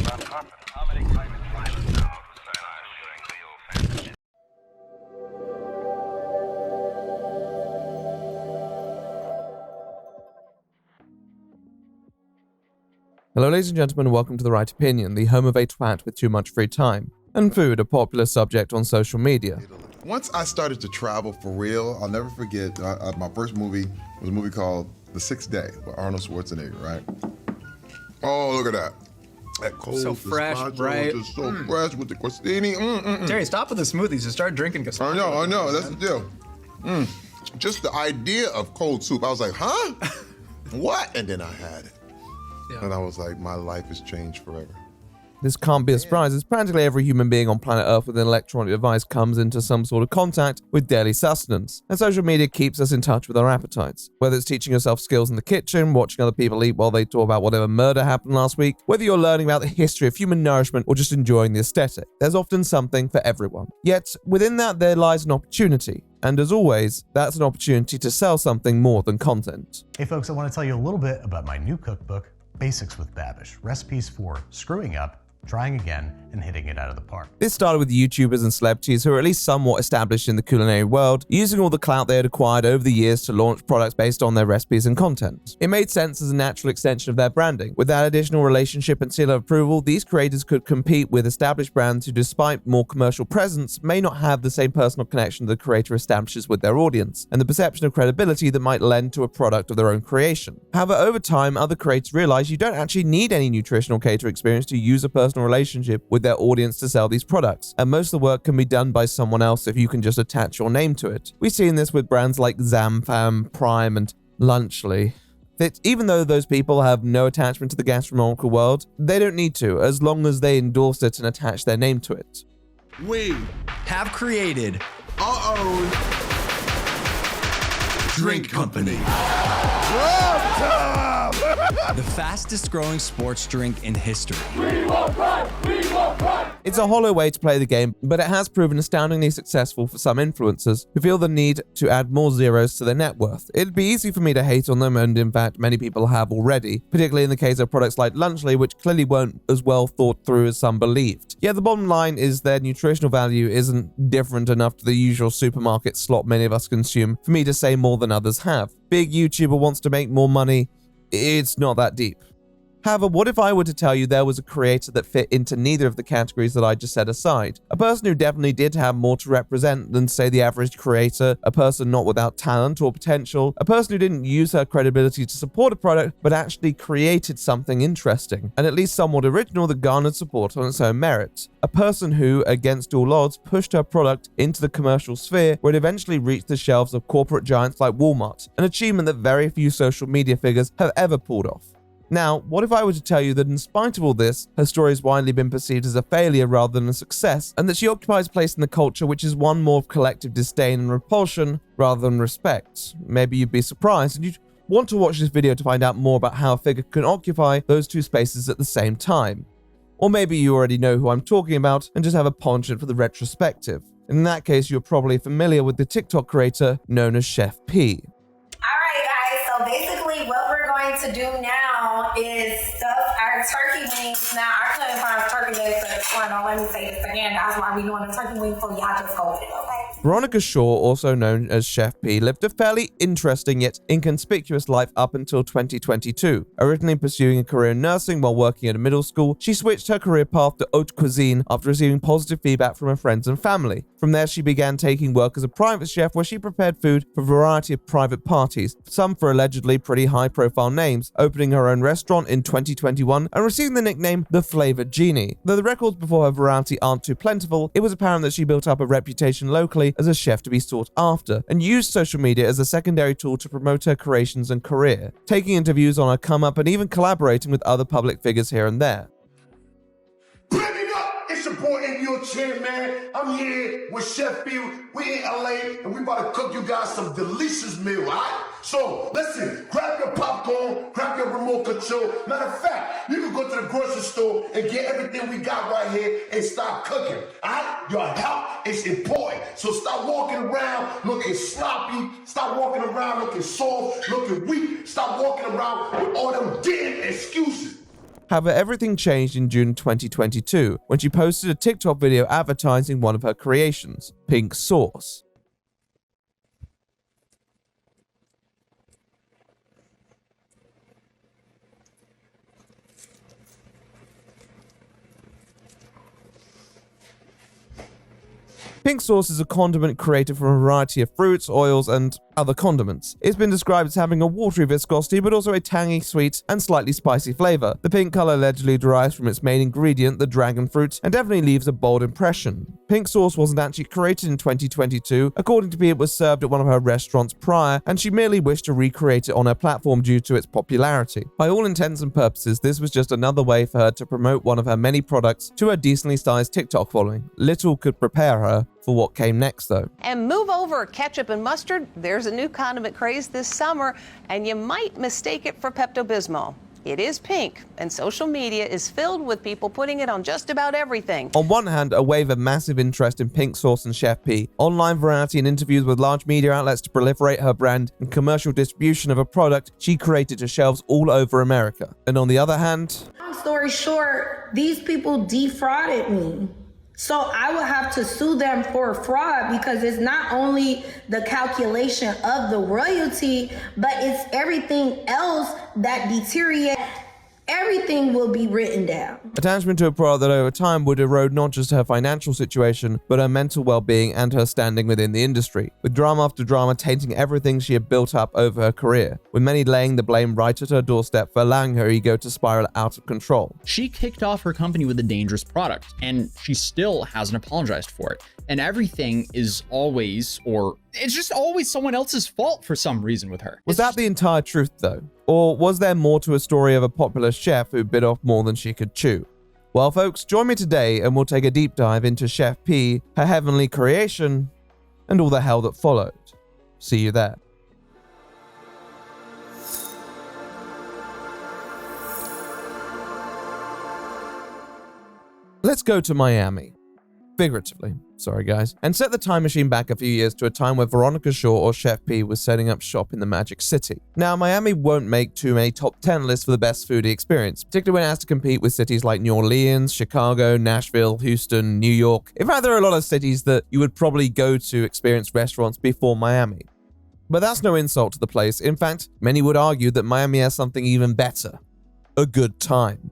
Hello ladies and gentlemen, and welcome to The Right Opinion, the home of a twat with too much free time. And food, a popular subject on social media. Once I started to travel for real, I'll never forget, my first movie was a movie called The Sixth Day by Arnold Schwarzenegger, right? Oh, look at that. That cold So fresh, right? Just so fresh with the crostini. Terry, stop with the smoothies and start drinking gastronomical. I know, that's the deal. Just the idea of cold soup, I was like, huh? What? And then I had it. Yeah. And I was like, my life has changed forever. This can't be a surprise, as practically every human being on planet Earth with an electronic device comes into some sort of contact with daily sustenance, and social media keeps us in touch with our appetites. Whether it's teaching yourself skills in the kitchen, watching other people eat while they talk about whatever murder happened last week, whether you're learning about the history of human nourishment or just enjoying the aesthetic, there's often something for everyone. Yet, within that there lies an opportunity. And as always, that's an opportunity to sell something more than content. Hey folks, I want to tell you a little bit about my new cookbook, Basics with Babish, recipes for screwing up, trying again, and hitting it out of the park. This started with YouTubers and celebrities who are at least somewhat established in the culinary world, using all the clout they had acquired over the years to launch products based on their recipes and content. It made sense as a natural extension of their branding. With that additional relationship and seal of approval, these creators could compete with established brands who, despite more commercial presence, may not have the same personal connection the creator establishes with their audience, and the perception of credibility that might lend to a product of their own creation. However, over time, other creators realize you don't actually need any nutritional cater experience to use a personal relationship with their audience to sell these products, and most of the work can be done by someone else if you can just attach your name to it. We've seen this with brands like ZamFam, Prime, and Lunchly. That even though those people have no attachment to the gastronomical world, they don't need to, as long as they endorse it and attach their name to it. We have created our own drink company. The fastest growing sports drink in history. We will run! We will run! It's a hollow way to play the game, but it has proven astoundingly successful for some influencers who feel the need to add more zeros to their net worth. It'd be easy for me to hate on them, and in fact many people have already, particularly in the case of products like Lunchly, which clearly weren't as well thought through as some believed. Yet the bottom line is their nutritional value isn't different enough to the usual supermarket slop many of us consume for me to say more than others have. Big YouTuber wants to make more money. It's not that deep. However, what if I were to tell you there was a creator that fit into neither of the categories that I just set aside? A person who definitely did have more to represent than, say, the average creator, a person not without talent or potential, a person who didn't use her credibility to support a product, but actually created something interesting, and at least somewhat original that garnered support on its own merit. A person who, against all odds, pushed her product into the commercial sphere where it eventually reached the shelves of corporate giants like Walmart, an achievement that very few social media figures have ever pulled off. Now, what if I were to tell you that in spite of all this, her story has widely been perceived as a failure rather than a success, and that she occupies a place in the culture which is one more of collective disdain and repulsion rather than respect? Maybe you'd be surprised, and you'd want to watch this video to find out more about how a figure can occupy those two spaces at the same time. Or maybe you already know who I'm talking about and just have a penchant for the retrospective. In that case, you're probably familiar with the TikTok creator known as Chef Piis. Alright guys, so basically what we're going to do now is stuff our turkey wings. Now I couldn't find turkey legs at the front. Let me say this again. That's why we're doing a turkey wing, so y'all just go with it, okay? Veronica Shaw, also known as Chef Piis, lived a fairly interesting yet inconspicuous life up until 2022. Originally pursuing a career in nursing while working at a middle school, she switched her career path to haute cuisine after receiving positive feedback from her friends and family. From there, she began taking work as a private chef where she prepared food for a variety of private parties, some for allegedly pretty high-profile names, opening her own restaurant in 2021 and receiving the nickname The Flavored Genie. Though the records before her variety aren't too plentiful, it was apparent that she built up a reputation locally as a chef to be sought after, and used social media as a secondary tool to promote her creations and career, taking interviews on her come-up and even collaborating with other public figures here and there. It's your boy in your chair, man. I'm here with Chef Piis. We in LA and we about to cook you guys some delicious meal, all right? So, listen, grab your popcorn, grab your remote control. Matter of fact, you can go to the grocery store and get everything we got right here and start cooking, all right? Your health is important. So stop walking around looking sloppy. Stop walking around looking soft, looking weak. Stop walking around with all them damn excuses. However, everything changed in June 2022 when she posted a TikTok video advertising one of her creations, pink sauce. Pink sauce is a condiment created from a variety of fruits, oils, and other condiments. It's been described as having a watery viscosity, but also a tangy, sweet, and slightly spicy flavor. The pink color allegedly derives from its main ingredient, the dragon fruit, and definitely leaves a bold impression. Pink sauce wasn't actually created in 2022. According to Piis, it was served at one of her restaurants prior, and she merely wished to recreate it on her platform due to its popularity. By all intents and purposes, this was just another way for her to promote one of her many products to her decently sized TikTok following. Little could prepare her for what came next, though. And move over ketchup and mustard. There's a new condiment craze this summer, and you might mistake it for Pepto-Bismol. It is pink, and social media is filled with people putting it on just about everything. On one hand, a wave of massive interest in pink sauce and Chef Piis, online variety and interviews with large media outlets to proliferate her brand, and commercial distribution of a product she created to shelves all over America. And on the other hand, long story short, these people defrauded me. So I would have to sue them for fraud because it's not only the calculation of the royalty, but it's everything else that deteriorates. Everything will be written down. Attachment to a product that over time would erode not just her financial situation, but her mental well-being and her standing within the industry, with drama after drama tainting everything she had built up over her career, with many laying the blame right at her doorstep for allowing her ego to spiral out of control. She kicked off her company with a dangerous product, and she still hasn't apologized for it. And everything is always, or it's just always someone else's fault for some reason with her. Was that the entire truth, though? Or was there more to a story of a popular chef who bit off more than she could chew? Well, folks, join me today and we'll take a deep dive into Chef Piis, her heavenly creation, and all the hell that followed. See you there. Let's go to Miami. Figuratively, sorry guys, and set the time machine back a few years to a time where Veronica Shaw or Chef Piis was setting up shop in the Magic City. Now, Miami won't make too many top 10 lists for the best foodie experience, particularly when it has to compete with cities like New Orleans, Chicago, Nashville, Houston, New York. In fact, there are a lot of cities that you would probably go to experience restaurants before Miami. But that's no insult to the place. In fact, many would argue that Miami has something even better: a good time.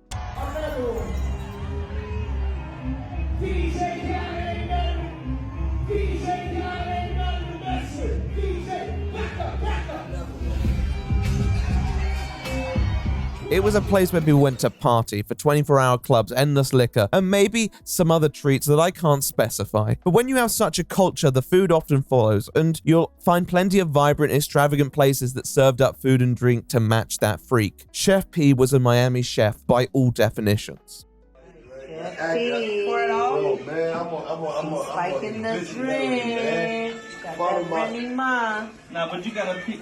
It was a place where people went to party, for 24-hour clubs, endless liquor, and maybe some other treats that I can't specify. But when you have such a culture, the food often follows, and you'll find plenty of vibrant, extravagant places that served up food and drink to match that freak. Chef Piis was a Miami chef by all definitions. Pour it all. Spiking the drink. Got that brandy ma. Nah, but you gotta pick.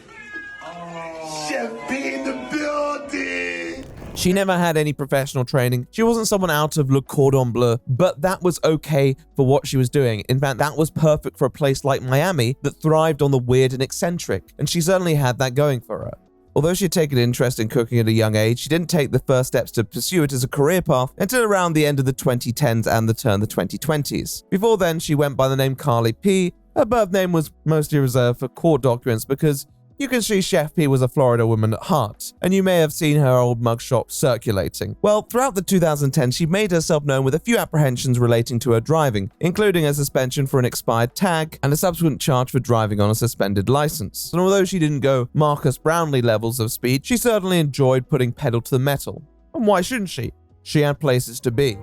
Chef Piis in the building. She never had any professional training. She wasn't someone out of Le Cordon Bleu, but that was okay for what she was doing. In fact, that was perfect for a place like Miami that thrived on the weird and eccentric, and she certainly had that going for her. Although she had taken interest in cooking at a young age, she didn't take the first steps to pursue it as a career path until around the end of the 2010s and the turn of the 2020s. Before then, she went by the name Carly Piis. Her birth name was mostly reserved for court documents because you can see Chef Piis was a Florida woman at heart, and you may have seen her old mugshot circulating. Well, throughout the 2010s, she made herself known with a few apprehensions relating to her driving, including a suspension for an expired tag and a subsequent charge for driving on a suspended license. And although she didn't go Marcus Brownlee levels of speed, she certainly enjoyed putting pedal to the metal. And why shouldn't she? She had places to be.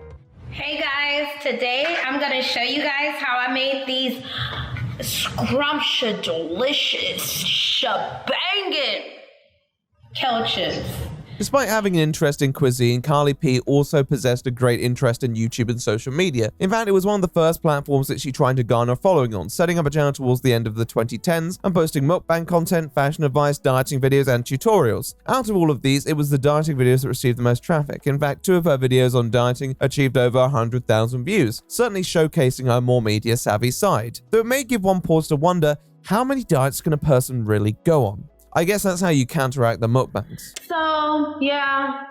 Hey guys, today I'm gonna show you guys how I made these scrumptious, delicious, shebangin' couches. Despite having an interest in cuisine, Carly Piis also possessed a great interest in YouTube and social media. In fact, it was one of the first platforms that she tried to garner a following on, setting up a channel towards the end of the 2010s and posting mukbang content, fashion advice, dieting videos, and tutorials. Out of all of these, it was the dieting videos that received the most traffic. In fact, 2 of her videos on dieting achieved over 100,000 views, certainly showcasing her more media-savvy side. Though it may give one pause to wonder, how many diets can a person really go on? I guess that's how you counteract the mukbangs. So, yeah,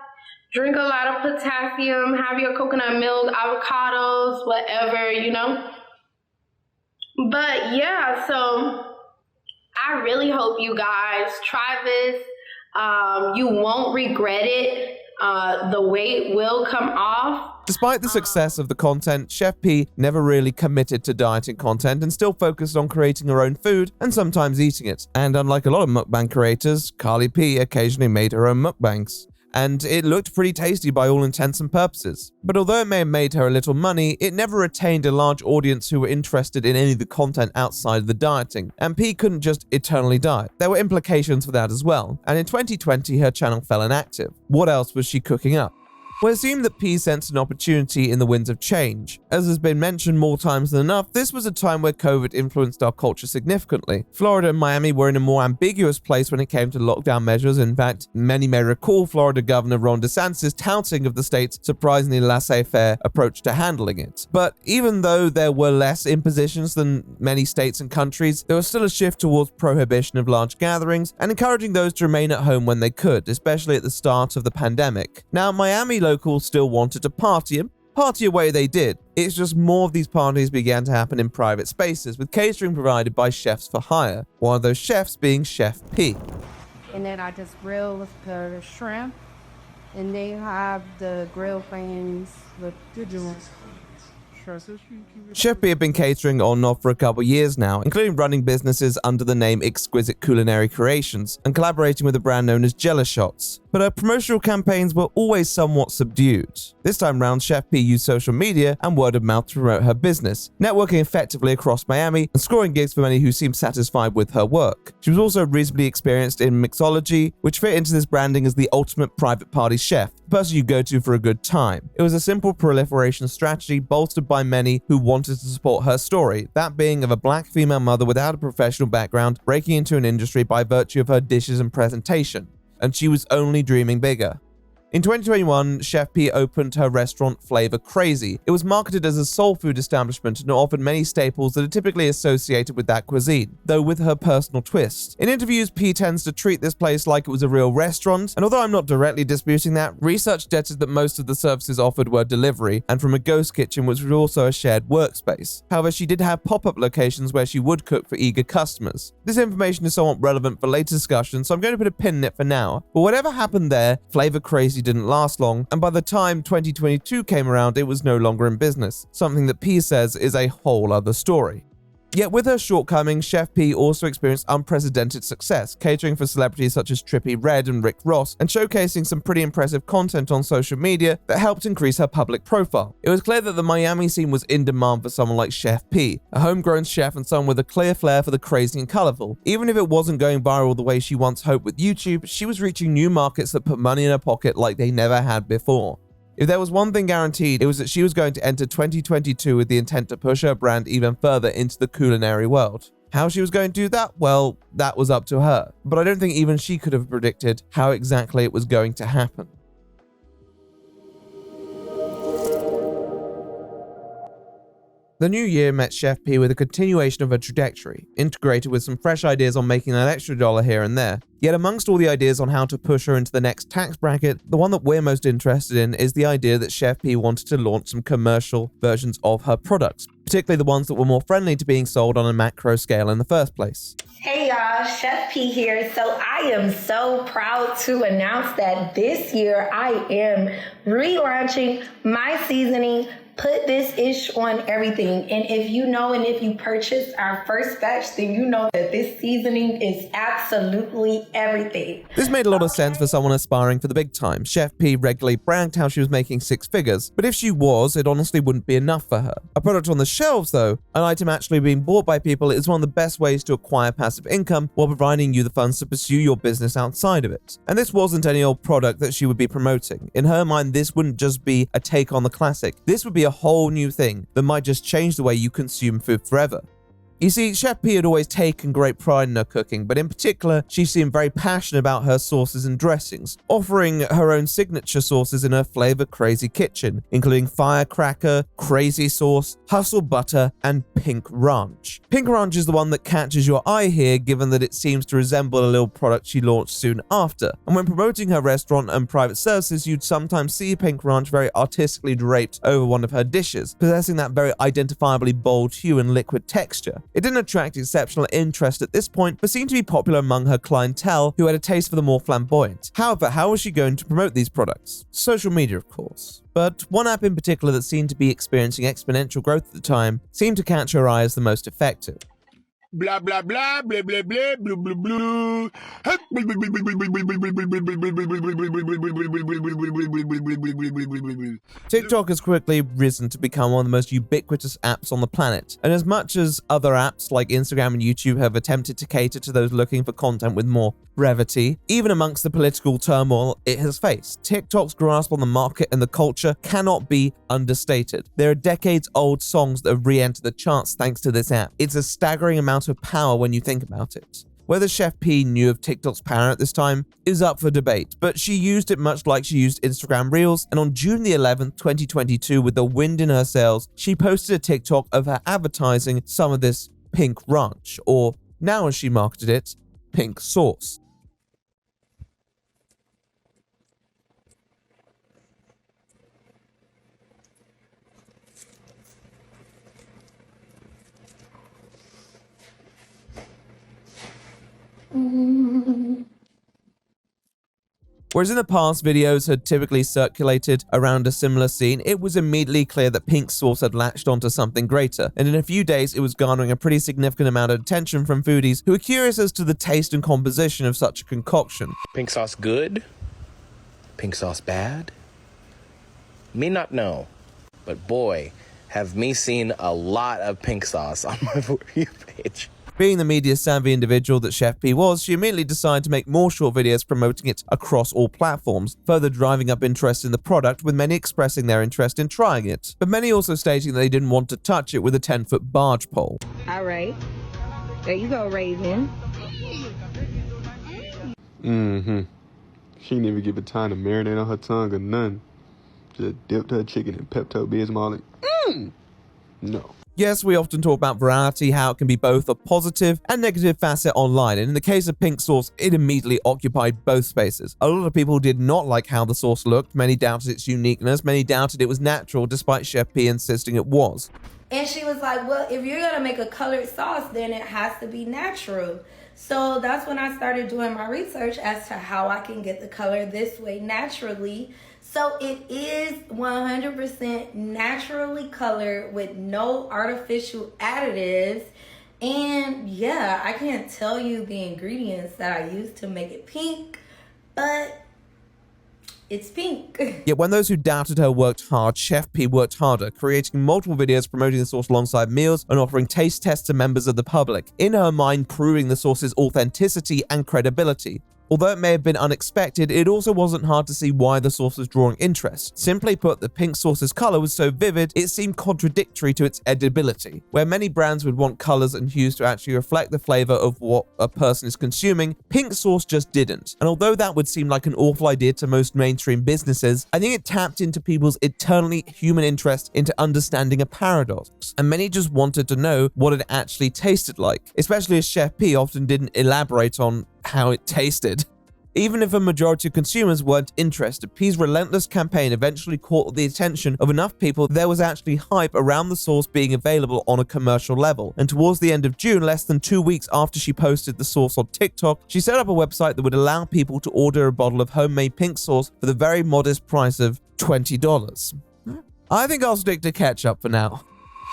drink a lot of potassium, have your coconut milk, avocados, whatever, you know. But yeah, so I really hope you guys try this. You won't regret it. The weight will come off. Despite the success of the content, Chef P never really committed to dieting content and still focused on creating her own food and sometimes eating it. And unlike a lot of mukbang creators, Carly P occasionally made her own mukbangs. And it looked pretty tasty by all intents and purposes. But although it may have made her a little money, it never retained a large audience who were interested in any of the content outside of the dieting. And P couldn't just eternally diet. There were implications for that as well. And in 2020, her channel fell inactive. What else was she cooking up? Well, it seemed that P sensed an opportunity in the winds of change. As has been mentioned more times than enough, this was a time where COVID influenced our culture significantly. Florida and Miami were in a more ambiguous place when it came to lockdown measures. In fact, many may recall Florida Governor Ron DeSantis touting of the state's surprisingly laissez-faire approach to handling it. But even though there were less impositions than many states and countries, there was still a shift towards prohibition of large gatherings and encouraging those to remain at home when they could, especially at the start of the pandemic. Now, Miami locals still wanted to party, and party away they did. It's just more of these parties began to happen in private spaces, with catering provided by chefs for hire, one of those chefs being Chef P. And then I just grill the shrimp, and they have the grill things with the juice. Chef P had been catering on and off for a couple years now, including running businesses under the name Exquisite Culinary Creations and collaborating with a brand known as Jello Shots. But her promotional campaigns were always somewhat subdued. This time round, Chef P used social media and word of mouth to promote her business, networking effectively across Miami and scoring gigs for many who seemed satisfied with her work. She was also reasonably experienced in mixology, which fit into this branding as the ultimate private party chef, the person you go to for a good time. It was a simple proliferation strategy bolstered by many who wanted to support her story, that being of a black female mother without a professional background breaking into an industry by virtue of her dishes and presentation. And she was only dreaming bigger. In 2021, Chef P opened her restaurant Flavor Crazy. It was marketed as a soul food establishment and offered many staples that are typically associated with that cuisine, though with her personal twist. In interviews, P tends to treat this place like it was a real restaurant, and although I'm not directly disputing that, research suggested that most of the services offered were delivery and from a ghost kitchen, which was also a shared workspace. However, she did have pop-up locations where she would cook for eager customers. This information is somewhat relevant for later discussion, so I'm going to put a pin in it for now. But whatever happened there, Flavor Crazy didn't last long, and by the time 2022 came around, it was no longer in business, something that Piis says is a whole other story. Yet with her shortcomings, Chef P also experienced unprecedented success, catering for celebrities such as Trippie Redd and Rick Ross, and showcasing some pretty impressive content on social media that helped increase her public profile. It was clear that the Miami scene was in demand for someone like Chef P, a homegrown chef and someone with a clear flair for the crazy and colorful. Even if it wasn't going viral the way she once hoped with YouTube, she was reaching new markets that put money in her pocket like they never had before. If there was one thing guaranteed, it was that she was going to enter 2022 with the intent to push her brand even further into the culinary world. How she was going to do that? Well, that was up to her. But I don't think even she could have predicted how exactly it was going to happen. The new year met Chef P with a continuation of her trajectory, integrated with some fresh ideas on making that extra dollar here and there. Yet amongst all the ideas on how to push her into the next tax bracket, the one that we're most interested in is the idea that Chef P wanted to launch some commercial versions of her products, particularly the ones that were more friendly to being sold on a macro scale in the first place. Hey y'all, Chef P here. So I am so proud to announce that this year I am relaunching my seasoning, Put This Ish on Everything. And if you know and if you purchased our first batch, then you know that this seasoning is absolutely everything. This made a lot of sense for someone aspiring for the big time. Chef P regularly bragged how she was making six figures, but if she was, it honestly wouldn't be enough for her. A product on the shelves though, an item actually being bought by people, is one of the best ways to acquire passive income while providing you the funds to pursue your business outside of it. And this wasn't any old product that she would be promoting. In her mind, this wouldn't just be a take on the classic. This would be a whole new thing that might just change the way you consume food forever. You see, Chef P had always taken great pride in her cooking, but in particular, she seemed very passionate about her sauces and dressings, offering her own signature sauces in her flavor crazy kitchen, including Firecracker, Crazy Sauce, Hustle Butter, and Pink Ranch. Pink Ranch is the one that catches your eye here, given that it seems to resemble a little product she launched soon after. And when promoting her restaurant and private services, you'd sometimes see Pink Ranch very artistically draped over one of her dishes, possessing that very identifiably bold hue and liquid texture. It didn't attract exceptional interest at this point, but seemed to be popular among her clientele who had a taste for the more flamboyant. However, how was she going to promote these products? Social media, of course. But one app in particular that seemed to be experiencing exponential growth at the time seemed to catch her eye as the most effective. Blah blah blah blah blah blah blue blue blue. TikTok has quickly risen to become one of the most ubiquitous apps on the planet, and as much as other apps like Instagram and YouTube have attempted to cater to those looking for content with more brevity, even amongst the political turmoil it has faced, TikTok's grasp on the market and the culture cannot be understated. There are decades-old songs that have re-entered the charts thanks to this app. It's a staggering amount of power when you think about it. Whether Chef P knew of TikTok's power at this time is up for debate, but she used it much like she used Instagram Reels, and on June the 11th, 2022, with the wind in her sails, she posted a TikTok of her advertising some of this Pink Ranch, or now as she marketed it, Pink Sauce. Whereas in the past, videos had typically circulated around a similar scene, it was immediately clear that Pink Sauce had latched onto something greater, and in a few days it was garnering a pretty significant amount of attention from foodies who were curious as to the taste and composition of such a concoction. Pink sauce good? Pink sauce bad? Me not know, but boy, have me seen a lot of pink sauce on my For You page. Being the media-savvy individual that Chef P was, she immediately decided to make more short videos promoting it across all platforms, further driving up interest in the product, with many expressing their interest in trying it, but many also stating that they didn't want to touch it with a 10-foot barge pole. All right. There you go, Raven. She didn't even give it time to marinate on her tongue or none. Just dipped her chicken in Pepto-Bismol and no. Yes, we often talk about virality, how it can be both a positive and negative facet online, and in the case of Pink Sauce, it immediately occupied both spaces. A lot of people did not like how the sauce looked, many doubted its uniqueness, many doubted it was natural, despite Chef P insisting it was. And she was like, well, if you're gonna make a colored sauce, then it has to be natural. So that's when I started doing my research as to how I can get the color this way naturally. So it is 100% naturally colored with no artificial additives. And yeah, I can't tell you the ingredients that I used to make it pink, but it's pink. Yet when those who doubted her worked hard, Chef P worked harder, creating multiple videos promoting the sauce alongside meals and offering taste tests to members of the public, in her mind proving the sauce's authenticity and credibility. Although it may have been unexpected, it also wasn't hard to see why the sauce was drawing interest. Simply put, the pink sauce's color was so vivid, it seemed contradictory to its edibility. Where many brands would want colors and hues to actually reflect the flavor of what a person is consuming, Pink Sauce just didn't. And although that would seem like an awful idea to most mainstream businesses, I think it tapped into people's eternally human interest into understanding a paradox. And many just wanted to know what it actually tasted like, especially as Chef P often didn't elaborate on how it tasted. Even if a majority of consumers weren't interested, Piis' relentless campaign eventually caught the attention of enough people that there was actually hype around the sauce being available on a commercial level. And towards the end of June, less than 2 weeks after she posted the sauce on TikTok, she set up a website that would allow people to order a bottle of homemade pink sauce for the very modest price of $20. I think I'll stick to ketchup for now.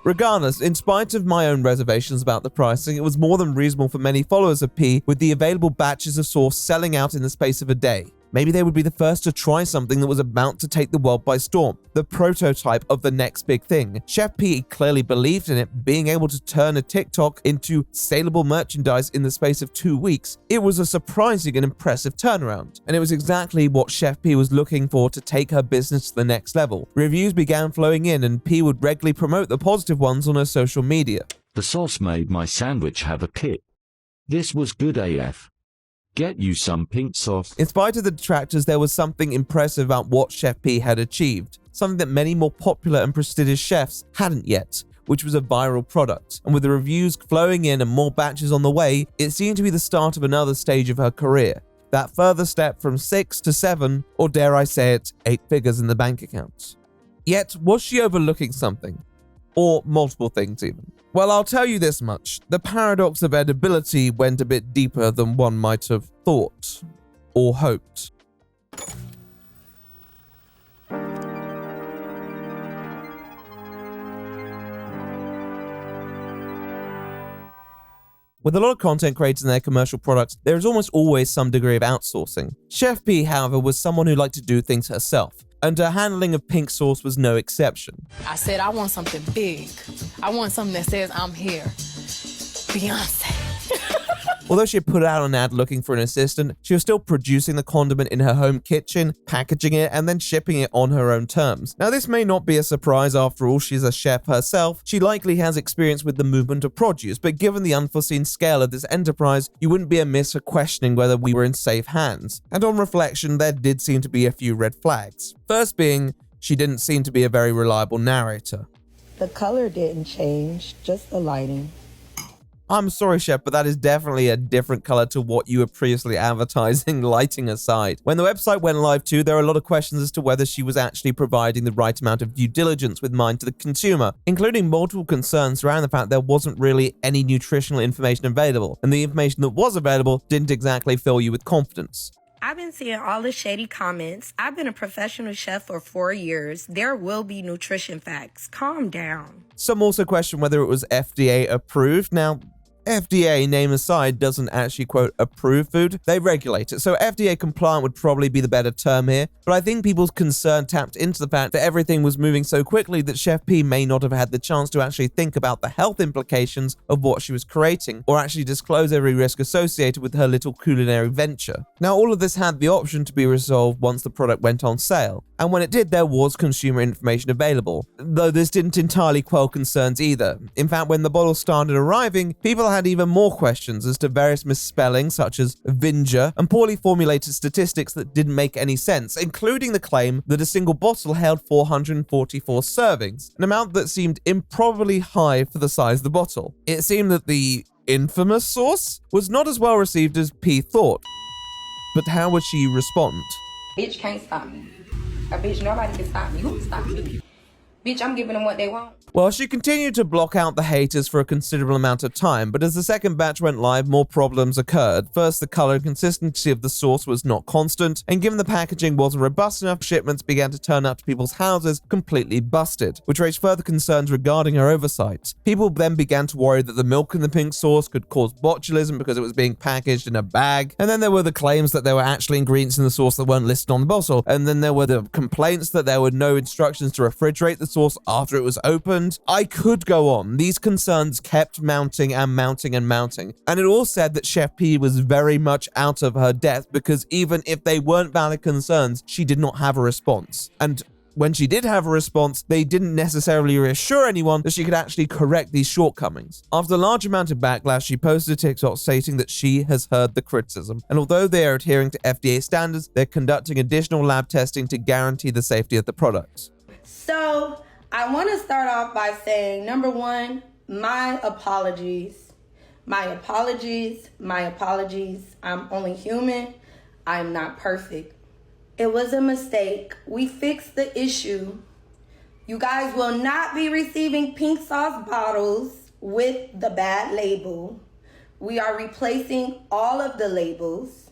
Regardless, in spite of my own reservations about the pricing, it was more than reasonable for many followers of P, with the available batches of sauce selling out in the space of a day. Maybe they would be the first to try something that was about to take the world by storm, the prototype of the next big thing. Chef P clearly believed in it, being able to turn a TikTok into saleable merchandise in the space of 2 weeks. It was a surprising and impressive turnaround, and it was exactly what Chef P was looking for to take her business to the next level. Reviews began flowing in, and P would regularly promote the positive ones on her social media. The sauce made my sandwich have a kick. This was good AF. Get you some pink sauce. In spite of the detractors, there was something impressive about what Chef P had achieved, something that many more popular and prestigious chefs hadn't yet, which was a viral product. And with the reviews flowing in and more batches on the way, it seemed to be the start of another stage of her career. That further step from 6 to 7, or dare I say it, 8 figures in the bank account. Yet, was she overlooking something? Or multiple things even? Well, I'll tell you this much. The paradox of edibility went a bit deeper than one might have thought or hoped. With a lot of content creators and their commercial products, there is almost always some degree of outsourcing. Chef P, however, was someone who liked to do things herself, and her handling of pink sauce was no exception. I said I want something big. I want something that says I'm here. Beyonce. Although she had put out an ad looking for an assistant, she was still producing the condiment in her home kitchen, packaging it, and then shipping it on her own terms. Now, this may not be a surprise. After all, she's a chef herself. She likely has experience with the movement of produce, but given the unforeseen scale of this enterprise, you wouldn't be amiss for questioning whether we were in safe hands. And on reflection, there did seem to be a few red flags. First being, she didn't seem to be a very reliable narrator. The color didn't change, just the lighting. I'm sorry, Chef, but that is definitely a different color to what you were previously advertising, lighting aside. When the website went live too, there are a lot of questions as to whether she was actually providing the right amount of due diligence with mind to the consumer, including multiple concerns around the fact there wasn't really any nutritional information available, and the information that was available didn't exactly fill you with confidence. I've been seeing all the shady comments. I've been a professional chef for 4 years. There will be nutrition facts. Calm down. Some also question whether it was FDA approved. Now, FDA, name aside, doesn't actually, quote, approve food. They regulate it. So FDA compliant would probably be the better term here. But I think people's concern tapped into the fact that everything was moving so quickly that Chef P may not have had the chance to actually think about the health implications of what she was creating, or actually disclose every risk associated with her little culinary venture. Now, all of this had the option to be resolved once the product went on sale. And when it did, there was consumer information available, though this didn't entirely quell concerns either. In fact, when the bottles started arriving, people had even more questions as to various misspellings such as Vinger and poorly formulated statistics that didn't make any sense, including the claim that a single bottle held 444 servings, an amount that seemed improbably high for the size of the bottle. It seemed that the infamous sauce was not as well received as P thought. But how would she respond? Bitch can't stop me. A bitch, nobody can stop me. Who can stop me? Bitch, I'm giving them what they want. Well, she continued to block out the haters for a considerable amount of time, but as the second batch went live, more problems occurred. First, the color and consistency of the sauce was not constant, and given the packaging wasn't robust enough, shipments began to turn up to people's houses completely busted, which raised further concerns regarding her oversight. People then began to worry that the milk in the pink sauce could cause botulism because it was being packaged in a bag, and then there were the claims that there were actually ingredients in the sauce that weren't listed on the bottle, and then there were the complaints that there were no instructions to refrigerate the sauce after it was opened. I could go on. These concerns kept mounting and mounting and mounting, and it all said that Chef P was very much out of her depth because even if they weren't valid concerns, she did not have a response. And when she did have a response, they didn't necessarily reassure anyone that she could actually correct these shortcomings. After a large amount of backlash, she posted a TikTok stating that she has heard the criticism, and although they are adhering to FDA standards, they're conducting additional lab testing to guarantee the safety of the products. So, I want to start off by saying, number one, my apologies. My apologies. I'm only human. I'm not perfect. It was a mistake. We fixed the issue. You guys will not be receiving pink sauce bottles with the bad label. We are replacing all of the labels.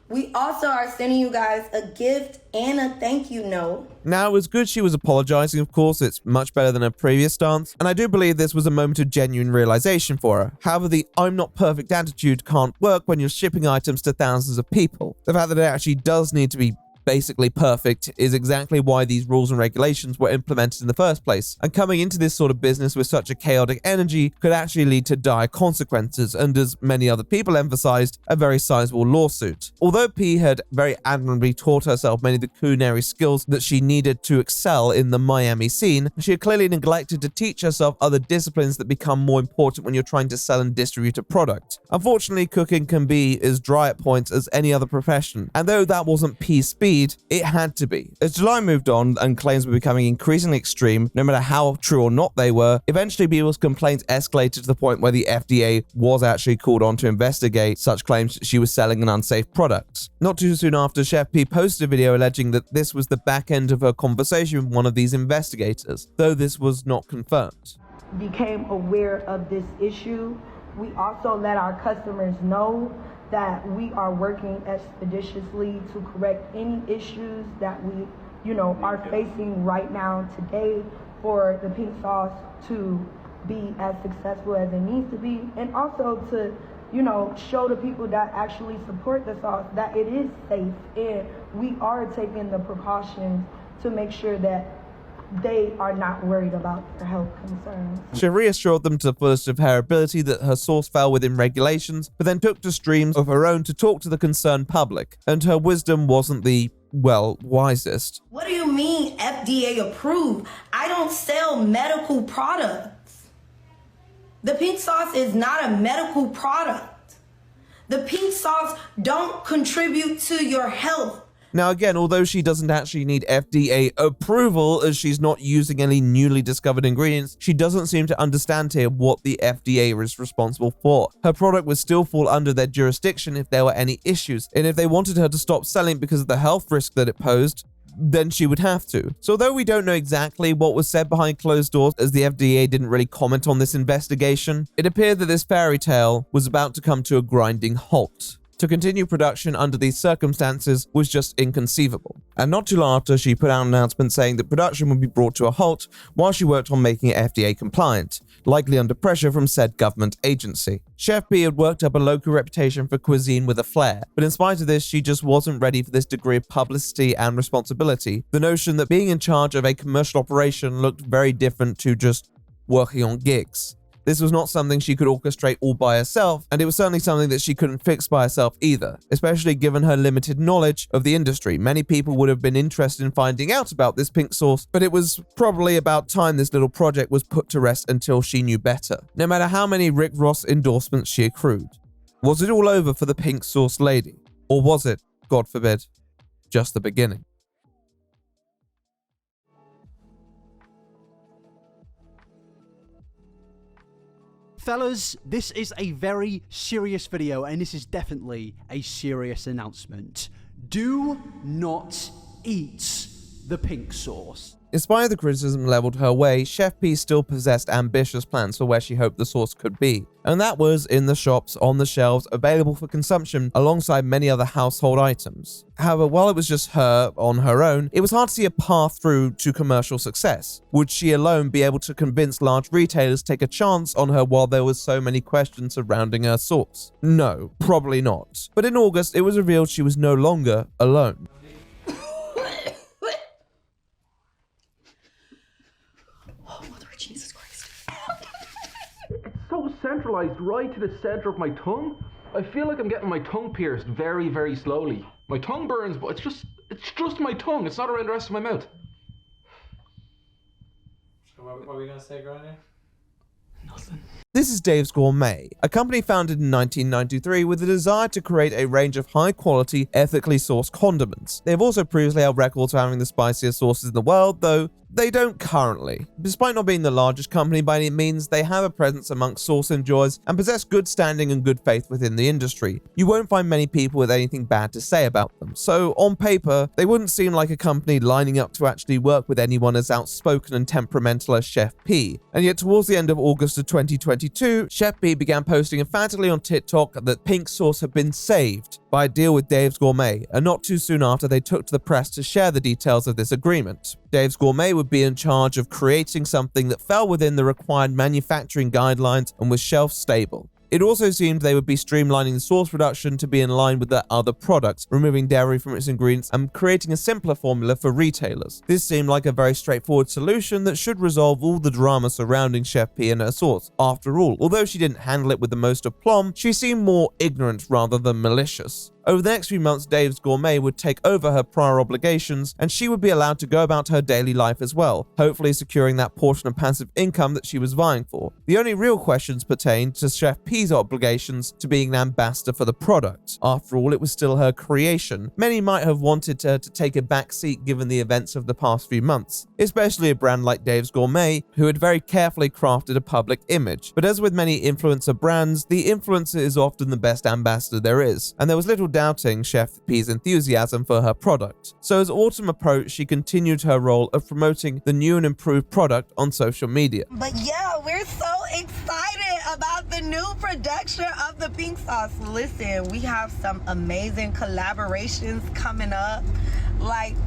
We also are sending you guys a gift and a thank you note. Now, it was good she was apologizing, of course. It's much better than her previous stance, and I do believe this was a moment of genuine realization for her. However, the I'm not perfect attitude can't work when you're shipping items to thousands of people. The fact that it actually does need to be basically perfect is exactly why these rules and regulations were implemented in the first place, and coming into this sort of business with such a chaotic energy could actually lead to dire consequences and, as many other people emphasized, a very sizable lawsuit. Although Piis had very admirably taught herself many of the culinary skills that she needed to excel in the Miami scene, she had clearly neglected to teach herself other disciplines that become more important when you're trying to sell and distribute a product. Unfortunately, cooking can be as dry at points as any other profession, and though that wasn't Piis' speed, it had to be. As July moved on and claims were becoming increasingly extreme, no matter how true or not they were, eventually people's complaints escalated to the point where the FDA was actually called on to investigate such claims that she was selling an unsafe product. Not too soon after, Chef Piis posted a video alleging that this was the back end of her conversation with one of these investigators, though this was not confirmed. Became aware of this issue. We also let our customers know that we are working expeditiously to correct any issues that we, are facing right now today for the pink sauce to be as successful as it needs to be, and also to, show the people that actually support the sauce that it is safe, and we are taking the precautions to make sure that they are not worried about their health concerns. She reassured them to the fullest of her ability that her sauce fell within regulations, but then took to streams of her own to talk to the concerned public, and her wisdom wasn't the, well, wisest. What do you mean FDA approved? I don't sell medical products. The pink sauce is not a medical product. The pink sauce don't contribute to your health. Now again, although she doesn't actually need FDA approval as she's not using any newly discovered ingredients, she doesn't seem to understand here what the FDA is responsible for. Her product would still fall under their jurisdiction if there were any issues, and if they wanted her to stop selling because of the health risk that it posed, then she would have to. So although we don't know exactly what was said behind closed doors, as the FDA didn't really comment on this investigation, it appeared that this fairy tale was about to come to a grinding halt. To continue production under these circumstances was just inconceivable. And not too long after, she put out an announcement saying that production would be brought to a halt while she worked on making it FDA compliant, likely under pressure from said government agency. Chef Piis had worked up a local reputation for cuisine with a flair, but in spite of this, she just wasn't ready for this degree of publicity and responsibility. The notion that being in charge of a commercial operation looked very different to just working on gigs. This was not something she could orchestrate all by herself, and it was certainly something that she couldn't fix by herself either, especially given her limited knowledge of the industry. Many people would have been interested in finding out about this pink sauce, but it was probably about time this little project was put to rest until she knew better, no matter how many Rick Ross endorsements she accrued. Was it all over for the pink sauce lady? Or was it, God forbid, just the beginning? Fellas, this is a very serious video, and this is definitely a serious announcement. Do not eat the pink sauce. In spite of the criticism leveled her way, Chef Piis still possessed ambitious plans for where she hoped the sauce could be, and that was in the shops, on the shelves, available for consumption alongside many other household items. However, while it was just her on her own, it was hard to see a path through to commercial success. Would she alone be able to convince large retailers to take a chance on her while there was so many questions surrounding her sauce? No, probably not. But in August, it was revealed she was no longer alone. So centralized right to the center of my tongue. I feel like I'm getting my tongue pierced very, very slowly. My tongue burns, but it's just my tongue. It's not around the rest of my mouth. What were we gonna say, Granny? Nothing. This is Dave's Gourmet, a company founded in 1993 with a desire to create a range of high-quality, ethically sourced condiments. They've also previously held records for having the spiciest sauces in the world, though they don't currently. Despite not being the largest company by any means, they have a presence amongst sauce enjoyers and possess good standing and good faith within the industry. You won't find many people with anything bad to say about them, so on paper, they wouldn't seem like a company lining up to actually work with anyone as outspoken and temperamental as Chef Piis. And yet towards the end of August of 2022, Chef Piis began posting emphatically on TikTok that pink sauce had been saved by a deal with Dave's Gourmet, and not too soon after they took to the press to share the details of this agreement. Dave's Gourmet would be in charge of creating something that fell within the required manufacturing guidelines and was shelf stable. It also seemed they would be streamlining the sauce production to be in line with their other products, removing dairy from its ingredients and creating a simpler formula for retailers. This seemed like a very straightforward solution that should resolve all the drama surrounding Chef P and her sauce. After all, although she didn't handle it with the most aplomb, she seemed more ignorant rather than malicious. Over the next few months, Dave's Gourmet would take over her prior obligations, and she would be allowed to go about her daily life as well, hopefully securing that portion of passive income that she was vying for. The only real questions pertained to Chef P's obligations to being an ambassador for the product. After all, it was still her creation. Many might have wanted her to take a back seat given the events of the past few months, especially a brand like Dave's Gourmet, who had very carefully crafted a public image. But as with many influencer brands, the influencer is often the best ambassador there is, and there was little doubting Chef P's enthusiasm for her product. So as autumn approached, she continued her role of promoting the new and improved product on social media. But yeah, we're so excited about the new production of the pink sauce. Listen, we have some amazing collaborations coming up. Like,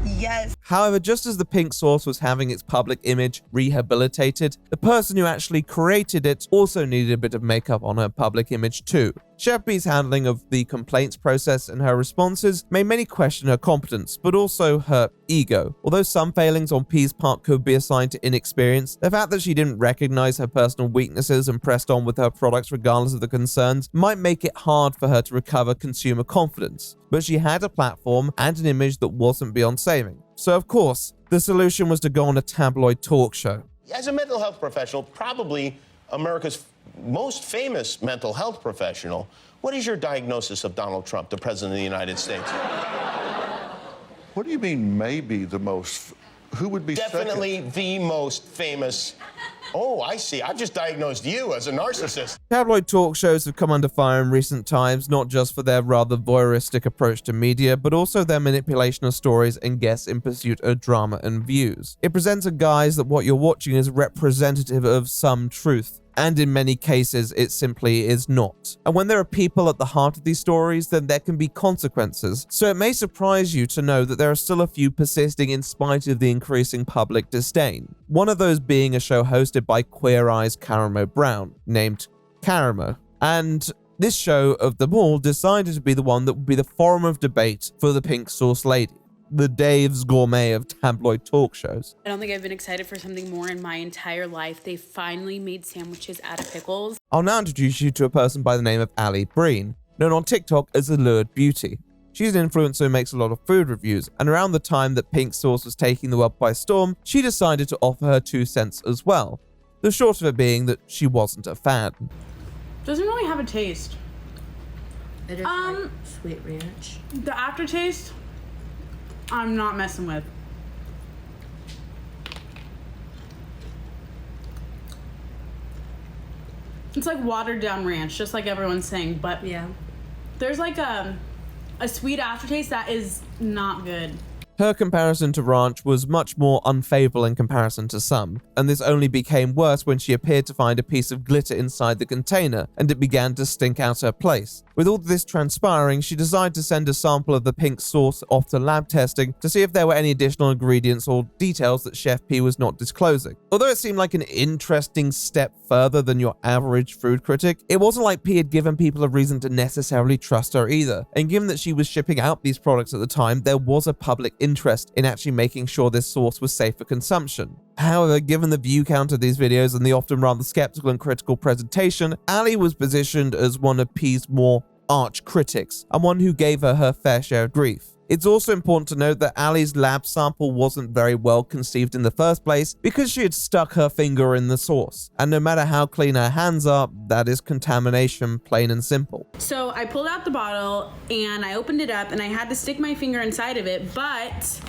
yes. However, just as the pink sauce was having its public image rehabilitated, the person who actually created it also needed a bit of makeup on her public image too. Chef P's handling of the complaints process and her responses made many question her competence, but also her ego. Although some failings on P's part could be assigned to inexperience, the fact that she didn't recognize her personal weaknesses and pressed on with her products regardless of the concerns might make it hard for her to recover consumer confidence. But she had a platform and an image that wasn't beyond saving. So of course, the solution was to go on a tabloid talk show. As a mental health professional, probably America's most famous mental health professional, what is your diagnosis of Donald Trump, the President of the United States? What do you mean maybe the most? Who would be Definitely second? the most famous. Oh, I see. I've just diagnosed you as a narcissist. Tabloid talk shows have come under fire in recent times, not just for their rather voyeuristic approach to media, but also their manipulation of stories and guests in pursuit of drama and views. It presents a guise that what you're watching is representative of some truth, and in many cases it simply is not. And when there are people at the heart of these stories, then there can be consequences. So it may surprise you to know that there are still a few persisting in spite of the increasing public disdain. One of those being a show hosted by Queer Eye's Caramo Brown, named Caramo. And this show of them all decided to be the one that would be the forum of debate for the pink sauce lady. The Dave's Gourmet of tabloid talk shows. I don't think I've been excited for something more in my entire life. They finally made sandwiches out of pickles. I'll now introduce you to a person by the name of Ali Breen, known on TikTok as Allured Beauty. She's an influencer who makes a lot of food reviews, and around the time that pink sauce was taking the world by storm, she decided to offer her 2 cents as well. The short of it being that she wasn't a fan. Doesn't really have a taste. It is like sweet ranch. The aftertaste, I'm not messing with. It's like watered down ranch, just like everyone's saying, but yeah, there's like a sweet aftertaste that is not good. Her comparison to ranch was much more unfavorable in comparison to some, and this only became worse when she appeared to find a piece of glitter inside the container, and it began to stink out her place. With all this transpiring, she decided to send a sample of the pink sauce off to lab testing to see if there were any additional ingredients or details that Chef P was not disclosing. Although it seemed like an interesting step further than your average food critic, it wasn't like P had given people a reason to necessarily trust her either, and given that she was shipping out these products at the time, there was a public interest in actually making sure this sauce was safe for consumption. However, given the view count of these videos and the often rather skeptical and critical presentation, Ali was positioned as one of P's more arch critics, and one who gave her her fair share of grief. It's also important to note that Ali's lab sample wasn't very well conceived in the first place because she had stuck her finger in the sauce, and no matter how clean her hands are, that is contamination, plain and simple. So I pulled out the bottle and I opened it up and I had to stick my finger inside of it, but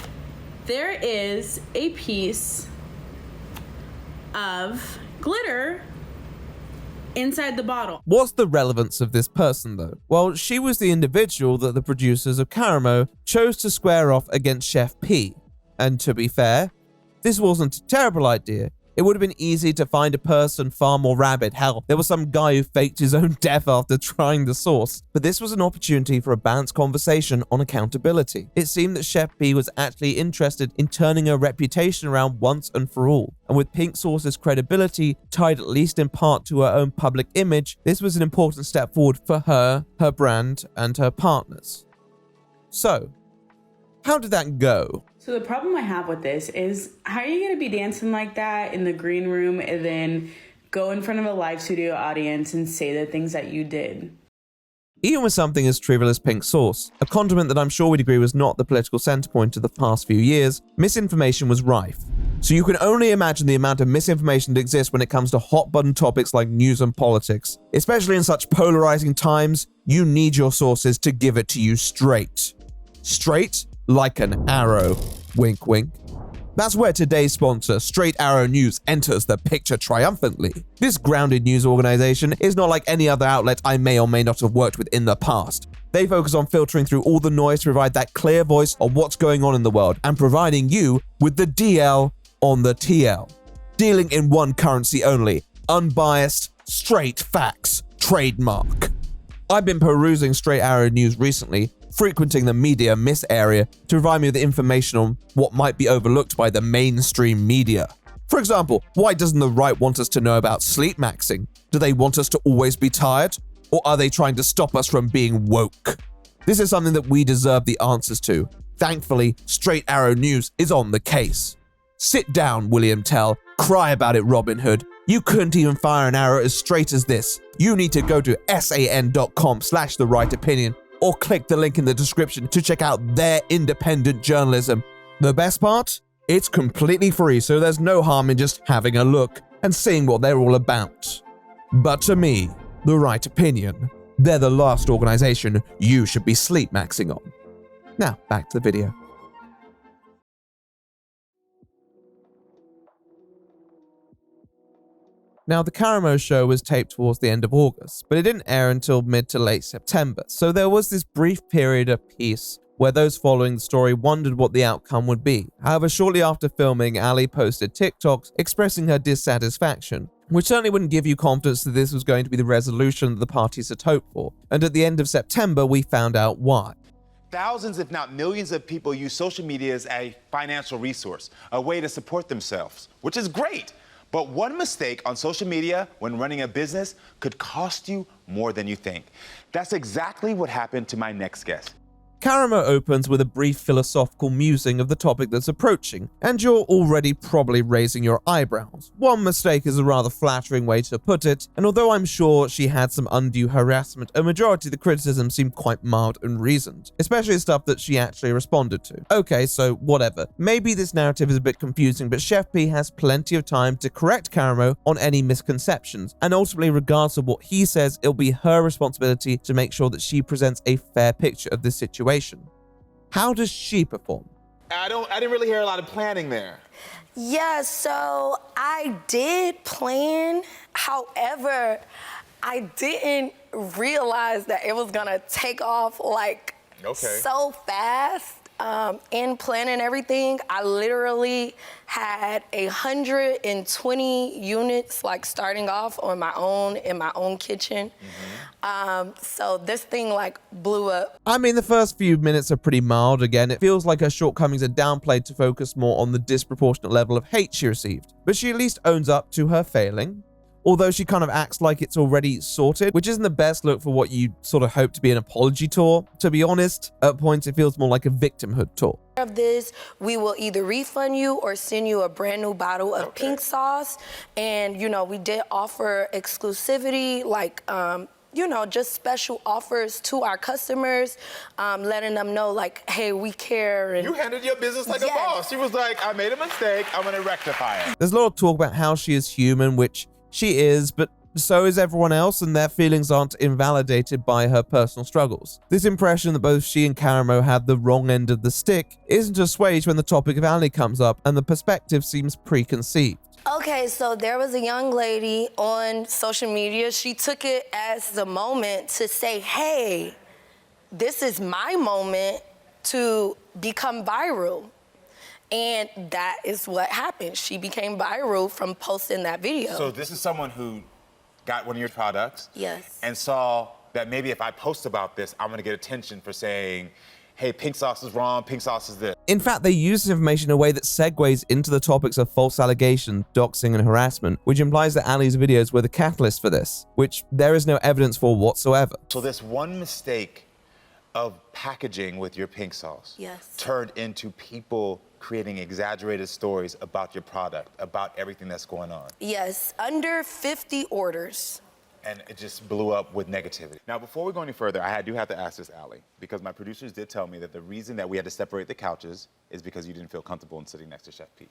there is a piece of glitter inside the bottle. What's the relevance of this person though? Well, she was the individual that the producers of Caramo chose to square off against Chef P. And to be fair, this wasn't a terrible idea, It would have been easy to find a person far more rabid. Hell, there was some guy who faked his own death after trying the sauce. But this was an opportunity for a balanced conversation on accountability. It seemed that Chef P was actually interested in turning her reputation around once and for all. And with pink sauce's credibility tied at least in part to her own public image, this was an important step forward for her, her brand, and her partners. So, how did that go? So the problem I have with this is, how are you going to be dancing like that in the green room and then go in front of a live studio audience and say the things that you did? Even with something as trivial as pink sauce, a condiment that I'm sure we'd agree was not the political center point of the past few years, misinformation was rife. So you can only imagine the amount of misinformation that exists when it comes to hot-button topics like news and politics. Especially in such polarizing times, you need your sources to give it to you straight. Straight like an arrow. Wink, wink. That's where today's sponsor, Straight Arrow News, enters the picture triumphantly. This grounded news organization is not like any other outlet I may or may not have worked with in the past. They focus on filtering through all the noise to provide that clear voice of what's going on in the world and providing you with the DL on the TL. Dealing in one currency only, unbiased, straight facts, trademark. I've been perusing Straight Arrow News recently, frequenting the media miss area to provide me with information on what might be overlooked by the mainstream media. For example, why doesn't the right want us to know about sleep maxing? Do they want us to always be tired? Or are they trying to stop us from being woke? This is something that we deserve the answers to. Thankfully, Straight Arrow News is on the case. Sit down, William Tell. Cry about it, Robin Hood. You couldn't even fire an arrow as straight as this. You need to go to san.com/therightopinion or click the link in the description to check out their independent journalism. The best part? It's completely free, so there's no harm in just having a look and seeing what they're all about. But to me, The Right Opinion, they're the last organization you should be sleep maxing on. Now, back to the video. Now, the Caramo show was taped towards the end of August, but it didn't air until mid to late September, so there was this brief period of peace where those following the story wondered what the outcome would be. However, shortly after filming, Ali posted TikToks expressing her dissatisfaction, which certainly wouldn't give you confidence that this was going to be the resolution that the parties had hoped for. And at the end of September, we found out why. Thousands, if not millions of people use social media as a financial resource, a way to support themselves, which is great. But one mistake on social media when running a business could cost you more than you think. That's exactly what happened to my next guest. Caramo opens with a brief philosophical musing of the topic that's approaching, and you're already probably raising your eyebrows. One mistake is a rather flattering way to put it, and although I'm sure she had some undue harassment, a majority of the criticism seemed quite mild and reasoned, especially stuff that she actually responded to. Okay, so whatever. Maybe this narrative is a bit confusing, but Chef P has plenty of time to correct Caramo on any misconceptions, and ultimately, regardless of what he says, it'll be her responsibility to make sure that she presents a fair picture of this situation. How does she perform? I didn't really hear a lot of planning there. Yeah, so I did plan. However, I didn't realize that it was gonna take off like so fast. In planning everything, I literally had 120 units like starting off on my own in my own kitchen. So this thing like blew up. I mean, the first few minutes are pretty mild. Again, it feels like her shortcomings are downplayed to focus more on the disproportionate level of hate she received. But she at least owns up to her failing. Although she kind of acts like it's already sorted, which isn't the best look for what you sort of hope to be an apology tour. To be honest, at points it feels more like a victimhood tour. Of this, we will either refund you or send you a brand new bottle of pink sauce. And, you know, we did offer exclusivity, like, you know, just special offers to our customers, letting them know, like, hey, we care. And You handled your business like a boss. She was like, I made a mistake, I'm gonna rectify it. There's a lot of talk about how she is human, which she is, but so is everyone else, and their feelings aren't invalidated by her personal struggles. This impression that both she and Caramo had the wrong end of the stick isn't assuaged when the topic of Ali comes up, and the perspective seems preconceived. Okay, so there was a young lady on social media. She took it as the moment to say, hey, this is my moment to become viral. And that is what happened. She became viral from posting that video. So this is someone who got one of your products. Yes. And saw that maybe if I post about this, I'm gonna get attention for saying, hey, pink sauce is wrong, pink sauce is this. In fact, they use this information in a way that segues into the topics of false allegation, doxing, and harassment, which implies that Ali's videos were the catalyst for this, which there is no evidence for whatsoever. So this one mistake of packaging with your pink sauce turned into people creating exaggerated stories about your product, about everything that's going on. Yes, under 50 orders. And it just blew up with negativity. Now, before we go any further, I do have to ask this, Ali, because my producers did tell me that the reason that we had to separate the couches is because you didn't feel comfortable in sitting next to Chef P.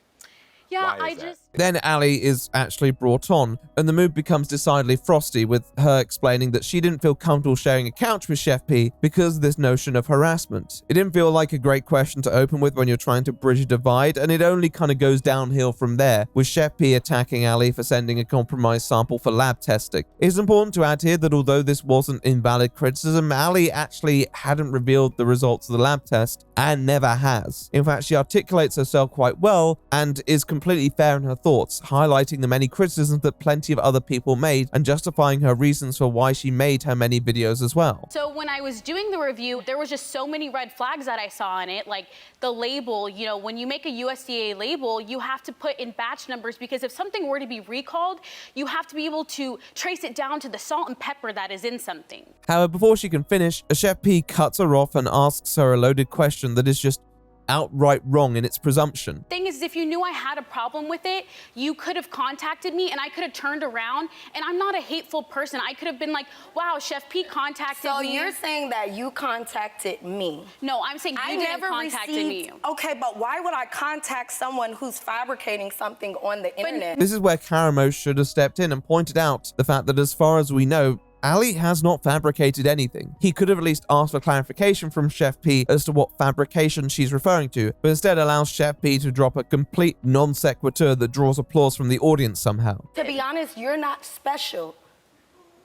Yeah, Why is that? Then Ali is actually brought on, and the mood becomes decidedly frosty, with her explaining that she didn't feel comfortable sharing a couch with Chef P because of this notion of harassment. It didn't feel like a great question to open with when you're trying to bridge a divide, and it only kind of goes downhill from there, with Chef P attacking Ali for sending a compromised sample for lab testing. It's important to add here that although this wasn't invalid criticism, Ali actually hadn't revealed the results of the lab test, and never has. In fact, she articulates herself quite well, and is completely fair in her thoughts, highlighting the many criticisms that plenty of other people made and justifying her reasons for why she made her many videos as well. So when I was doing the review, there was just so many red flags that I saw in it, like the label. You know, when you make a USDA label, you have to put in batch numbers, because if something were to be recalled, you have to be able to trace it down to the salt and pepper that is in something. However, before she can finish, Chef P cuts her off and asks her a loaded question that is just outright wrong in its presumption. Thing is, if you knew I had a problem with it, you could have contacted me and I could have turned around, and I'm not a hateful person. I could have been like, wow, Chef P contacted me. So you're saying that you contacted me? No, I'm saying you didn't contact me. Okay, but why would I contact someone who's fabricating something on the internet? This is where Karamo should have stepped in and pointed out the fact that as far as we know, Ali has not fabricated anything. He could have at least asked for clarification from Chef P as to what fabrication she's referring to, but instead allows Chef P to drop a complete non sequitur that draws applause from the audience somehow. To be honest, you're not special.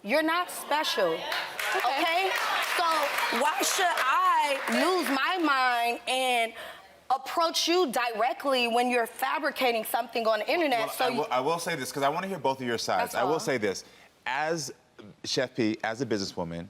You're not special, okay? So why should I lose my mind and approach you directly when you're fabricating something on the internet? Well, I will say this, because I want to hear both of your sides. I will say this. As Chef P, as a businesswoman,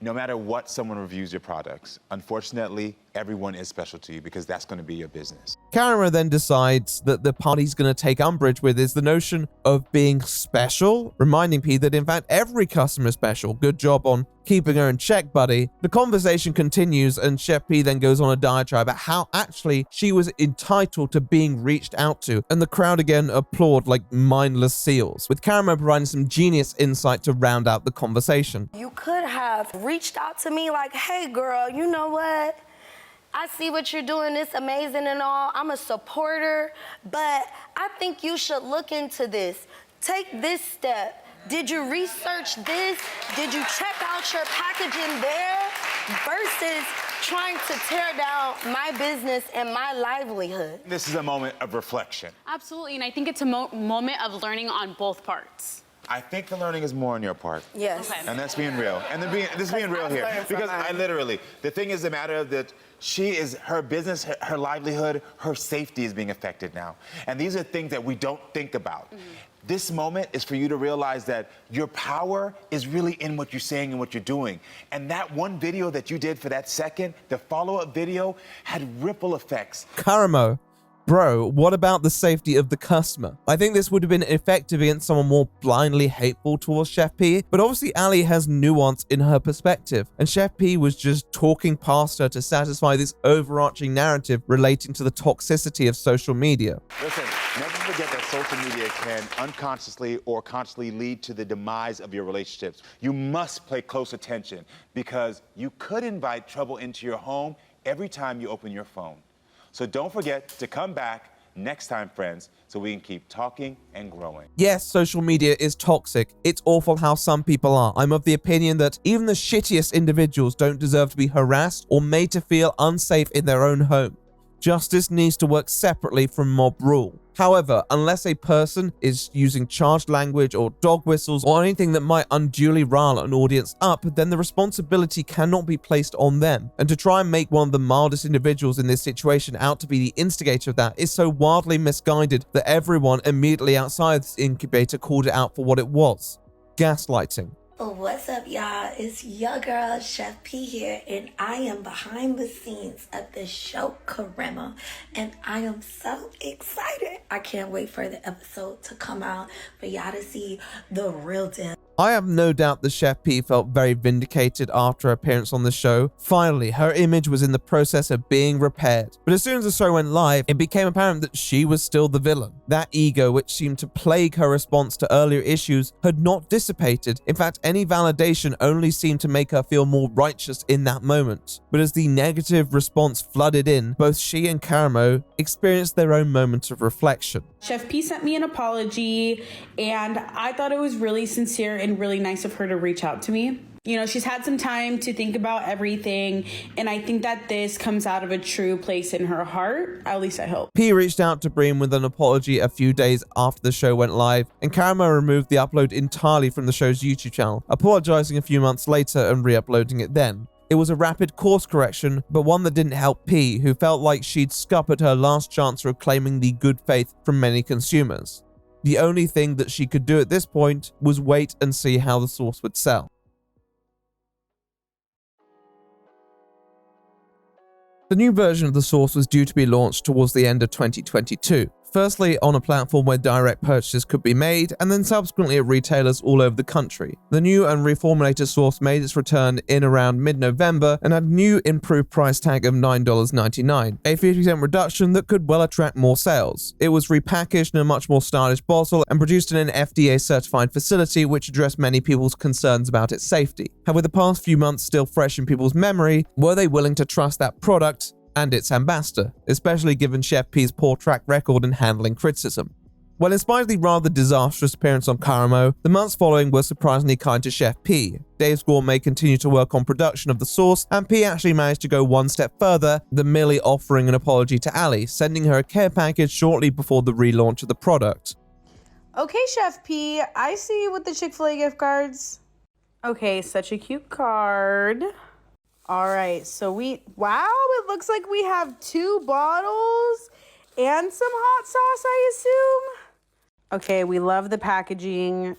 no matter what someone reviews your products, unfortunately, everyone is special to you, because that's going to be your business. Karamo then decides that the part he's going to take umbrage with is the notion of being special, reminding P that in fact every customer is special. Good job on keeping her in check, buddy. The conversation continues, and Chef P then goes on a diatribe about how actually she was entitled to being reached out to, and the crowd again applaud like mindless seals, with Karamo providing some genius insight to round out the conversation. You could have reached out to me like, hey girl, you know what? I see what you're doing, it's amazing and all. I'm a supporter, but I think you should look into this. Take this step. Did you research this? Did you check out your packaging there? Versus trying to tear down my business and my livelihood. This is a moment of reflection. Absolutely, and I think it's a moment of learning on both parts. I think the learning is more on your part. Yes. Okay. And that's being real. And this being real here. Because I literally, the thing is the matter of that her business, her livelihood, her safety is being affected now. And these are things that we don't think about. Mm-hmm. This moment is for you to realize that your power is really in what you're saying and what you're doing. And that one video that you did for that second, the follow-up video, had ripple effects. Karamo, bro, what about the safety of the customer? I think this would have been effective against someone more blindly hateful towards Chef P, but obviously Ali has nuance in her perspective, and Chef P was just talking past her to satisfy this overarching narrative relating to the toxicity of social media. Listen, never forget that social media can unconsciously or consciously lead to the demise of your relationships. You must pay close attention, because you could invite trouble into your home every time you open your phone. So don't forget to come back next time, friends, so we can keep talking and growing. Yes, social media is toxic. It's awful how some people are. I'm of the opinion that even the shittiest individuals don't deserve to be harassed or made to feel unsafe in their own home. Justice needs to work separately from mob rule. However, unless a person is using charged language or dog whistles or anything that might unduly rile an audience up, then the responsibility cannot be placed on them. And to try and make one of the mildest individuals in this situation out to be the instigator of that is so wildly misguided that everyone immediately outside this incubator called it out for what it was: gaslighting. What's up, y'all? It's your girl, Chef P here, and I am behind the scenes of the show Karema, and I am so excited. I can't wait for the episode to come out for y'all to see the real deal. I have no doubt that Chef P felt very vindicated after her appearance on the show. Finally, her image was in the process of being repaired. But as soon as the show went live, it became apparent that she was still the villain. That ego, which seemed to plague her response to earlier issues, had not dissipated. In fact, any validation only seemed to make her feel more righteous in that moment. But as the negative response flooded in, both she and Karamo experienced their own moment of reflection. Chef P sent me an apology, and I thought it was really sincere and really nice of her to reach out to me. You know, she's had some time to think about everything, and I think that this comes out of a true place in her heart. At least I hope. P reached out to Bream with an apology a few days after the show went live, and Karamo removed the upload entirely from the show's YouTube channel, apologizing a few months later and re-uploading it then. It was a rapid course correction, but one that didn't help P, who felt like she'd scuppered her last chance of claiming the good faith from many consumers. The only thing that she could do at this point was wait and see how the sauce would sell. The new version of the sauce was due to be launched towards the end of 2022. Firstly, on a platform where direct purchases could be made, and then subsequently at retailers all over the country. The new and reformulated sauce made its return in around mid-November and had a new improved price tag of $9.99, a 50% reduction that could well attract more sales. It was repackaged in a much more stylish bottle and produced in an FDA-certified facility which addressed many people's concerns about its safety. And with the past few months still fresh in people's memory, were they willing to trust that product and its ambassador, especially given Chef P's poor track record in handling criticism? Well, in spite of the rather disastrous appearance on Karamo, the months following were surprisingly kind to Chef P. Dave's Gourmet continued to work on production of the sauce, and P actually managed to go one step further than merely offering an apology to Ali, sending her a care package shortly before the relaunch of the product. Okay, Chef P, I see you with the Chick-fil-A gift cards. Okay, such a cute card. All right, so wow, it looks like we have 2 bottles and some hot sauce, I assume. Okay, we love the packaging.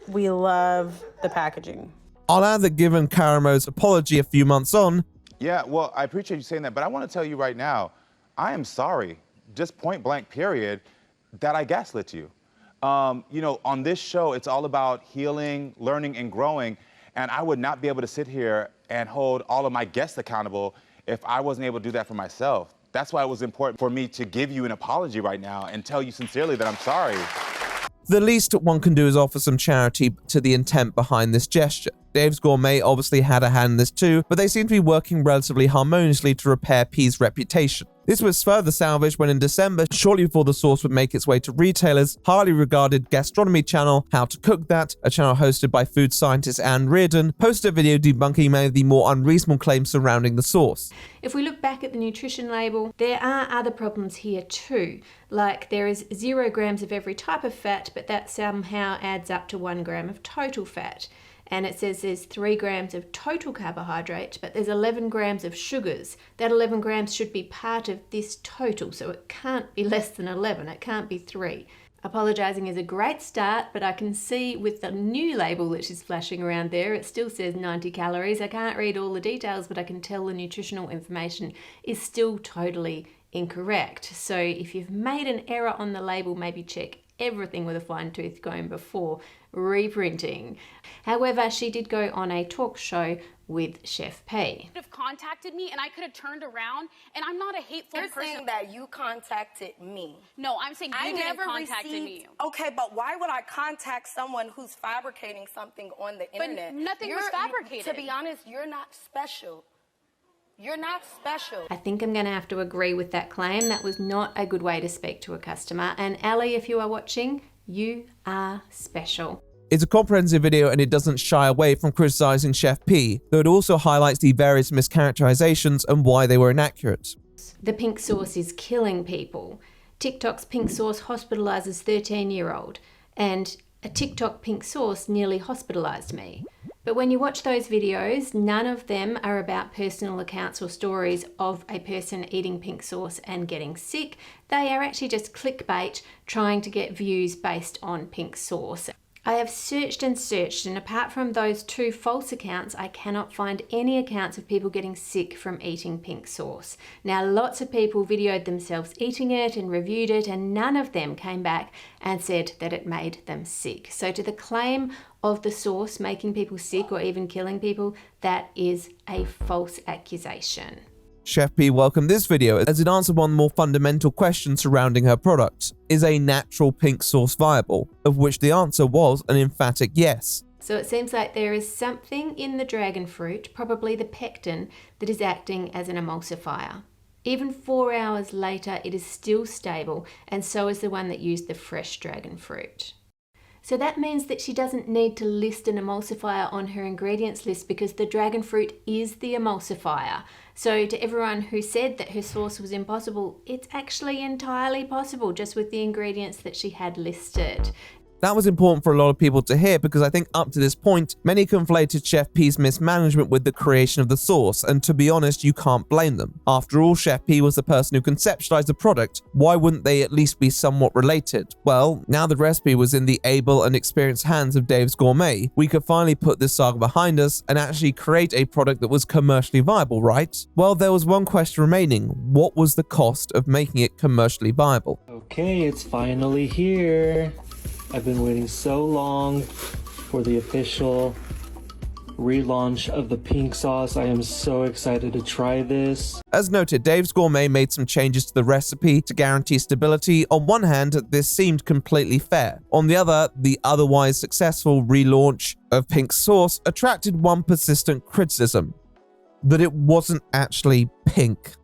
We love the packaging. I'll add that given Karamo's apology a few months on, Yeah, well, I appreciate you saying that, but I want to tell you right now, I am sorry, just point blank period, that I gaslit you. You know, on this show, it's all about healing, learning, and growing, and I would not be able to sit here and hold all of my guests accountable if I wasn't able to do that for myself. That's why it was important for me to give you an apology right now and tell you sincerely that I'm sorry. the least one can do is offer some charity to the intent behind this gesture. Dave's Gourmet obviously had a hand in this too, but they seem to be working relatively harmoniously to repair Piis' reputation. This was further salvaged when in December, shortly before the sauce would make its way to retailers, highly regarded gastronomy channel How to Cook That, a channel hosted by food scientist Anne Reardon, posted a video debunking many of the more unreasonable claims surrounding the sauce. If we look back at the nutrition label, there are other problems here too. Like there is 0 grams of every type of fat, but that somehow adds up to 1 gram of total fat. And it says there's 3 grams of total carbohydrate, but there's 11 grams of sugars. That 11 grams should be part of this total, so it can't be less than 11, it can't be 3. Apologising is a great start, but I can see with the new label that she's flashing around there, it still says 90 calories. I can't read all the details, but I can tell the nutritional information is still totally incorrect. So if you've made an error on the label, maybe check everything with a fine tooth comb before reprinting. However, she did go on a talk show with Chef P. Could have contacted me and I could have turned around, and I'm not a hateful person. You're saying that you contacted me. No, I'm saying you didn't contact me. Okay, but why would I contact someone who's fabricating something on the internet? But nothing was fabricated. To be honest, you're not special. You're not special. I think I'm going to have to agree with that claim. That was not a good way to speak to a customer. And Ali, if you are watching, you are special. It's a comprehensive video and it doesn't shy away from criticizing Chef P, though it also highlights the various mischaracterizations and why they were inaccurate. The pink sauce is killing people. TikTok's pink sauce hospitalizes 13-year-old, and a TikTok pink sauce nearly hospitalized me. But when you watch those videos, none of them are about personal accounts or stories of a person eating pink sauce and getting sick. They are actually just clickbait trying to get views based on pink sauce. I have searched and searched, and apart from those 2 false accounts, I cannot find any accounts of people getting sick from eating pink sauce. Now, lots of people videoed themselves eating it and reviewed it, and none of them came back and said that it made them sick. So to the claim of the sauce making people sick or even killing people, that is a false accusation. Chef P welcomed this video as it answered one of the more fundamental questions surrounding her product. Is a natural pink sauce viable? Of which the answer was an emphatic yes. So it seems like there is something in the dragon fruit, probably the pectin, that is acting as an emulsifier. Even 4 hours later, it is still stable, and so is the one that used the fresh dragon fruit. So that means that she doesn't need to list an emulsifier on her ingredients list because the dragon fruit is the emulsifier. So to everyone who said that her sauce was impossible, it's actually entirely possible just with the ingredients that she had listed. That was important for a lot of people to hear because I think up to this point, many conflated Chef P's mismanagement with the creation of the sauce, and to be honest, you can't blame them. After all, Chef P was the person who conceptualized the product. Why wouldn't they at least be somewhat related? Well, now the recipe was in the able and experienced hands of Dave's Gourmet, we could finally put this saga behind us and actually create a product that was commercially viable, right? Well, there was one question remaining. What was the cost of making it commercially viable? Okay, it's finally here. I've been waiting so long for the official relaunch of the pink sauce. I am so excited to try this. As noted, Dave's Gourmet made some changes to the recipe to guarantee stability. On one hand, this seemed completely fair. On the other, the otherwise successful relaunch of pink sauce attracted one persistent criticism: that it wasn't actually pink.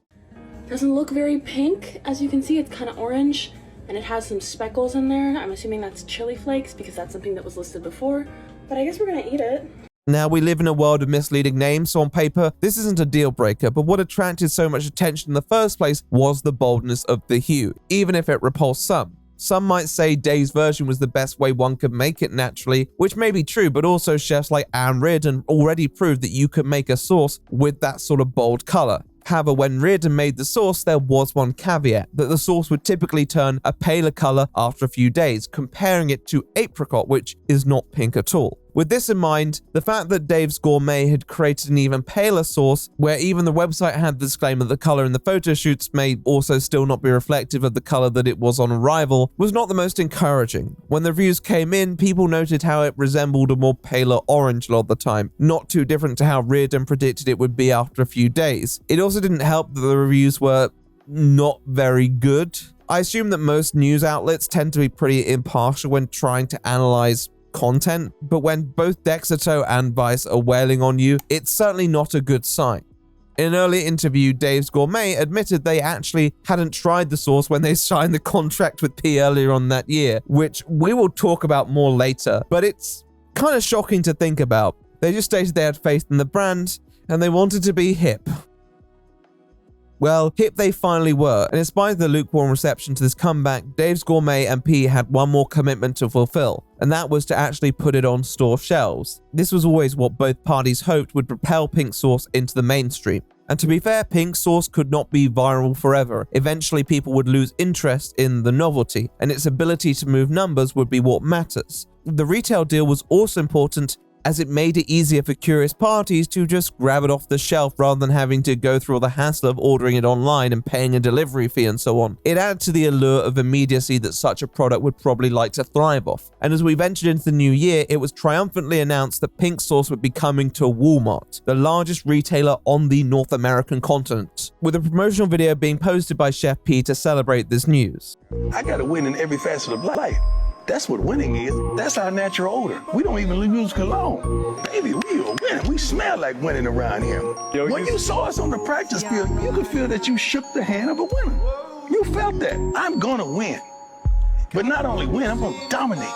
Doesn't look very pink. As you can see, it's kind of orange. And it has some speckles in there. I'm assuming that's chili flakes because that's something that was listed before. But I guess we're gonna eat it. Now, we live in a world of misleading names, so on paper, this isn't a deal breaker, but what attracted so much attention in the first place was the boldness of the hue, even if it repulsed some. Some might say Dave's version was the best way one could make it naturally, which may be true, but also chefs like Anne Reardon already proved that you could make a sauce with that sort of bold color. However, when Reardon made the sauce, there was one caveat, that the sauce would typically turn a paler color after a few days, comparing it to apricot, which is not pink at all. With this in mind, the fact that Dave's Gourmet had created an even paler sauce, where even the website had the disclaimer that the color in the photo shoots may also still not be reflective of the color that it was on arrival, was not the most encouraging. When the reviews came in, people noted how it resembled a more paler orange a lot of the time, not too different to how Reardon predicted it would be after a few days. It also didn't help that the reviews were not very good. I assume that most news outlets tend to be pretty impartial when trying to analyze content, but when both Dexerto and Vice are wailing on you, it's certainly not a good sign. In an earlier interview, Dave's Gourmet admitted they actually hadn't tried the sauce when they signed the contract with Piis earlier on that year, which we will talk about more later, but it's kind of shocking to think about. They just stated they had faith in the brand, and they wanted to be hip. Well, hip they finally were, and in spite of the lukewarm reception to this comeback, Dave's Gourmet and Piis had one more commitment to fulfill, and that was to actually put it on store shelves. This was always what both parties hoped would propel pink sauce into the mainstream. And to be fair, pink sauce could not be viral forever. Eventually, people would lose interest in the novelty, and its ability to move numbers would be what matters. The retail deal was also important, as it made it easier for curious parties to just grab it off the shelf rather than having to go through all the hassle of ordering it online and paying a delivery fee and so on. It added to the allure of immediacy that such a product would probably like to thrive off. And as we ventured into the new year, it was triumphantly announced that pink sauce would be coming to Walmart, the largest retailer on the North American continent, with a promotional video being posted by Chef P to celebrate this news. I gotta win in every facet of life. That's what winning is. That's our natural odor. We don't even use cologne. Baby, we are winning. We smell like winning around here. When you saw us on the practice field, you could feel that you shook the hand of a winner. You felt that. I'm gonna win. But not only win, I'm gonna dominate.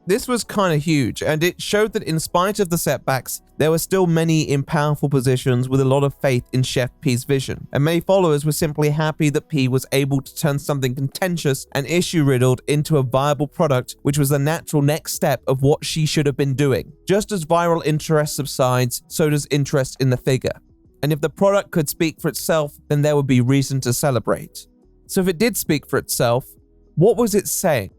This was kind of huge, and it showed that in spite of the setbacks, there were still many in powerful positions with a lot of faith in Chef Pi's vision, and many followers were simply happy that Pi was able to turn something contentious and issue-riddled into a viable product, which was the natural next step of what she should have been doing. Just as viral interest subsides, so does interest in the figure. And if the product could speak for itself, then there would be reason to celebrate. So if it did speak for itself, what was it saying?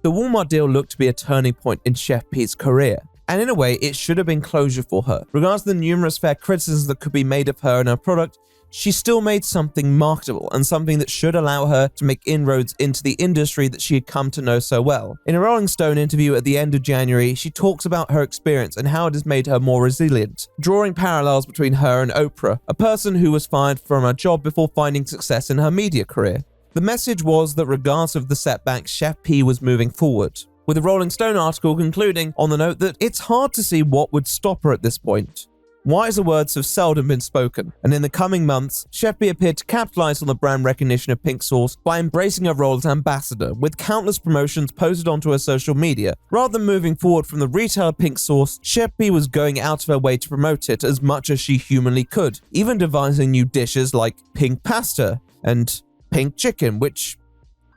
The Walmart deal looked to be a turning point in Chef Pi's career, and in a way, it should have been closure for her. Regardless of the numerous fair criticisms that could be made of her and her product, she still made something marketable and something that should allow her to make inroads into the industry that she had come to know so well. In a Rolling Stone interview at the end of January, she talks about her experience and how it has made her more resilient, drawing parallels between her and Oprah, a person who was fired from her job before finding success in her media career. The message was that regardless of the setbacks, Chef Pi was moving forward, with the Rolling Stone article concluding on the note that it's hard to see what would stop her at this point. Wiser words have seldom been spoken, and in the coming months, Chef Pi appeared to capitalize on the brand recognition of pink sauce by embracing her role as ambassador, with countless promotions posted onto her social media. Rather than moving forward from the retail of pink sauce, Chef Pi was going out of her way to promote it as much as she humanly could, even devising new dishes like pink pasta and pink chicken, which,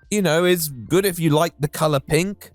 you know, is good if you like the color pink.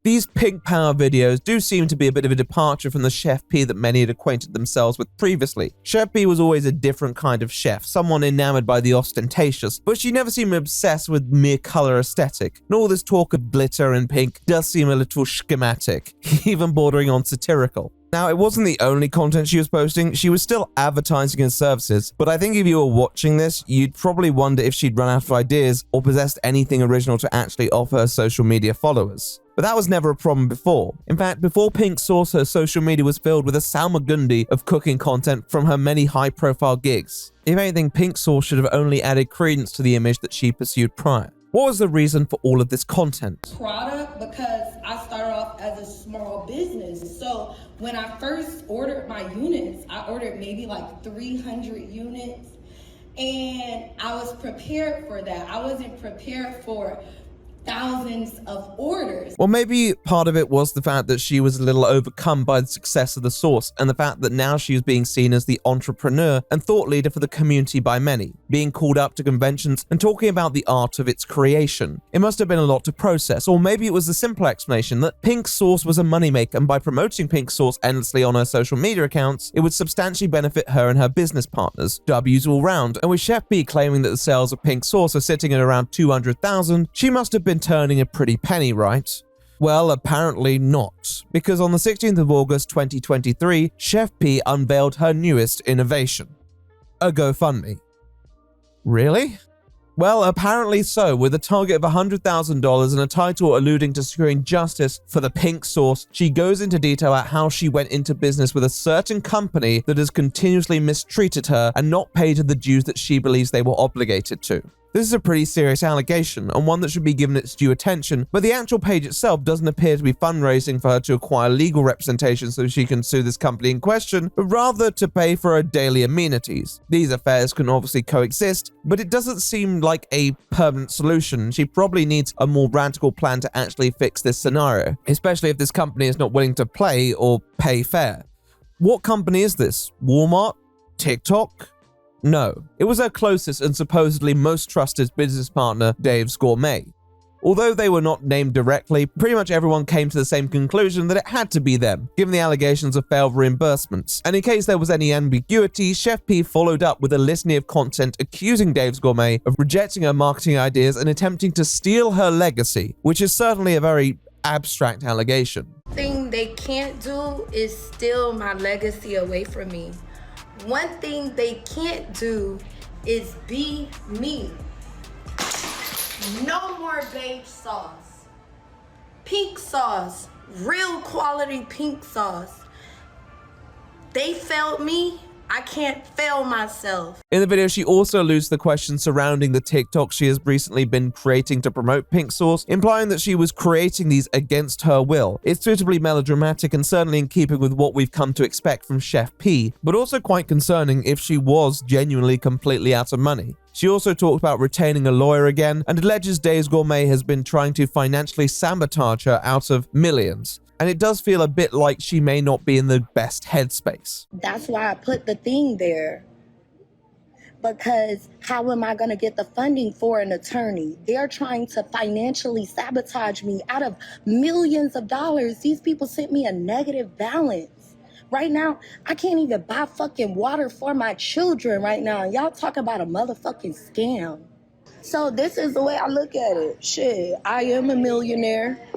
These pink power videos do seem to be a bit of a departure from the Chef Pi that many had acquainted themselves with previously. Chef Pi was always a different kind of chef, someone enamored by the ostentatious, but she never seemed obsessed with mere color aesthetic. And all this talk of glitter and pink does seem a little schematic, even bordering on satirical. Now, it wasn't the only content she was posting, she was still advertising her services, but I think if you were watching this, you'd probably wonder if she'd run out of ideas or possessed anything original to actually offer her social media followers. But that was never a problem before. In fact, before Pink Sauce, her social media was filled with a salmagundi of cooking content from her many high-profile gigs. If anything, Pink Sauce should have only added credence to the image that she pursued prior. What was the reason for all of this content? Product, because I started off as a small business. So when I first ordered my units, I ordered maybe like 300 units. And I was prepared for that. I wasn't prepared for thousands of orders. Well, maybe part of it was the fact that she was a little overcome by the success of the sauce and the fact that now she was being seen as the entrepreneur and thought leader for the community by many, being called up to conventions and talking about the art of its creation. It must have been a lot to process, or maybe it was the simple explanation that pink sauce was a moneymaker, and by promoting pink sauce endlessly on her social media accounts, it would substantially benefit her and her business partners. W's all round, and with Chef Pi claiming that the sales of pink sauce are sitting at around 200,000, she must have been turning a pretty penny, right? Well, apparently not, because on the 16th of August 2023, Chef Pi unveiled her newest innovation, a GoFundMe. Really? Well, apparently so, with a target of $100,000 and a title alluding to securing justice for the pink sauce. She goes into detail about how she went into business with a certain company that has continuously mistreated her and not paid her the dues that she believes they were obligated to. This is a pretty serious allegation, and one that should be given its due attention, but the actual page itself doesn't appear to be fundraising for her to acquire legal representation so she can sue this company in question, but rather to pay for her daily amenities. These affairs can obviously coexist, but it doesn't seem like a permanent solution. She probably needs a more radical plan to actually fix this scenario, especially if this company is not willing to play or pay fair. What company is this? Walmart? TikTok? No, it was her closest and supposedly most trusted business partner, Dave's Gourmet. Although they were not named directly, pretty much everyone came to the same conclusion that it had to be them, given the allegations of failed reimbursements. And in case there was any ambiguity, Chef Pi followed up with a litany of content accusing Dave's Gourmet of rejecting her marketing ideas and attempting to steal her legacy, which is certainly a very abstract allegation. Thing they can't do is steal my legacy away from me. One thing they can't do is be me. No more beige sauce. Pink sauce, real quality pink sauce. They failed me, I can't fail myself. In the video, she also alludes to the questions surrounding the TikTok she has recently been creating to promote pink sauce, implying that she was creating these against her will. It's suitably melodramatic and certainly in keeping with what we've come to expect from Chef P, but also quite concerning if she was genuinely completely out of money. She also talked about retaining a lawyer again and alleges Dave's Gourmet has been trying to financially sabotage her out of millions. And it does feel a bit like she may not be in the best headspace. That's why I put the thing there. Because how am I going to get the funding for an attorney? They're trying to financially sabotage me out of millions of dollars. These people sent me a negative balance. Right now, I can't even buy fucking water for my children right now. Y'all talk about a motherfucking scam. So this is the way I look at it. Shit, I am a millionaire.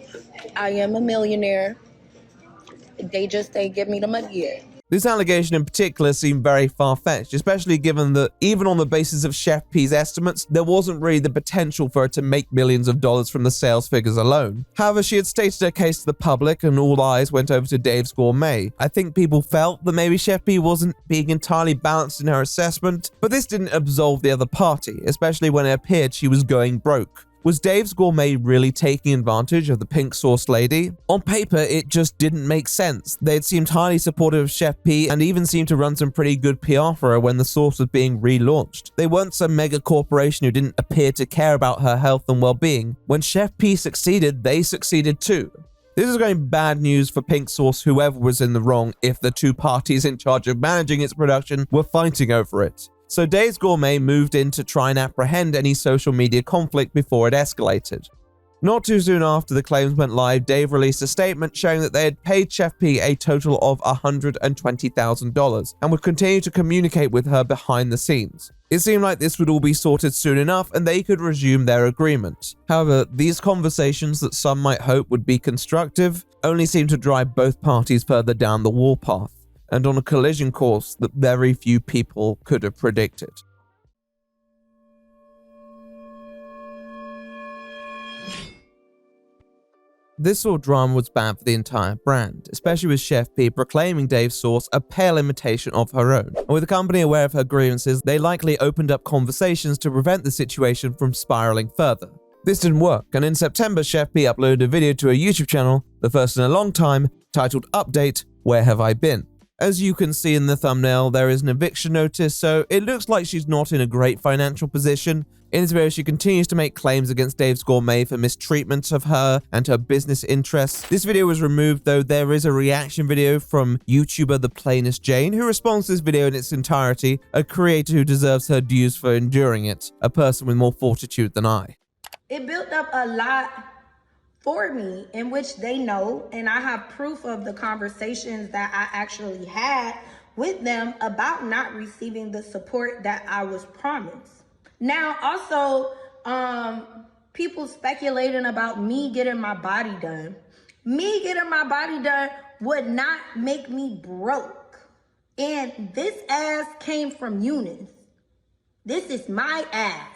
They just ain't give me the money yet. This allegation in particular seemed very far-fetched, especially given that even on the basis of Chef P's estimates, there wasn't really the potential for her to make millions of dollars from the sales figures alone. However, she had stated her case to the public and all eyes went over to Dave's Gourmet. I think people felt that maybe Chef P wasn't being entirely balanced in her assessment, but this didn't absolve the other party, especially when it appeared she was going broke. Was Dave's Gourmet really taking advantage of the pink sauce lady? On paper, it just didn't make sense. They'd seemed highly supportive of Chef P and even seemed to run some pretty good PR for her when the sauce was being relaunched. They weren't some mega corporation who didn't appear to care about her health and well-being. When Chef P succeeded, they succeeded too. This is going bad news for pink sauce, whoever was in the wrong, if the two parties in charge of managing its production were fighting over it. So Dave's Gourmet moved in to try and apprehend any social media conflict before it escalated. Not too soon after the claims went live, Dave released a statement showing that they had paid Chef P a total of $120,000 and would continue to communicate with her behind the scenes. It seemed like this would all be sorted soon enough and they could resume their agreement. However, these conversations that some might hope would be constructive only seemed to drive both parties further down the warpath, and on a collision course that very few people could have predicted. This sort of drama was bad for the entire brand, especially with Chef P proclaiming Dave's sauce a pale imitation of her own. And with the company aware of her grievances, they likely opened up conversations to prevent the situation from spiraling further. This didn't work, and in September, Chef P uploaded a video to her YouTube channel, the first in a long time, titled Update, Where Have I Been? As you can see in the thumbnail, there is an eviction notice, so it looks like she's not in a great financial position. In this video, she continues to make claims against Dave's Gourmet for mistreatment of her and her business interests. This video was removed, though there is a reaction video from YouTuber The Plainest Jane, who responds to this video in its entirety, a creator who deserves her dues for enduring it, a person with more fortitude than I. It built up a lot for me, in which they know, and I have proof of the conversations that I actually had with them about not receiving the support that I was promised. Now, also, people speculating about me getting my body done. Me getting my body done would not make me broke. And this ass came from Eunice. This is my ass.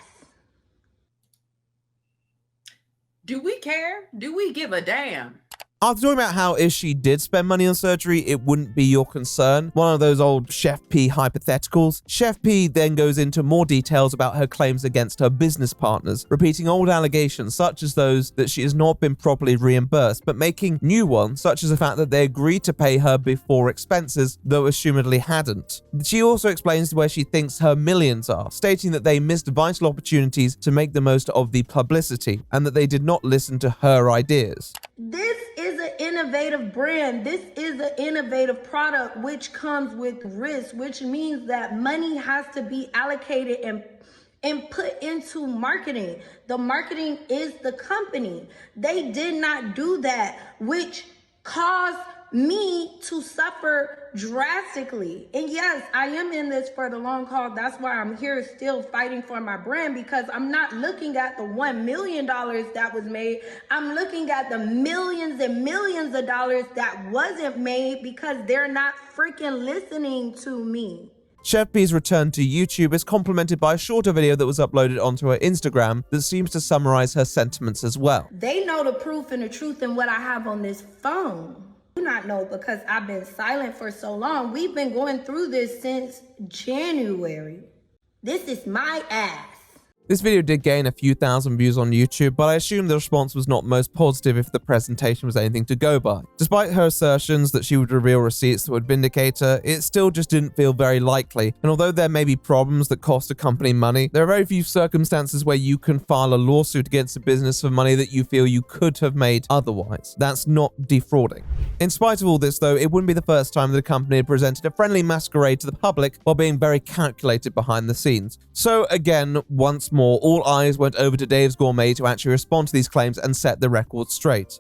Do we care? Do we give a damn? After talking about how if she did spend money on surgery, it wouldn't be your concern, one of those old Chef P hypotheticals, Chef P then goes into more details about her claims against her business partners, repeating old allegations such as those that she has not been properly reimbursed, but making new ones such as the fact that they agreed to pay her before expenses, though assumedly hadn't. She also explains where she thinks her millions are, stating that they missed vital opportunities to make the most of the publicity, and that they did not listen to her ideas. This is an innovative brand. This is an innovative product, which comes with risk, which means that money has to be allocated and put into marketing. The marketing is the company. They did not do that, which caused me to suffer drastically. And yes, I am in this for the long haul. That's why I'm here still fighting for my brand, because I'm not looking at the $1 million that was made. I'm looking at the millions and millions of dollars that wasn't made because they're not freaking listening to me. Chef P's return to YouTube is complemented by a shorter video that was uploaded onto her Instagram that seems to summarize her sentiments as well. They know the proof and the truth in what I have on this phone. do not know because I've been silent for so long. We've been going through this since January. This is my ass. This video did gain a few thousand views on YouTube, but I assume the response was not most positive if the presentation was anything to go by. Despite her assertions that she would reveal receipts that would vindicate her, it still just didn't feel very likely, and although there may be problems that cost a company money, there are very few circumstances where you can file a lawsuit against a business for money that you feel you could have made otherwise. That's not defrauding. In spite of all this though, it wouldn't be the first time that a company had presented a friendly masquerade to the public while being very calculated behind the scenes. So again, once more, all eyes went over to Dave's Gourmet to actually respond to these claims and set the record straight.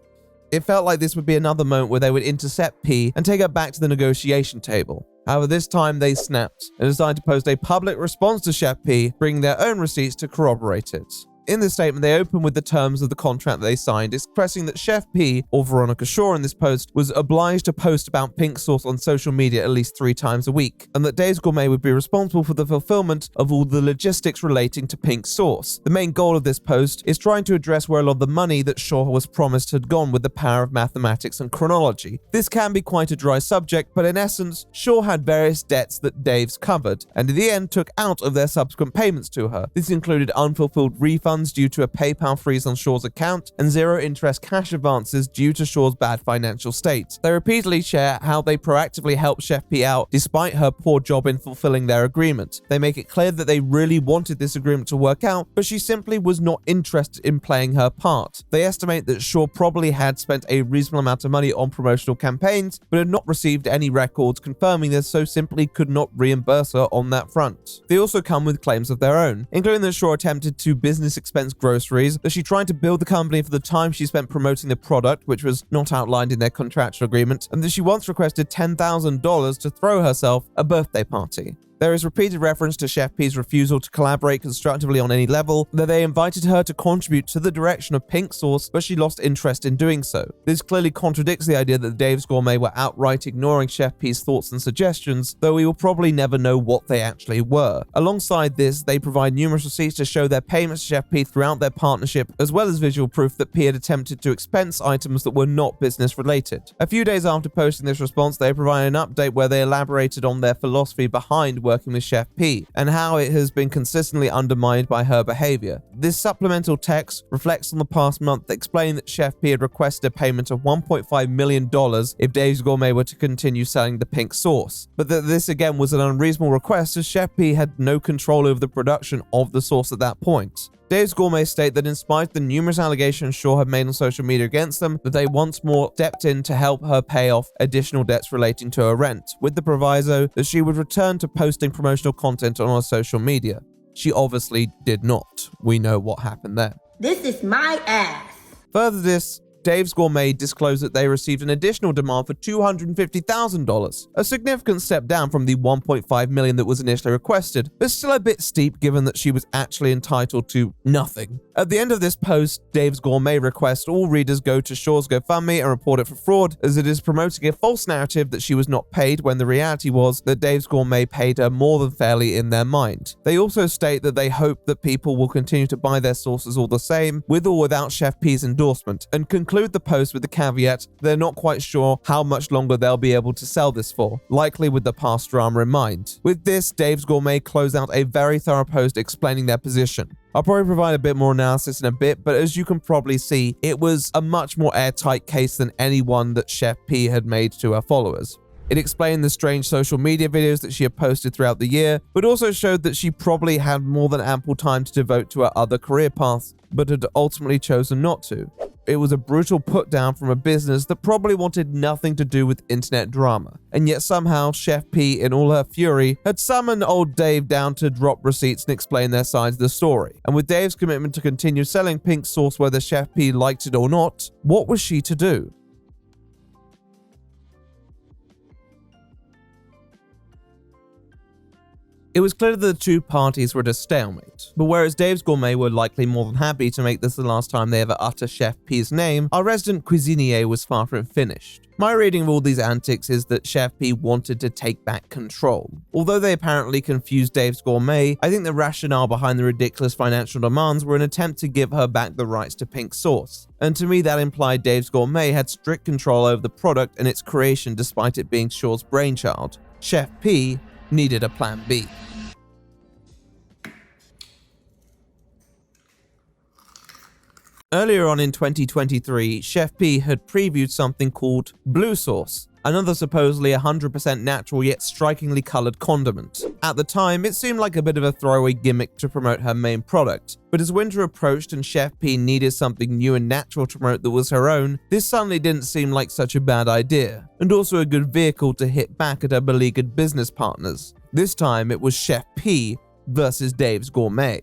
It felt like this would be another moment where they would intercept Piis and take her back to the negotiation table. However, this time they snapped and decided to post a public response to Chef Piis, bringing their own receipts to corroborate it. In this statement, they open with the terms of the contract that they signed, expressing that Chef Piis, or Veronica Shaw in this post, was obliged to post about pink sauce on social media at least 3 times a week, and that Dave's Gourmet would be responsible for the fulfillment of all the logistics relating to pink sauce. The main goal of this post is trying to address where a lot of the money that Shaw was promised had gone with the power of mathematics and chronology. This can be quite a dry subject, but in essence, Shaw had various debts that Dave's covered, and in the end took out of their subsequent payments to her. This included unfulfilled refunds due to a PayPal freeze on Shaw's account and zero interest cash advances due to Shaw's bad financial state. They repeatedly share how they proactively helped Chef Piis out despite her poor job in fulfilling their agreement. They make it clear that they really wanted this agreement to work out, but she simply was not interested in playing her part. They estimate that Shaw probably had spent a reasonable amount of money on promotional campaigns, but had not received any records confirming this, so simply could not reimburse her on that front. They also come with claims of their own, including that Shaw attempted to business expense groceries, that she tried to build the company for the time she spent promoting the product, which was not outlined in their contractual agreement, and that she once requested $10,000 to throw herself a birthday party. There is repeated reference to Chef Piis' refusal to collaborate constructively on any level, that they invited her to contribute to the direction of pink sauce, but she lost interest in doing so. This clearly contradicts the idea that Dave's Gourmet were outright ignoring Chef Piis' thoughts and suggestions, though we will probably never know what they actually were. Alongside this, they provide numerous receipts to show their payments to Chef Piis throughout their partnership, as well as visual proof that Piis had attempted to expense items that were not business related. A few days after posting this response, they provide an update where they elaborated on their philosophy behind working with Chef Piis and how it has been consistently undermined by her behavior. This supplemental text reflects on the past month, explaining that Chef Piis had requested a payment of $1.5 million if Dave's Gourmet were to continue selling the pink sauce, but that this again was an unreasonable request as Chef Piis had no control over the production of the sauce at that point. Dave's Gourmet state that in spite of the numerous allegations Shaw had made on social media against them, that they once more stepped in to help her pay off additional debts relating to her rent, with the proviso that she would return to posting promotional content on her social media. She obviously did not. We know what happened there. This is my ass. Further to this, Dave's Gourmet disclosed that they received an additional demand for $250,000, a significant step down from the $1.5 million that was initially requested, but still a bit steep given that she was actually entitled to nothing. At the end of this post, Dave's Gourmet requests all readers go to Shaw's GoFundMe and report it for fraud, as it is promoting a false narrative that she was not paid when the reality was that Dave's Gourmet paid her more than fairly in their mind. They also state that they hope that people will continue to buy their sauces all the same, with or without Chef Piis' endorsement, and conclude the post with the caveat they're not quite sure how much longer they'll be able to sell this for, likely with the past drama in mind. With this, Dave's Gourmet closed out a very thorough post explaining their position. I'll probably provide a bit more analysis in a bit, but as you can probably see, it was a much more airtight case than any one that Chef Piis had made to her followers. It explained the strange social media videos that she had posted throughout the year, but also showed that she probably had more than ample time to devote to her other career paths, but had ultimately chosen not to. It was a brutal put down from a business that probably wanted nothing to do with internet drama, and yet somehow Chef Piis, in all her fury, had summoned old Dave down to drop receipts and explain their side of the story. And with Dave's commitment to continue selling pink sauce whether Chef Piis liked it or not, what was she to do? It was clear that the two parties were at a stalemate, but whereas Dave's Gourmet were likely more than happy to make this the last time they ever utter Chef Pi's name, our resident cuisinier was far from finished. My reading of all these antics is that Chef Pi wanted to take back control. Although they apparently confused Dave's Gourmet, I think the rationale behind the ridiculous financial demands were an attempt to give her back the rights to pink sauce. And to me that implied Dave's Gourmet had strict control over the product and its creation despite it being Shaw's brainchild. Chef Pi needed a plan B. Earlier on in 2023, Chef Pi had previewed something called blue sauce, another supposedly 100% natural yet strikingly colored condiment. At the time, it seemed like a bit of a throwaway gimmick to promote her main product, but as winter approached and Chef Pi needed something new and natural to promote that was her own, this suddenly didn't seem like such a bad idea, and also a good vehicle to hit back at her beleaguered business partners. This time, it was Chef Pi versus Dave's Gourmet.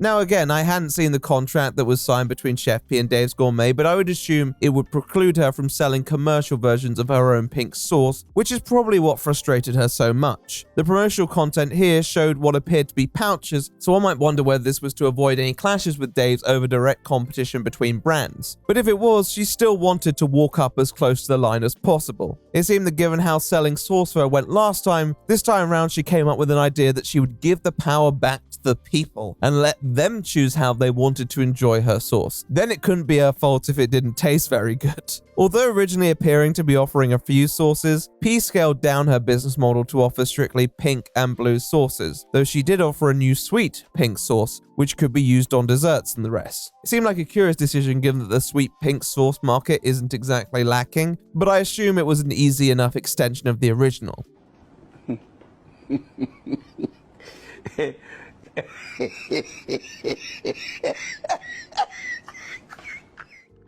Now again, I hadn't seen the contract that was signed between Chef Pi and Dave's Gourmet, but I would assume it would preclude her from selling commercial versions of her own pink sauce, which is probably what frustrated her so much. The promotional content here showed what appeared to be pouches, so one might wonder whether this was to avoid any clashes with Dave's over direct competition between brands. But if it was, she still wanted to walk up as close to the line as possible. It seemed that given how selling sauce for her went last time, this time around she came up with an idea that she would give the power back to the people and let them choose how they wanted to enjoy her sauce. Then it couldn't be her fault if it didn't taste very good. Although originally appearing to be offering a few sauces, Piis scaled down her business model to offer strictly pink and blue sauces, though she did offer a new sweet pink sauce, which could be used on desserts and the rest. It seemed like a curious decision given that the sweet pink sauce market isn't exactly lacking, but I assume it was an easy enough extension of the original.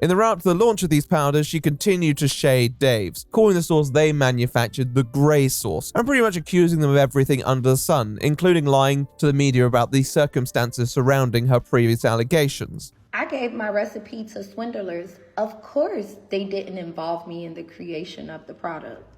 In the run-up to the launch of these powders, she continued to shade Dave's, calling the sauce they manufactured the grey sauce, and pretty much accusing them of everything under the sun, including lying to the media about the circumstances surrounding her previous allegations. I gave my recipe to swindlers. Of course, they didn't involve me in the creation of the product.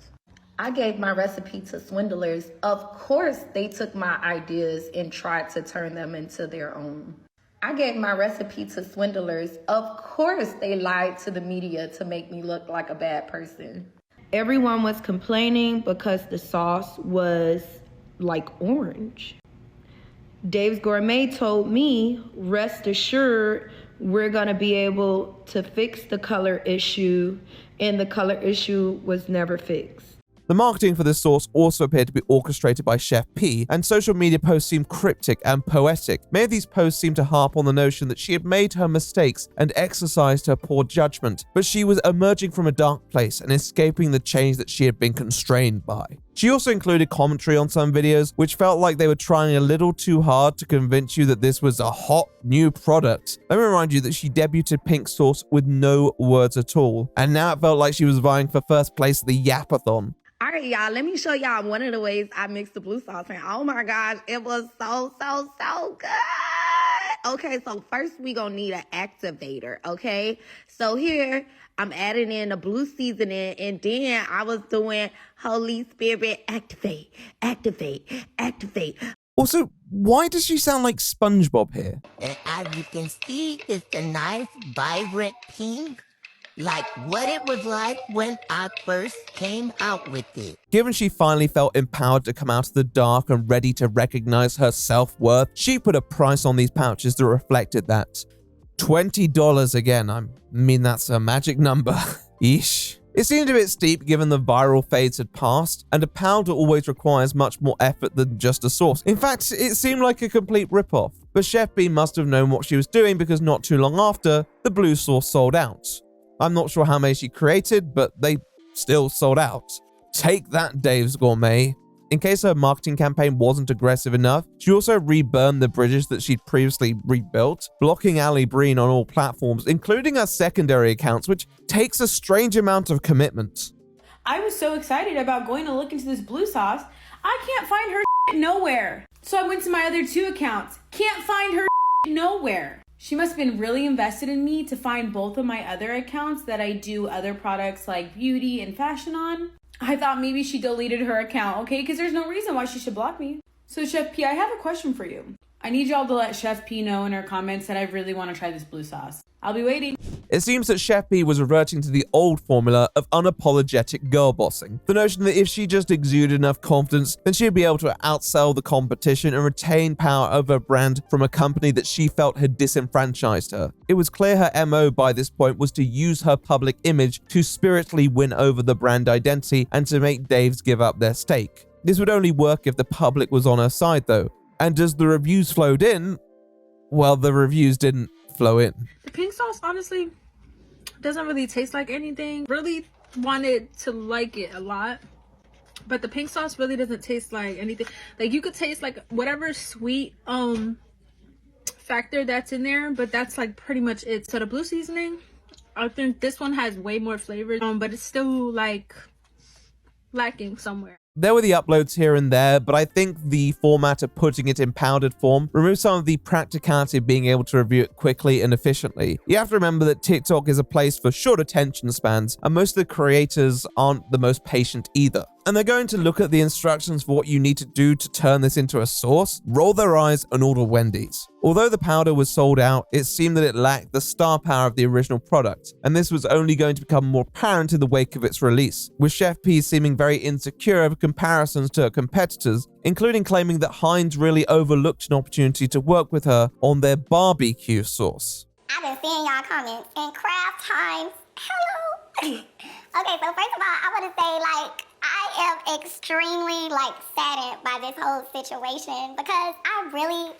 I gave my recipe to swindlers. Of course, they took my ideas and tried to turn them into their own. I gave my recipe to swindlers. Of course, they lied to the media to make me look like a bad person. Everyone was complaining because the sauce was like orange. Dave's Gourmet told me, rest assured, we're gonna be able to fix the color issue, and the color issue was never fixed. The marketing for this sauce also appeared to be orchestrated by Chef Pi, and social media posts seemed cryptic and poetic. Many of these posts seemed to harp on the notion that she had made her mistakes and exercised her poor judgment, but she was emerging from a dark place and escaping the change that she had been constrained by. She also included commentary on some videos, which felt like they were trying a little too hard to convince you that this was a hot new product. Let me remind you that she debuted pink sauce with no words at all, and now it felt like she was vying for first place at the Yapathon. All right, y'all, let me show y'all one of the ways I mixed the blue sauce. And oh my gosh, it was so good. Okay, so first we gonna need an activator, okay? So here, I'm adding in a blue seasoning, and then I was doing Holy Spirit, activate, activate, activate. Also, why does she sound like SpongeBob here? And as you can see, it's a nice, vibrant pink. Like what it was like when I first came out with it. Given she finally felt empowered to come out of the dark and ready to recognize her self-worth, she put a price on these pouches that reflected that. $20 again. I mean, that's a magic number. Yeesh. It seemed a bit steep given the viral fades had passed, and a powder always requires much more effort than just a sauce. In fact, it seemed like a complete ripoff. But Chef Pi must have known what she was doing because not too long after, the blue sauce sold out. I'm not sure how many she created, but they still sold out. Take that, Dave's Gourmet. In case her marketing campaign wasn't aggressive enough, she also reburned the bridges that she'd previously rebuilt, blocking Ali Breen on all platforms, including her secondary accounts, which takes a strange amount of commitment. I was so excited about going to look into this blue sauce. I can't find her nowhere. So I went to my other two accounts. Can't find her nowhere. She must have been really invested in me to find both of my other accounts that I do other products like beauty and fashion on. I thought maybe she deleted her account, okay? Because there's no reason why she should block me. So Chef P, I have a question for you. I need y'all to let Chef P know in her comments that I really want to try this blue sauce. I'll be waiting. It seems that Chef P was reverting to the old formula of unapologetic girl bossing. The notion that if she just exuded enough confidence, then she'd be able to outsell the competition and retain power over a brand from a company that she felt had disenfranchised her. It was clear her MO by this point was to use her public image to spiritually win over the brand identity and to make Daves give up their stake. This would only work if the public was on her side though. And as the reviews flowed in, well, the reviews didn't flow in. The pink sauce honestly doesn't really taste like anything. Really wanted to like it a lot, but the pink sauce really doesn't taste like anything. Like you could taste like whatever sweet factor that's in there, but that's like pretty much it. So the blue seasoning, I think this one has way more flavor, but it's still like lacking somewhere. There were the uploads here and there, but I think the format of putting it in powdered form removes some of the practicality of being able to review it quickly and efficiently. You have to remember that TikTok is a place for short attention spans, and most of the creators aren't the most patient either. And they're going to look at the instructions for what you need to do to turn this into a sauce, roll their eyes, and order Wendy's. Although the powder was sold out, it seemed that it lacked the star power of the original product, and this was only going to become more apparent in the wake of its release, with Chef P seeming very insecure over comparisons to her competitors, including claiming that Heinz really overlooked an opportunity to work with her on their barbecue sauce. I've been seeing y'all comments and Kraft Heinz. Hello. Okay, so first of all, I want to say I am extremely saddened by this whole situation because I really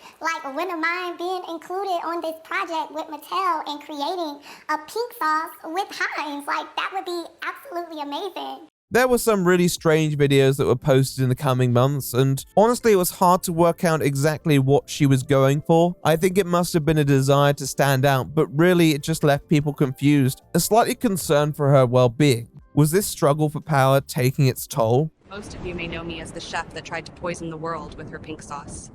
wouldn't mind being included on this project with Mattel and creating a pink sauce with Heinz. That would be absolutely amazing. There were some really strange videos that were posted in the coming months, and honestly it was hard to work out exactly what she was going for. I think it must have been a desire to stand out, but really it just left people confused and slightly concerned for her well-being. Was this struggle for power taking its toll? Most of you may know me as the chef that tried to poison the world with her pink sauce.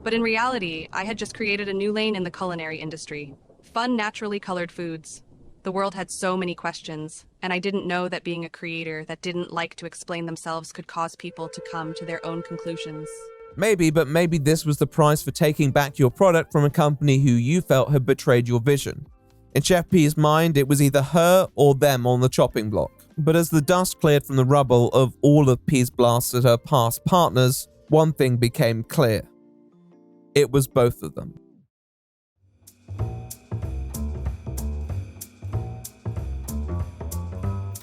But in reality, I had just created a new lane in the culinary industry. Fun, naturally colored foods. The world had so many questions, and I didn't know that being a creator that didn't like to explain themselves could cause people to come to their own conclusions. Maybe, but maybe this was the price for taking back your product from a company who you felt had betrayed your vision. In Chef P's mind, it was either her or them on the chopping block. But as the dust cleared from the rubble of all of P's blasts at her past partners, one thing became clear. It was both of them.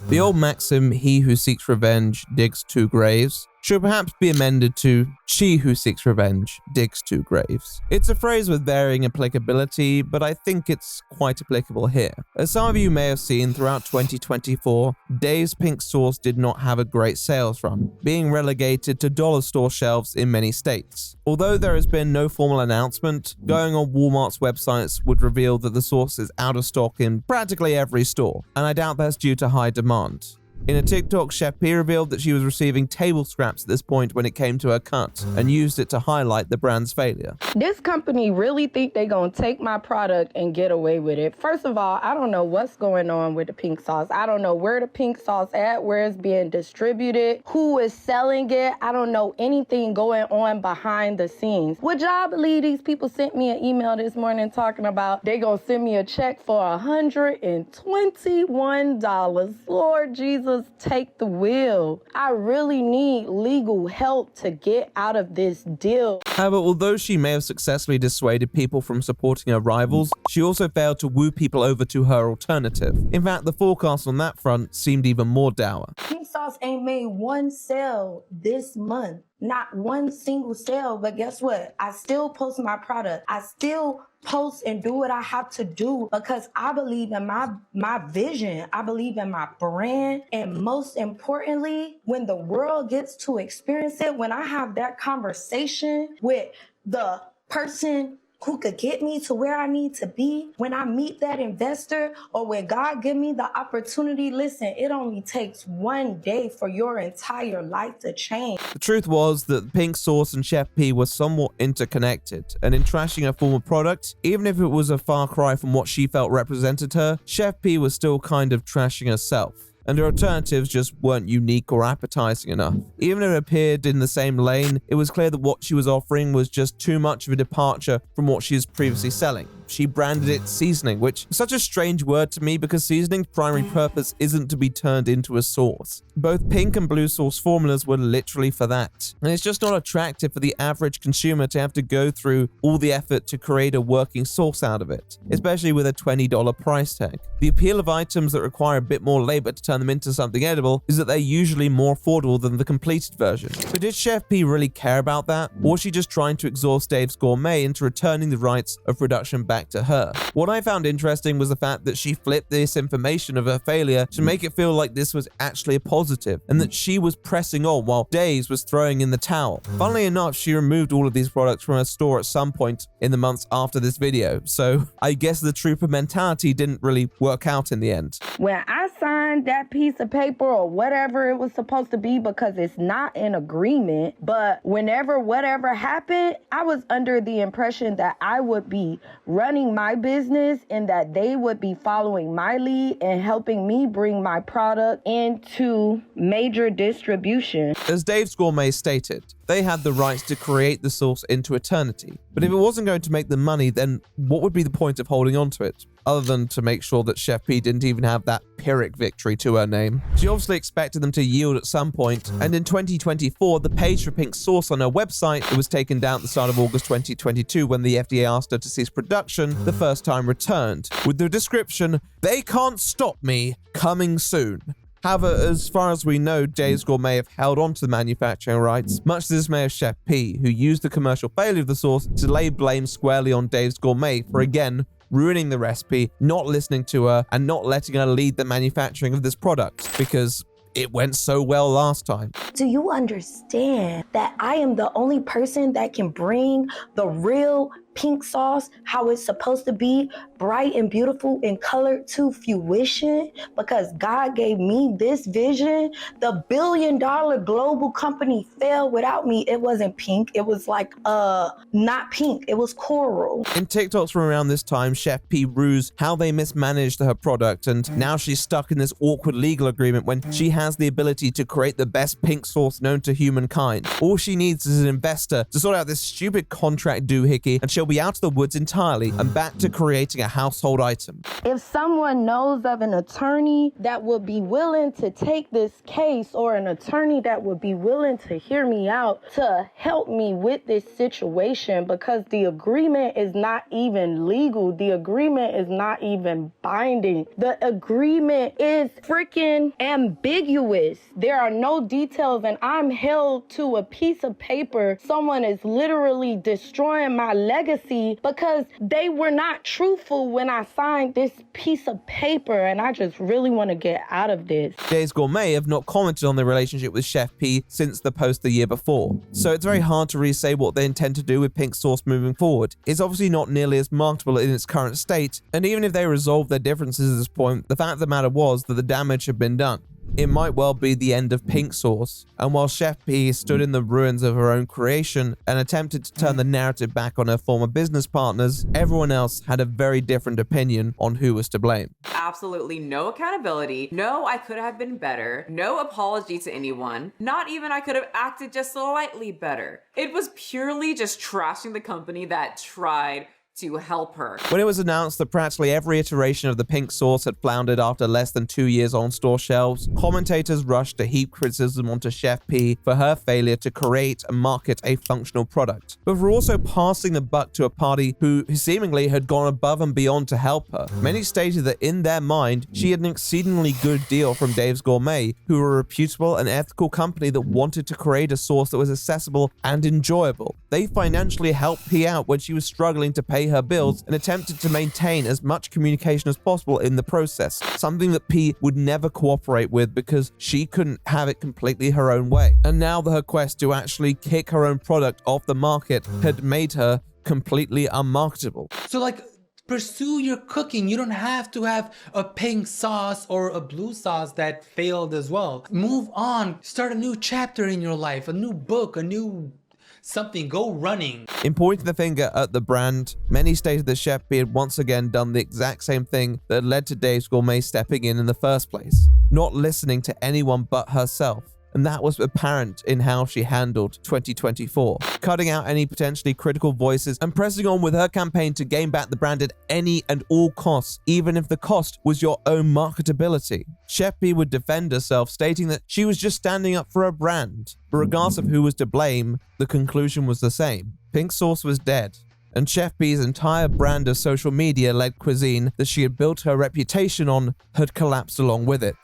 The old maxim, he who seeks revenge digs two graves, should perhaps be amended to she who seeks revenge digs two graves. It's a phrase with varying applicability, but I think it's quite applicable here. As some of you may have seen throughout 2024, Dave's pink sauce did not have a great sales run, being relegated to dollar store shelves in many states. Although there has been no formal announcement, going on Walmart's websites would reveal that the sauce is out of stock in practically every store, and I doubt that's due to high demand. In a TikTok, Chef P revealed that she was receiving table scraps at this point when it came to her cut, and used it to highlight the brand's failure. This company really think they gonna take my product and get away with it. First of all, I don't know what's going on with the pink sauce. I don't know where the pink sauce at, where it's being distributed, who is selling it. I don't know anything going on behind the scenes. Would y'all believe these people sent me an email this morning talking about they gonna send me a check for $121. Lord Jesus, take the wheel. I really need legal help to get out of this deal. However, although she may have successfully dissuaded people from supporting her rivals, she also failed to woo people over to her alternative. In fact, the forecast on that front seemed even more dour. Pink sauce ain't made one sale this month. Not one single sale, but guess what? I still post my product. I still post and do what I have to do because I believe in my vision. I believe in my brand. And most importantly, when the world gets to experience it, when I have that conversation with the person who could get me to where I need to be when I meet that investor or when God give me the opportunity. Listen, it only takes one day for your entire life to change. The truth was that Pink Sauce and Chef P were somewhat interconnected, and in trashing her former product, even if it was a far cry from what she felt represented her, Chef P was still kind of trashing herself, and her alternatives just weren't unique or appetizing enough. Even if it appeared in the same lane, it was clear that what she was offering was just too much of a departure from what she was previously selling. She branded it seasoning, which is such a strange word to me because seasoning's primary purpose isn't to be turned into a sauce. Both pink and blue sauce formulas were literally for that. And it's just not attractive for the average consumer to have to go through all the effort to create a working sauce out of it, especially with a $20 price tag. The appeal of items that require a bit more labor to turn them into something edible is that they're usually more affordable than the completed version. But did Chef P really care about that? Or was she just trying to exhaust Dave's Gourmet into returning the rights of production back to her? What I found interesting was the fact that she flipped this information of her failure to make it feel like this was actually a positive, and that she was pressing on while Dave's was throwing in the towel. Funnily enough, she removed all of these products from her store at some point in the months after this video, so I guess the trooper mentality didn't really work out in the end. When I signed that piece of paper or whatever it was supposed to be, because it's not an agreement, but whenever whatever happened, I was under the impression that I would be running my business and that they would be following my lead and helping me bring my product into major distribution. As Dave's Gourmet stated, they had the rights to create the sauce into eternity. But if it wasn't going to make them money, then what would be the point of holding on to it? Other than to make sure that Chef P didn't even have that Pyrrhic victory to her name. She obviously expected them to yield at some point, and in 2024, the page for Pink Sauce on her website that was taken down at the start of August 2022 when the FDA asked her to cease production the first time returned, with the description, "They can't stop me, coming soon." However, as far as we know, Dave's Gourmet have held on to the manufacturing rights, much to the dismay of Chef P, who used the commercial failure of the sauce to lay blame squarely on Dave's Gourmet for, again, ruining the recipe, not listening to her, and not letting her lead the manufacturing of this product, because it went so well last time. Do you understand that I am the only person that can bring the real pink sauce, how it's supposed to be, bright and beautiful and colored to fruition? Because God gave me this vision. The billion-dollar global company failed without me. It wasn't pink. It was like, not pink. It was coral. In TikToks from around this time, Chef P rues how they mismanaged her product, and now she's stuck in this awkward legal agreement when she has the ability to create the best pink sauce known to humankind. All she needs is an investor to sort out this stupid contract doohickey, and she'll be out of the woods entirely and back to creating a household item. If someone knows of an attorney that would be willing to take this case, or an attorney that would be willing to hear me out to help me with this situation, because the agreement is not even legal. The agreement is not even binding. The agreement is freaking ambiguous. There are no details, and I'm held to a piece of paper. Someone is literally destroying my legacy because they were not truthful when I signed this piece of paper, and I just really want to get out of this. Dave's Gourmet have not commented on their relationship with Chef P since the post the year before, so it's very hard to really say what they intend to do with pink sauce moving forward. It's obviously not nearly as marketable in its current state, and even if they resolve their differences at this point, the fact of the matter was that the damage had been done. It might well be the end of pink sauce, and while Chef P stood in the ruins of her own creation and attempted to turn the narrative back on her former business partners, everyone else had a very different opinion on who was to blame. Absolutely no accountability, no I could have been better, no apology to anyone, not even I could have acted just slightly better. It was purely just trashing the company that tried to help her. When it was announced that practically every iteration of the pink sauce had floundered after less than 2 years on store shelves, commentators rushed to heap criticism onto Chef P for her failure to create and market a functional product, but for also passing the buck to a party who seemingly had gone above and beyond to help her. Many stated that in their mind, she had an exceedingly good deal from Dave's Gourmet, who were a reputable and ethical company that wanted to create a sauce that was accessible and enjoyable. They financially helped P out when she was struggling to pay her bills and attempted to maintain as much communication as possible in the process, something that P would never cooperate with because she couldn't have it completely her own way. And now that her quest to actually kick her own product off the market had made her completely unmarketable. So like, pursue your cooking. You don't have to have a pink sauce or a blue sauce that failed as well. Move on, start a new chapter in your life, a new book, a new something, go running. In pointing the finger at the brand, many stated that Chef P had once again done the exact same thing that had led to Dave's Gourmet stepping in the first place, not listening to anyone but herself. And that was apparent in how she handled 2024, cutting out any potentially critical voices and pressing on with her campaign to gain back the brand at any and all costs, even if the cost was your own marketability. Chef P would defend herself, stating that she was just standing up for her brand, but regardless of who was to blame, the conclusion was the same. Pink Sauce was dead, and Chef P's entire brand of social media-led cuisine that she had built her reputation on had collapsed along with it,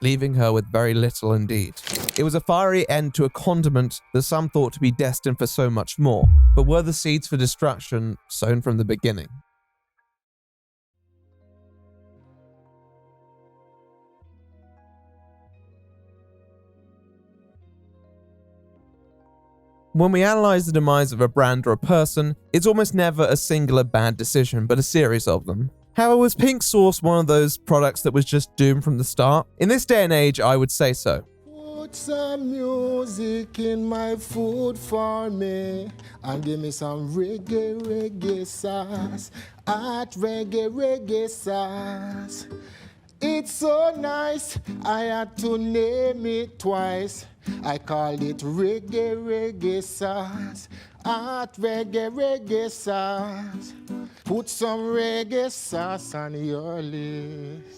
leaving her with very little indeed. It was a fiery end to a condiment that some thought to be destined for so much more, but were the seeds for destruction sown from the beginning? When we analyze the demise of a brand or a person, it's almost never a singular bad decision, but a series of them. However, was Pink Sauce one of those products that was just doomed from the start? In this day and age, I would say so. Put some music in my food for me and give me some reggae sauce. Hot reggae sauce. It's so nice, I had to name it twice. I called it reggae sauce. Hot reggae sauce. Put some reggae sauce on your list.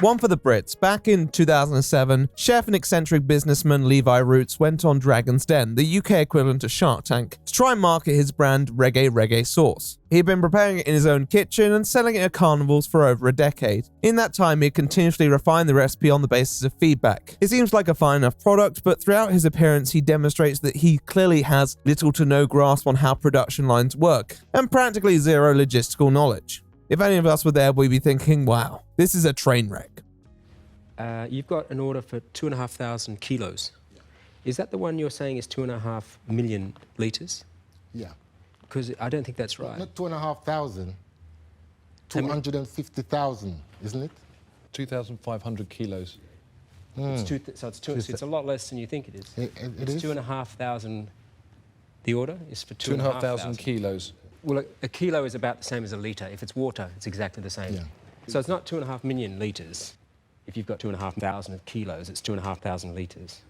One for the Brits. Back in 2007, chef and eccentric businessman Levi Roots went on Dragon's Den, the UK equivalent to Shark Tank, to try and market his brand reggae sauce. He had been preparing it in his own kitchen and selling it at carnivals for over a decade. In that time, he had continuously refined the recipe on the basis of feedback. It seems like a fine enough product, but throughout his appearance, he demonstrates that he clearly has little to no grasp on how production lines work, and practically zero logistical knowledge. If any of us were there, we'd be thinking, wow, this is a train wreck. You've got an order for 2,500 kilos. Is that the one you're saying is 2.5 million litres? Yeah. Because I don't think that's right. Not 2,500. 250,000, isn't it? 2,500 kilos. It's a lot less than you think it is. It is? 2,500. The order is for 2,500 kilos. Well, a kilo is about the same as a litre. If it's water, it's exactly the same. Yeah. So it's not 2.5 million litres. If you've got 2,500 kilos, it's 2,500 litres.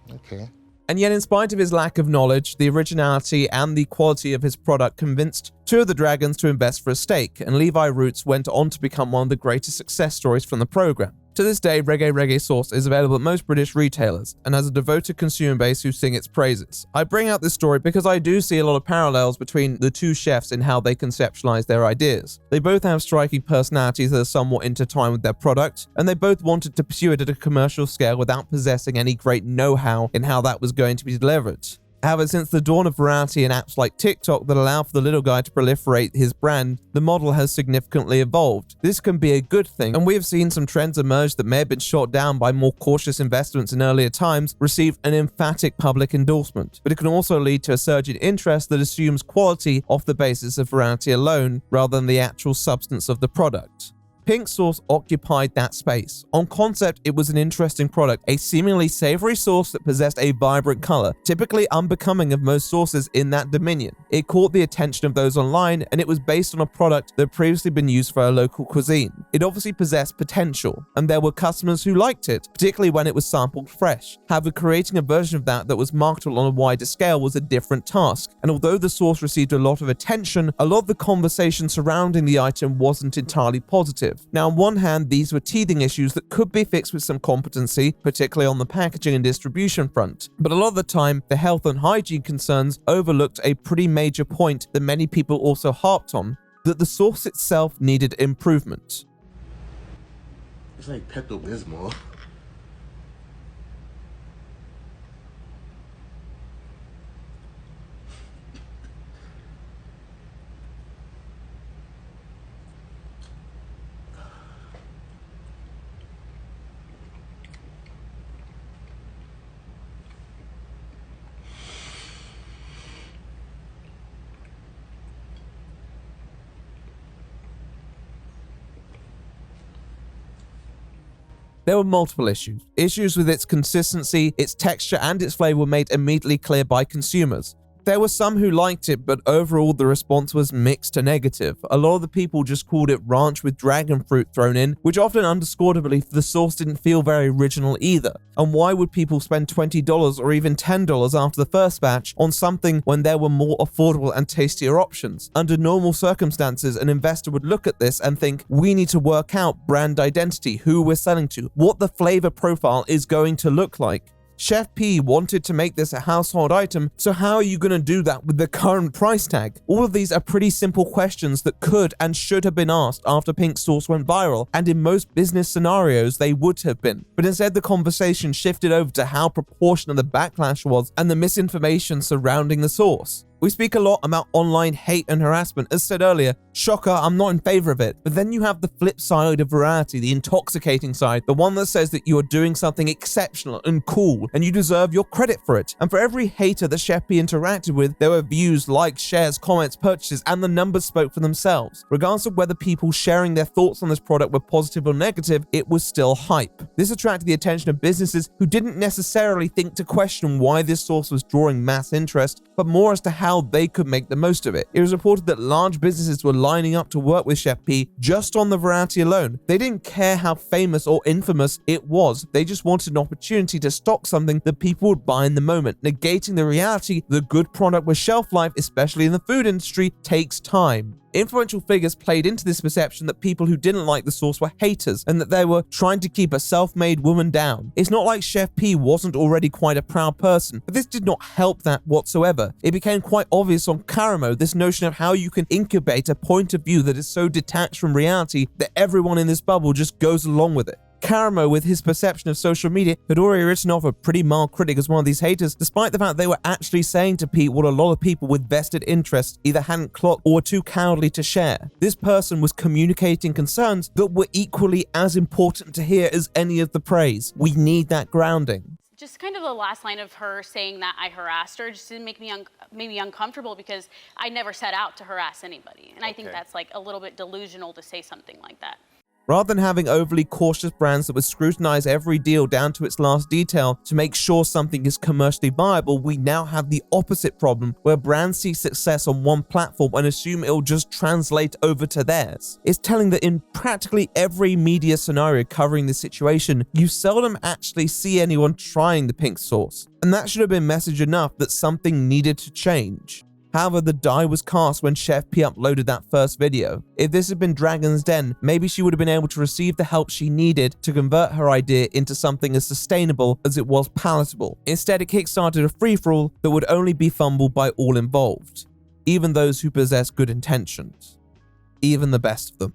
Okay. And yet, in spite of his lack of knowledge, the originality and the quality of his product convinced two of the dragons to invest for a stake, and Levi Roots went on to become one of the greatest success stories from the program. To this day, reggae sauce is available at most British retailers and has a devoted consumer base who sing its praises. I bring out this story because I do see a lot of parallels between the two chefs in how they conceptualize their ideas. They both have striking personalities that are somewhat intertwined with their product, and they both wanted to pursue it at a commercial scale without possessing any great know-how in how that was going to be delivered. However, since the dawn of variety in apps like TikTok that allow for the little guy to proliferate his brand, the model has significantly evolved. This can be a good thing, and we have seen some trends emerge that may have been shot down by more cautious investments in earlier times receive an emphatic public endorsement. But it can also lead to a surge in interest that assumes quality off the basis of variety alone, rather than the actual substance of the product. Pink Sauce occupied that space. On concept, it was an interesting product, a seemingly savory sauce that possessed a vibrant color, typically unbecoming of most sauces in that dominion. It caught the attention of those online, and it was based on a product that had previously been used for a local cuisine. It obviously possessed potential, and there were customers who liked it, particularly when it was sampled fresh. However, creating a version of that was marketable on a wider scale was a different task, and although the sauce received a lot of attention, a lot of the conversation surrounding the item wasn't entirely positive. Now, on one hand, these were teething issues that could be fixed with some competency, particularly on the packaging and distribution front. But a lot of the time, the health and hygiene concerns overlooked a pretty major point that many people also harped on, that the sauce itself needed improvement. It's like Pepto-Bismol. There were multiple issues. Issues with its consistency, its texture, and its flavor were made immediately clear by consumers. There were some who liked it, but overall the response was mixed to negative. A lot of the people just called it ranch with dragon fruit thrown in, which often underscored a belief the sauce didn't feel very original either. And why would people spend $20 or even $10 after the first batch on something when there were more affordable and tastier options? Under normal circumstances, an investor would look at this and think, we need to work out brand identity, who we're selling to, what the flavor profile is going to look like. Chef P wanted to make this a household item, so how are you going to do that with the current price tag? All of these are pretty simple questions that could and should have been asked after pink sauce went viral, and in most business scenarios they would have been. But instead the conversation shifted over to how proportionate the backlash was and the misinformation surrounding the sauce. We speak a lot about online hate and harassment. As said earlier, shocker, I'm not in favor of it. But then you have the flip side of virality, the intoxicating side, the one that says that you are doing something exceptional and cool and you deserve your credit for it. And for every hater that Chef P interacted with, there were views, likes, shares, comments, purchases, and the numbers spoke for themselves. Regardless of whether people sharing their thoughts on this product were positive or negative, it was still hype. This attracted the attention of businesses who didn't necessarily think to question why this sauce was drawing mass interest, but more as to how they could make the most of it. It was reported that large businesses were lining up to work with Chef P just on the variety alone. They didn't care how famous or infamous it was. They just wanted an opportunity to stock something that people would buy in the moment, negating the reality that a good product with shelf life, especially in the food industry, takes time. Influential figures played into this perception that people who didn't like the sauce were haters and that they were trying to keep a self-made woman down. It's not like Chef P wasn't already quite a proud person, but this did not help that whatsoever. It became quite obvious on Caramo, this notion of how you can incubate a point of view that is so detached from reality that everyone in this bubble just goes along with it. Caramo, with his perception of social media, had already written off a pretty mild critic as one of these haters, despite the fact they were actually saying to Pete what a lot of people with vested interests either hadn't clocked or were too cowardly to share. This person was communicating concerns that were equally as important to hear as any of the praise. We need that grounding. Just kind of the last line of her saying that I harassed her just didn't make me uncomfortable because I never set out to harass anybody. And I think that's like a little bit delusional to say something like that. Rather than having overly cautious brands that would scrutinize every deal down to its last detail to make sure something is commercially viable, we now have the opposite problem where brands see success on one platform and assume it'll just translate over to theirs. It's telling that in practically every media scenario covering this situation, you seldom actually see anyone trying the pink sauce. And that should have been message enough that something needed to change. However, the die was cast when Chef P uploaded that first video. If this had been Dragon's Den, maybe she would have been able to receive the help she needed to convert her idea into something as sustainable as it was palatable. Instead, it kickstarted a free-for-all that would only be fumbled by all involved, even those who possess good intentions, even the best of them.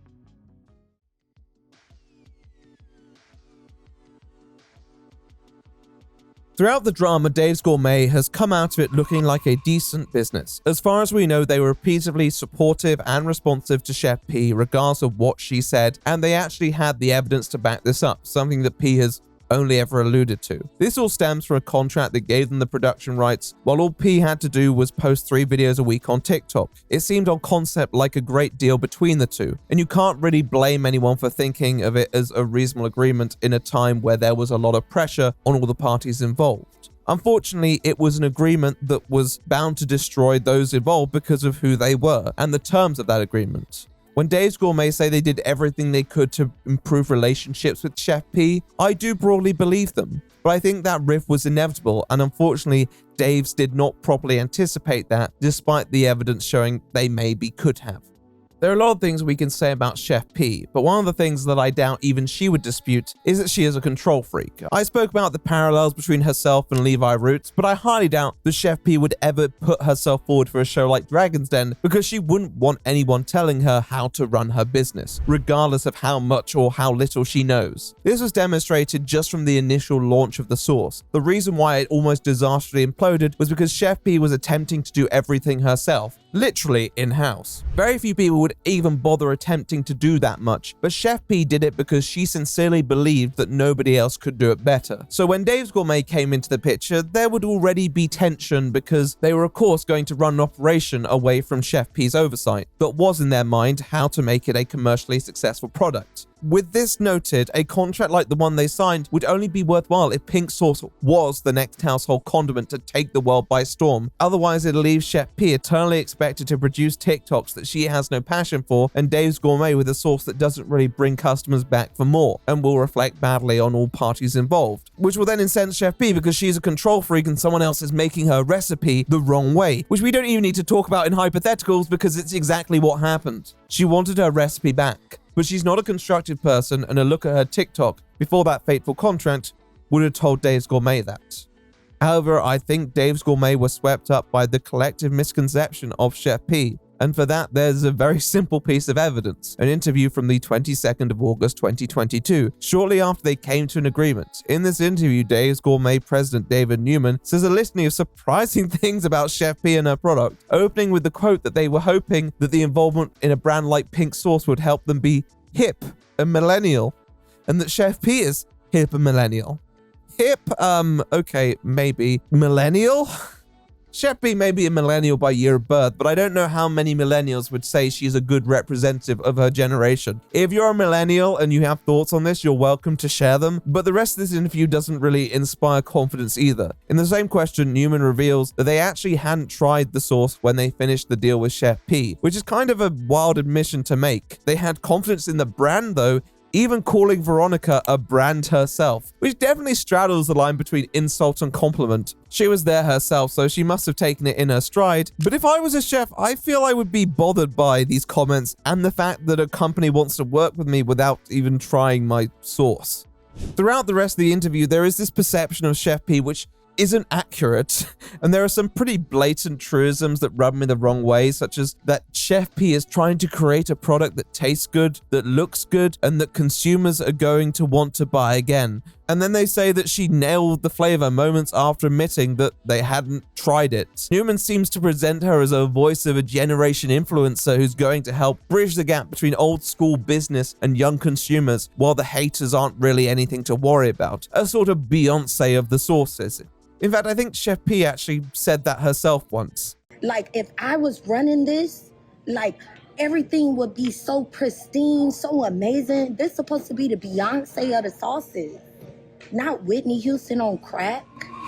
Throughout the drama, Dave's Gourmet has come out of it looking like a decent business. As far as we know, they were repeatedly supportive and responsive to Chef P, regardless of what she said, and they actually had the evidence to back this up, something that P has only ever alluded to. This all stems from a contract that gave them the production rights, while all P had to do was post 3 videos a week on TikTok. It seemed on concept like a great deal between the two, and you can't really blame anyone for thinking of it as a reasonable agreement in a time where there was a lot of pressure on all the parties involved. Unfortunately, it was an agreement that was bound to destroy those involved because of who they were and the terms of that agreement. When Dave's Gourmet say they did everything they could to improve relationships with Chef P, I do broadly believe them. But I think that rift was inevitable, and unfortunately, Dave's did not properly anticipate that, despite the evidence showing they maybe could have. There are a lot of things we can say about Chef P, but one of the things that I doubt even she would dispute is that she is a control freak. I spoke about the parallels between herself and Levi Roots, but I highly doubt that Chef P would ever put herself forward for a show like Dragon's Den because she wouldn't want anyone telling her how to run her business, regardless of how much or how little she knows. This was demonstrated just from the initial launch of the sauce. The reason why it almost disastrously imploded was because Chef P was attempting to do everything herself, literally in-house. Very few people would even bother attempting to do that much, but Chef P did it because she sincerely believed that nobody else could do it better. So when Dave's Gourmet came into the picture, there would already be tension because they were of course going to run an operation away from Chef P's oversight, but was in their mind how to make it a commercially successful product. With this noted, a contract like the one they signed would only be worthwhile if pink sauce was the next household condiment to take the world by storm. Otherwise, it leaves Chef P eternally expected to produce TikToks that she has no passion for, and Dave's Gourmet with a sauce that doesn't really bring customers back for more, and will reflect badly on all parties involved. Which will then incense Chef P because she's a control freak and someone else is making her recipe the wrong way, which we don't even need to talk about in hypotheticals because it's exactly what happened. She wanted her recipe back. But she's not a constructive person, and a look at her TikTok before that fateful contract would have told Dave's Gourmet that. However, I think Dave's Gourmet was swept up by the collective misconception of Chef P, and for that there's a very simple piece of evidence, an interview from the 22nd of August 2022, shortly after they came to an agreement. In this interview, Dave's Gourmet president David Newman says a litany of surprising things about Chef P and her product, opening with the quote that they were hoping that the involvement in a brand like pink sauce would help them be hip and millennial, and that Chef P is hip and millennial. Hip, okay, maybe. Millennial? Chef P may be a millennial by year of birth, but I don't know how many millennials would say she's a good representative of her generation. If you're a millennial and you have thoughts on this, you're welcome to share them, but the rest of this interview doesn't really inspire confidence either. In the same question, Newman reveals that they actually hadn't tried the sauce when they finished the deal with Chef P, which is kind of a wild admission to make. They had confidence in the brand though, even calling Veronica a brand herself, which definitely straddles the line between insult and compliment. She was there herself, so she must have taken it in her stride. But if I was a chef, I feel I would be bothered by these comments and the fact that a company wants to work with me without even trying my sauce. Throughout the rest of the interview, there is this perception of Chef P which isn't accurate, and there are some pretty blatant truisms that rub me the wrong way, such as that Chef P is trying to create a product that tastes good, that looks good, and that consumers are going to want to buy again. And then they say that she nailed the flavor moments after admitting that they hadn't tried it. Newman seems to present her as a voice of a generation influencer who's going to help bridge the gap between old school business and young consumers, while the haters aren't really anything to worry about. A sort of Beyonce of the sauces. In fact, I think Chef P actually said that herself once. Like, if I was running this, like, everything would be so pristine, so amazing. This is supposed to be the Beyonce of the sauces, not Whitney Houston on crack.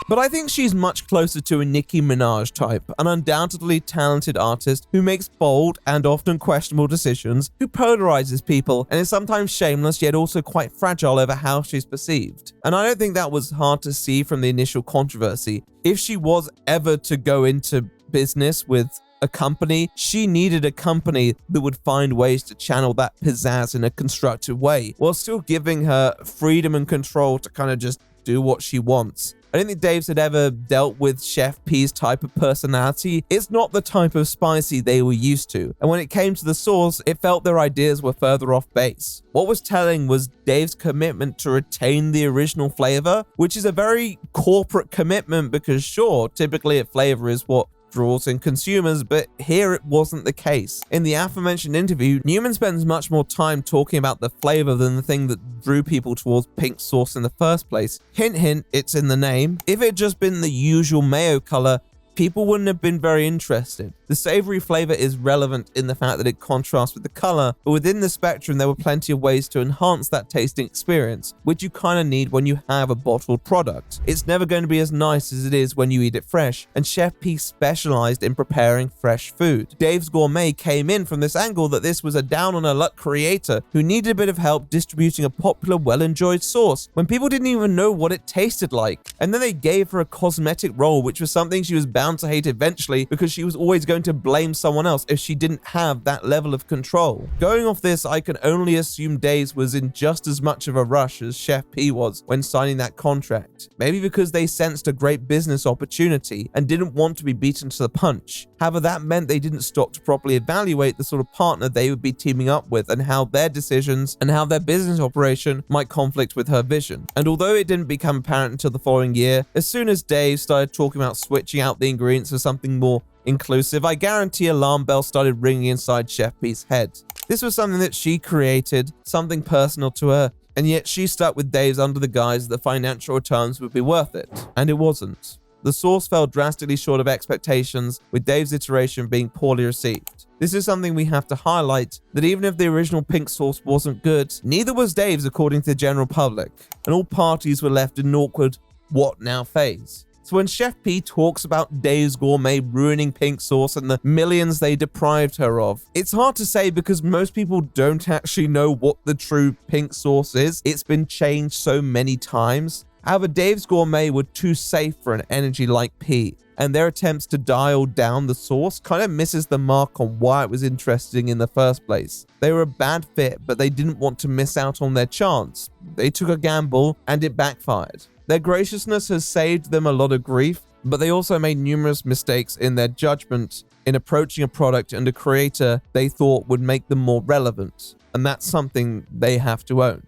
But I think she's much closer to a Nicki Minaj type, an undoubtedly talented artist who makes bold and often questionable decisions, who polarizes people, and is sometimes shameless yet also quite fragile over how she's perceived. And I don't think that was hard to see from the initial controversy. If she was ever to go into business with a company, she needed a company that would find ways to channel that pizzazz in a constructive way, while still giving her freedom and control to kind of just do what she wants. I don't think Dave's had ever dealt with Chef P's type of personality. It's not the type of spicy they were used to. And when it came to the sauce, it felt their ideas were further off base. What was telling was Dave's commitment to retain the original flavor, which is a very corporate commitment because sure, typically a flavor is what draws in consumers, but here it wasn't the case. In the aforementioned interview, Newman spends much more time talking about the flavor than the thing that drew people towards pink sauce in the first place. Hint, hint, it's in the name. If it had just been the usual mayo color, people wouldn't have been very interested. The savory flavor is relevant in the fact that it contrasts with the color, but within the spectrum there were plenty of ways to enhance that tasting experience, which you kind of need when you have a bottled product. It's never going to be as nice as it is when you eat it fresh, and Chef P specialized in preparing fresh food. Dave's Gourmet came in from this angle that this was a down-on-her-luck creator who needed a bit of help distributing a popular, well-enjoyed sauce when people didn't even know what it tasted like. And then they gave her a cosmetic role, which was something she was bound to hate eventually because she was always going to blame someone else if she didn't have that level of control. Going off this, I can only assume Dave's was in just as much of a rush as Chef P was when signing that contract. Maybe because they sensed a great business opportunity and didn't want to be beaten to the punch. However, that meant they didn't stop to properly evaluate the sort of partner they would be teaming up with and how their decisions and how their business operation might conflict with her vision. And although it didn't become apparent until the following year, as soon as Dave started talking about switching out the ingredients for something more inclusive, I guarantee alarm bells started ringing inside Chef P's head. This was something that she created, something personal to her, and yet she stuck with Dave's under the guise that the financial returns would be worth it. And it wasn't. The sauce fell drastically short of expectations, with Dave's iteration being poorly received. This is something we have to highlight, that even if the original pink sauce wasn't good, neither was Dave's according to the general public, and all parties were left in an awkward what now phase. So when Chef P talks about Dave's Gourmet ruining pink sauce and the millions they deprived her of, it's hard to say because most people don't actually know what the true pink sauce is. It's been changed so many times. However, Dave's Gourmet were too safe for an energy like P, and their attempts to dial down the sauce kind of misses the mark on why it was interesting in the first place. They were a bad fit, but they didn't want to miss out on their chance. They took a gamble, and it backfired. Their graciousness has saved them a lot of grief, but they also made numerous mistakes in their judgment in approaching a product and a creator they thought would make them more relevant, and that's something they have to own.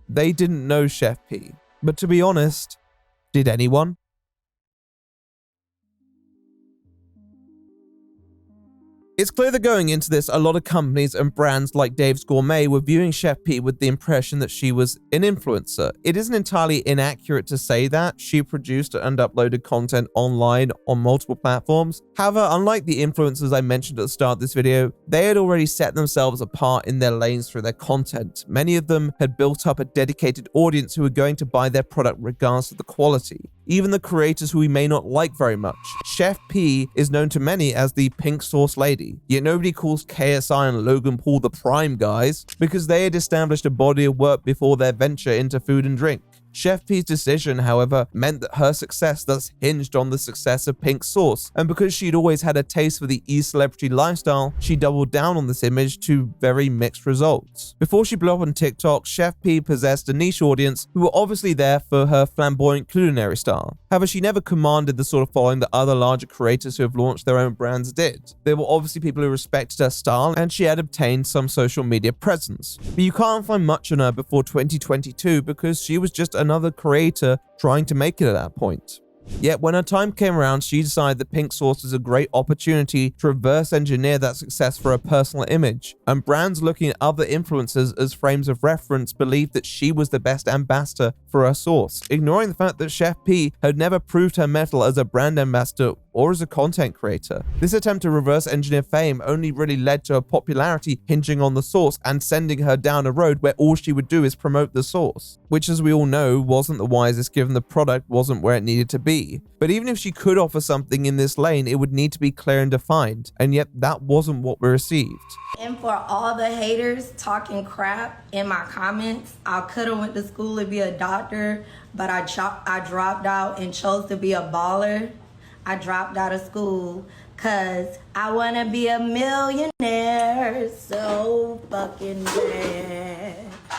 They didn't know Chef P, but to be honest, did anyone? It's clear that going into this, a lot of companies and brands like Dave's Gourmet were viewing Chef P with the impression that she was an influencer. It isn't entirely inaccurate to say that. She produced and uploaded content online on multiple platforms. However, unlike the influencers I mentioned at the start of this video, they had already set themselves apart in their lanes through their content. Many of them had built up a dedicated audience who were going to buy their product regardless of the quality. Even the creators who we may not like very much. Chef P is known to many as the pink sauce lady, yet nobody calls KSI and Logan Paul the prime guys because they had established a body of work before their venture into food and drink. Chef P's decision, however, meant that her success thus hinged on the success of pink sauce, and because she'd always had a taste for the e-celebrity lifestyle, she doubled down on this image to very mixed results. Before she blew up on TikTok, Chef P possessed a niche audience who were obviously there for her flamboyant culinary style. However, she never commanded the sort of following that other larger creators who have launched their own brands did. There were obviously people who respected her style, and she had obtained some social media presence. But you can't find much on her before 2022 because she was just another creator trying to make it at that point. Yet when her time came around, she decided that pink sauce was a great opportunity to reverse engineer that success for her personal image, and brands looking at other influencers as frames of reference believed that she was the best ambassador for her sauce, ignoring the fact that Chef P had never proved her mettle as a brand ambassador or as a content creator. This attempt to reverse engineer fame only really led to her popularity hinging on the sauce and sending her down a road where all she would do is promote the sauce, which as we all know wasn't the wisest given the product wasn't where it needed to be. But even if she could offer something in this lane, it would need to be clear and defined, and yet that wasn't what we received. And for all the haters talking crap in my comments, I could have went to school to be a doctor, but I dropped out and chose to be a baller. I dropped out of school because I want to be a millionaire so fucking bad.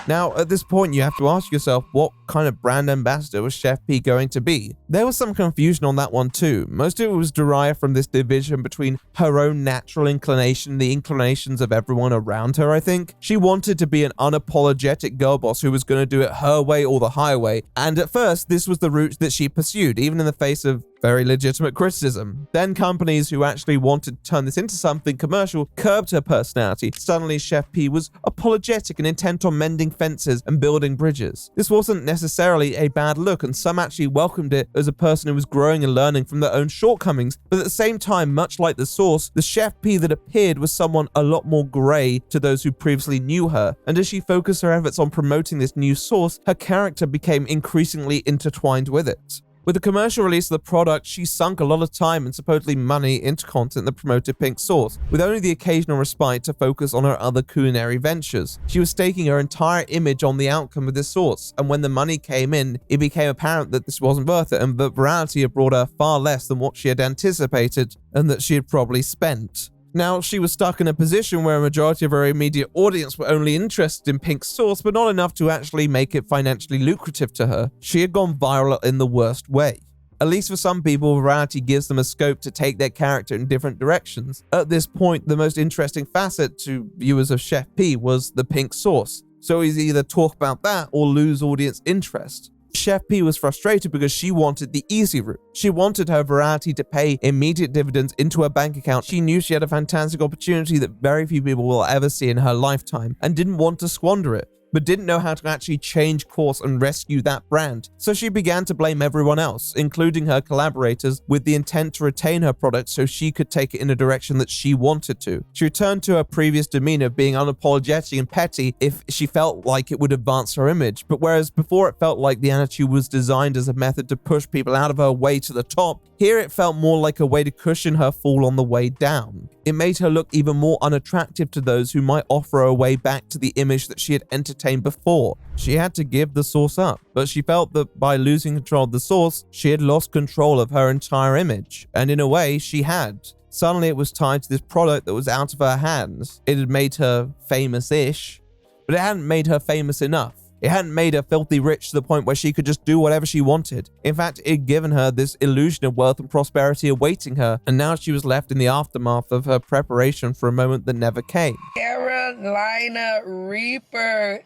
Now, at this point, you have to ask yourself, what kind of brand ambassador was Chef P going to be? There was some confusion on that one too. Most of it was derived from this division between her own natural inclination and the inclinations of everyone around her, I think. She wanted to be an unapologetic girl boss who was going to do it her way or the highway, and at first, this was the route that she pursued, even in the face of very legitimate criticism. Then companies who actually wanted to turn this into something commercial curbed her personality. Suddenly, Chef P was apologetic and intent on mending fences and building bridges. This wasn't necessarily a bad look, and some actually welcomed it as a person who was growing and learning from their own shortcomings. But at the same time, much like the sauce, the Chef P that appeared was someone a lot more grey to those who previously knew her. And as she focused her efforts on promoting this new sauce, her character became increasingly intertwined with it. With the commercial release of the product, she sunk a lot of time and supposedly money into content that promoted pink sauce, with only the occasional respite to focus on her other culinary ventures. She was staking her entire image on the outcome of this sauce, and when the money came in, it became apparent that this wasn't worth it, and that virality had brought her far less than what she had anticipated, and that she had probably spent. Now, she was stuck in a position where a majority of her immediate audience were only interested in pink sauce, but not enough to actually make it financially lucrative to her. She had gone viral in the worst way. At least for some people, virality gives them a scope to take their character in different directions. At this point, the most interesting facet to viewers of Chef P was the pink sauce. So he's either talk about that or lose audience interest. Chef P was frustrated because she wanted the easy route. She wanted her virality to pay immediate dividends into her bank account. She knew she had a fantastic opportunity that very few people will ever see in her lifetime and didn't want to squander it. but didn't know how to actually change course and rescue that brand. So she began to blame everyone else, including her collaborators, with the intent to retain her product so she could take it in a direction that she wanted to. She returned to her previous demeanor of being unapologetic and petty if she felt like it would advance her image, but whereas before it felt like the attitude was designed as a method to push people out of her way to the top, here it felt more like a way to cushion her fall on the way down. It made her look even more unattractive to those who might offer her a way back to the image that she had entertained before. She had to give the source up, but she felt that by losing control of the source, she had lost control of her entire image. And in a way, she had. Suddenly it was tied to this product that was out of her hands. It had made her famous-ish, but it hadn't made her famous enough. It hadn't made her filthy rich to the point where she could just do whatever she wanted. In fact, it had given her this illusion of wealth and prosperity awaiting her, and now she was left in the aftermath of her preparation for a moment that never came. Carolina Reaper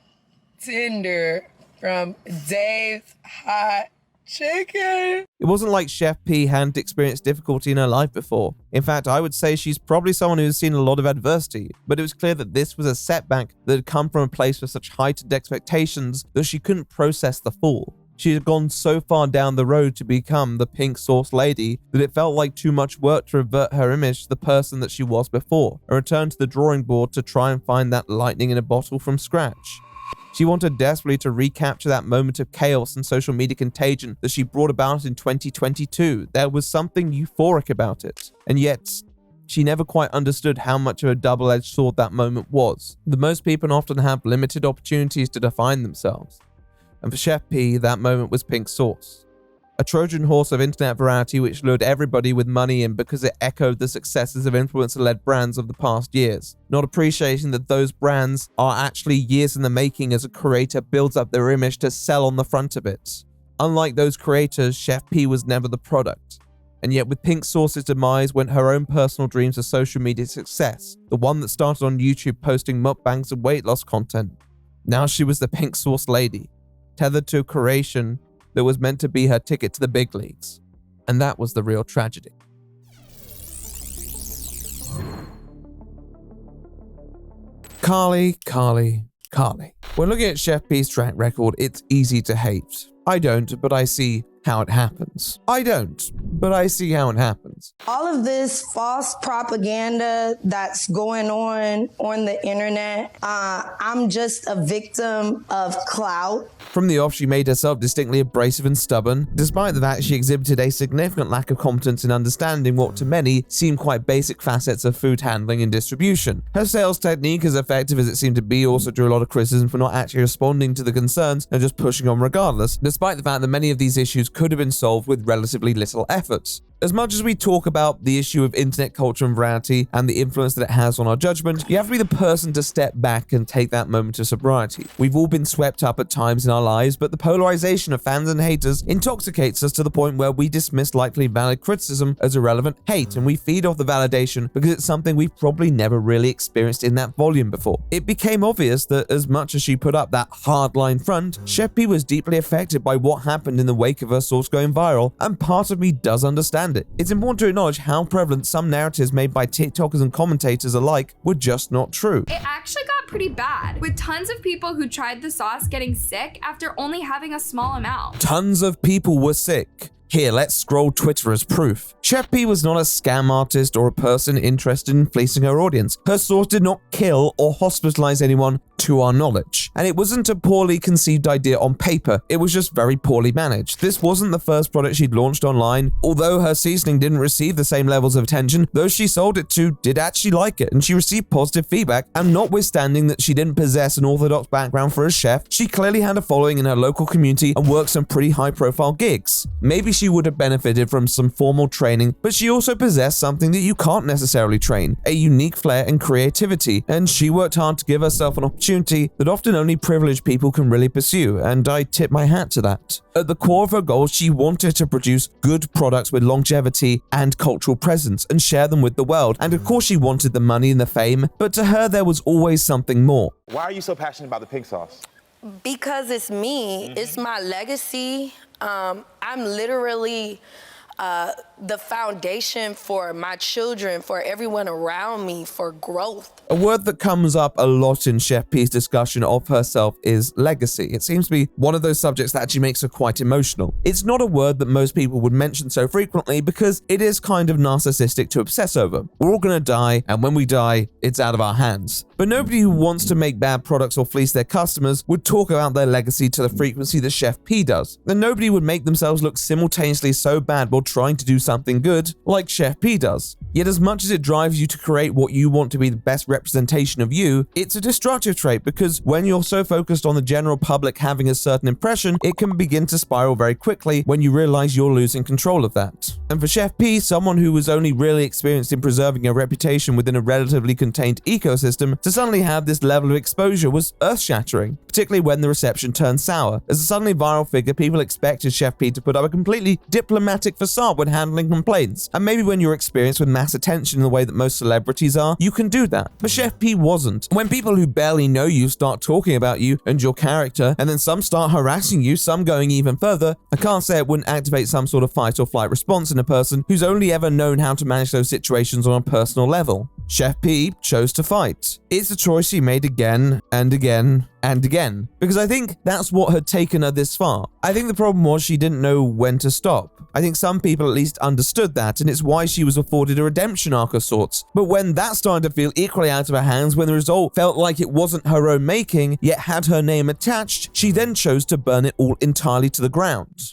tender from Dave's Hot Chicken. It wasn't like Chef P hadn't experienced difficulty in her life before. In fact, I would say she's probably someone who's seen a lot of adversity, but it was clear that this was a setback that had come from a place with such heightened expectations that she couldn't process the fall. She had gone so far down the road to become the pink sauce lady that it felt like too much work to revert her image to the person that she was before, and return to the drawing board to try and find that lightning in a bottle from scratch. She wanted desperately to recapture that moment of chaos and social media contagion that she brought about in 2022. There was something euphoric about it. And yet, she never quite understood how much of a double-edged sword that moment was. The most people often have limited opportunities to define themselves. And for Chef P, that moment was pink sauce. A Trojan horse of internet virality which lured everybody with money in because it echoed the successes of influencer-led brands of the past years, not appreciating that those brands are actually years in the making as a creator builds up their image to sell on the front of it. Unlike those creators, Chef P was never the product. And yet with Pink Sauce's demise went her own personal dreams of social media success, the one that started on YouTube posting mukbangs and weight loss content. Now she was the Pink Sauce lady, tethered to a creation that was meant to be her ticket to the big leagues. And that was the real tragedy. Carly. When looking at Chef P's track record, it's easy to hate. I don't, but I see how it happens. I don't, but I see how it happens. All of this false propaganda that's going on the internet, I'm just a victim of clout. From the off, she made herself distinctly abrasive and stubborn, despite the fact she exhibited a significant lack of competence in understanding what to many seemed quite basic facets of food handling and distribution. Her sales technique, as effective as it seemed to be, also drew a lot of criticism for not actually responding to the concerns and just pushing on regardless, despite the fact that many of these issues could have been solved with relatively little effort. As much as we talk about the issue of internet culture and variety and the influence that it has on our judgment, you have to be the person to step back and take that moment of sobriety. We've all been swept up at times in our lives, but the polarization of fans and haters intoxicates us to the point where we dismiss likely valid criticism as irrelevant hate, and we feed off the validation because it's something we've probably never really experienced in that volume before. It became obvious that as much as she put up that hardline front, Chef P was deeply affected by what happened in the wake of her sauce going viral, and part of me does understand it. It's important to acknowledge how prevalent some narratives made by TikTokers and commentators alike were just not true. It actually got pretty bad, with tons of people who tried the sauce getting sick after only having a small amount. Tons of people were sick. Here, let's scroll Twitter as proof. Chef P was not a scam artist or a person interested in fleecing her audience. Her sauce did not kill or hospitalize anyone to our knowledge. And it wasn't a poorly conceived idea on paper, it was just very poorly managed. This wasn't the first product she'd launched online. Although her seasoning didn't receive the same levels of attention, those she sold it to did actually like it, and she received positive feedback. And notwithstanding that she didn't possess an orthodox background for a chef, she clearly had a following in her local community and worked some pretty high-profile gigs. Maybe she would have benefited from some formal training, but she also possessed something that you can't necessarily train, a unique flair and creativity, and she worked hard to give herself an opportunity that often only privileged people can really pursue, and I tip my hat to that. At the core of her goals, she wanted to produce good products with longevity and cultural presence and share them with the world, and of course she wanted the money and the fame, but to her there was always something more. Why are you so passionate about the pink sauce? Because it's me, it's my legacy. I'm literally the foundation for my children, for everyone around me, for growth. A word that comes up a lot in Chef Pi's discussion of herself is legacy. It seems to be one of those subjects that actually makes her quite emotional. It's not a word that most people would mention so frequently because it is kind of narcissistic to obsess over. We're all gonna die, and when we die, it's out of our hands. But nobody who wants to make bad products or fleece their customers would talk about their legacy to the frequency that Chef P does. And nobody would make themselves look simultaneously so bad while trying to do something good like Chef P does. Yet as much as it drives you to create what you want to be the best representation of you, it's a destructive trait because when you're so focused on the general public having a certain impression, it can begin to spiral very quickly when you realize you're losing control of that. And for Chef P, someone who was only really experienced in preserving a reputation within a relatively contained ecosystem, to suddenly have this level of exposure was earth-shattering, particularly when the reception turned sour. As a suddenly viral figure, people expected Chef P to put up a completely diplomatic facade when handling complaints, and maybe when you're experienced with mass attention in the way that most celebrities are, you can do that. But Chef P wasn't. When people who barely know you start talking about you and your character, and then some start harassing you, some going even further, I can't say it wouldn't activate some sort of fight or flight response in a person who's only ever known how to manage those situations on a personal level. Chef P chose to fight. It's a choice she made again and again and again, because I think that's what had taken her this far. I think the problem was she didn't know when to stop. I think some people at least understood that, and it's why she was afforded a redemption arc of sorts. But when that started to feel equally out of her hands, when the result felt like it wasn't her own making, yet had her name attached, she then chose to burn it all entirely to the ground.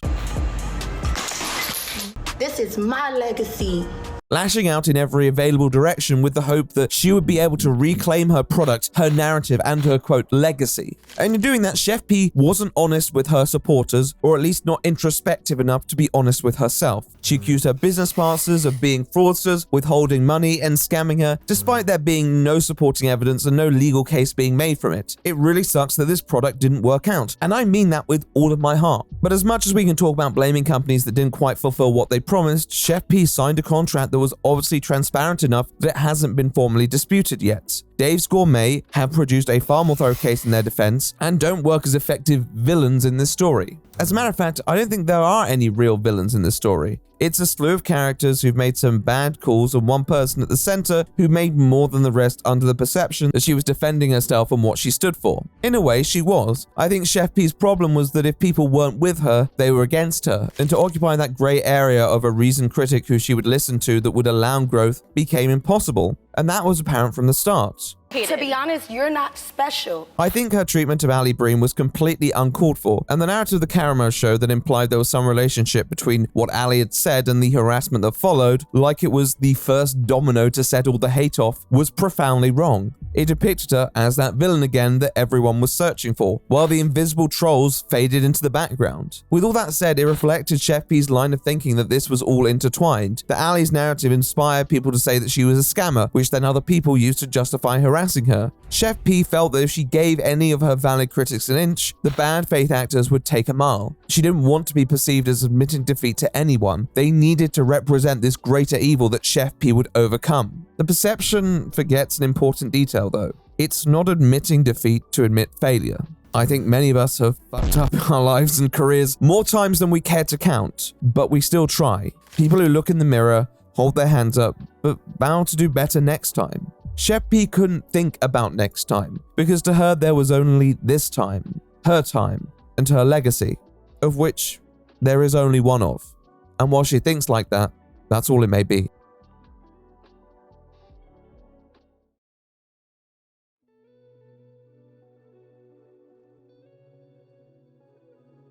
This is my legacy. Lashing out in every available direction with the hope that she would be able to reclaim her product, her narrative, and her, quote, legacy. And in doing that, Chef P wasn't honest with her supporters, or at least not introspective enough to be honest with herself. She accused her business partners of being fraudsters, withholding money, and scamming her, despite there being no supporting evidence and no legal case being made from it. It really sucks that this product didn't work out, and I mean that with all of my heart. But as much as we can talk about blaming companies that didn't quite fulfill what they promised, Chef P signed a contract that was obviously transparent enough that it hasn't been formally disputed yet. Dave's Gourmet have produced a far more thorough case in their defense and don't work as effective villains in this story. As a matter of fact, I don't think there are any real villains in this story. It's a slew of characters who've made some bad calls and one person at the center who made more than the rest under the perception that she was defending herself and what she stood for. In a way, she was. I think Chef P's problem was that if people weren't with her, they were against her, and to occupy that grey area of a reasoned critic who she would listen to that would allow growth became impossible. And that was apparent from the start. To be honest, you're not special. I think her treatment of Ali Breen was completely uncalled for, and the narrative of the Caramel show that implied there was some relationship between what Ali had said and the harassment that followed, like it was the first domino to set all the hate off, was profoundly wrong. It depicted her as that villain again that everyone was searching for, while the invisible trolls faded into the background. With all that said, it reflected Chef P's line of thinking that this was all intertwined, that Ali's narrative inspired people to say that she was a scammer, which then other people used to justify harassing her. Chef P felt that if she gave any of her valid critics an inch, the bad faith actors would take a mile. She didn't want to be perceived as admitting defeat to anyone. They needed to represent this greater evil that Chef P would overcome. The perception forgets an important detail though. It's not admitting defeat to admit failure. I think many of us have fucked up our lives and careers more times than we care to count, but we still try. People who look in the mirror, hold their hands up, but vow to do better next time. Chef P couldn't think about next time, because to her there was only this time, her time, and her legacy, of which there is only one of. And while she thinks like that, that's all it may be.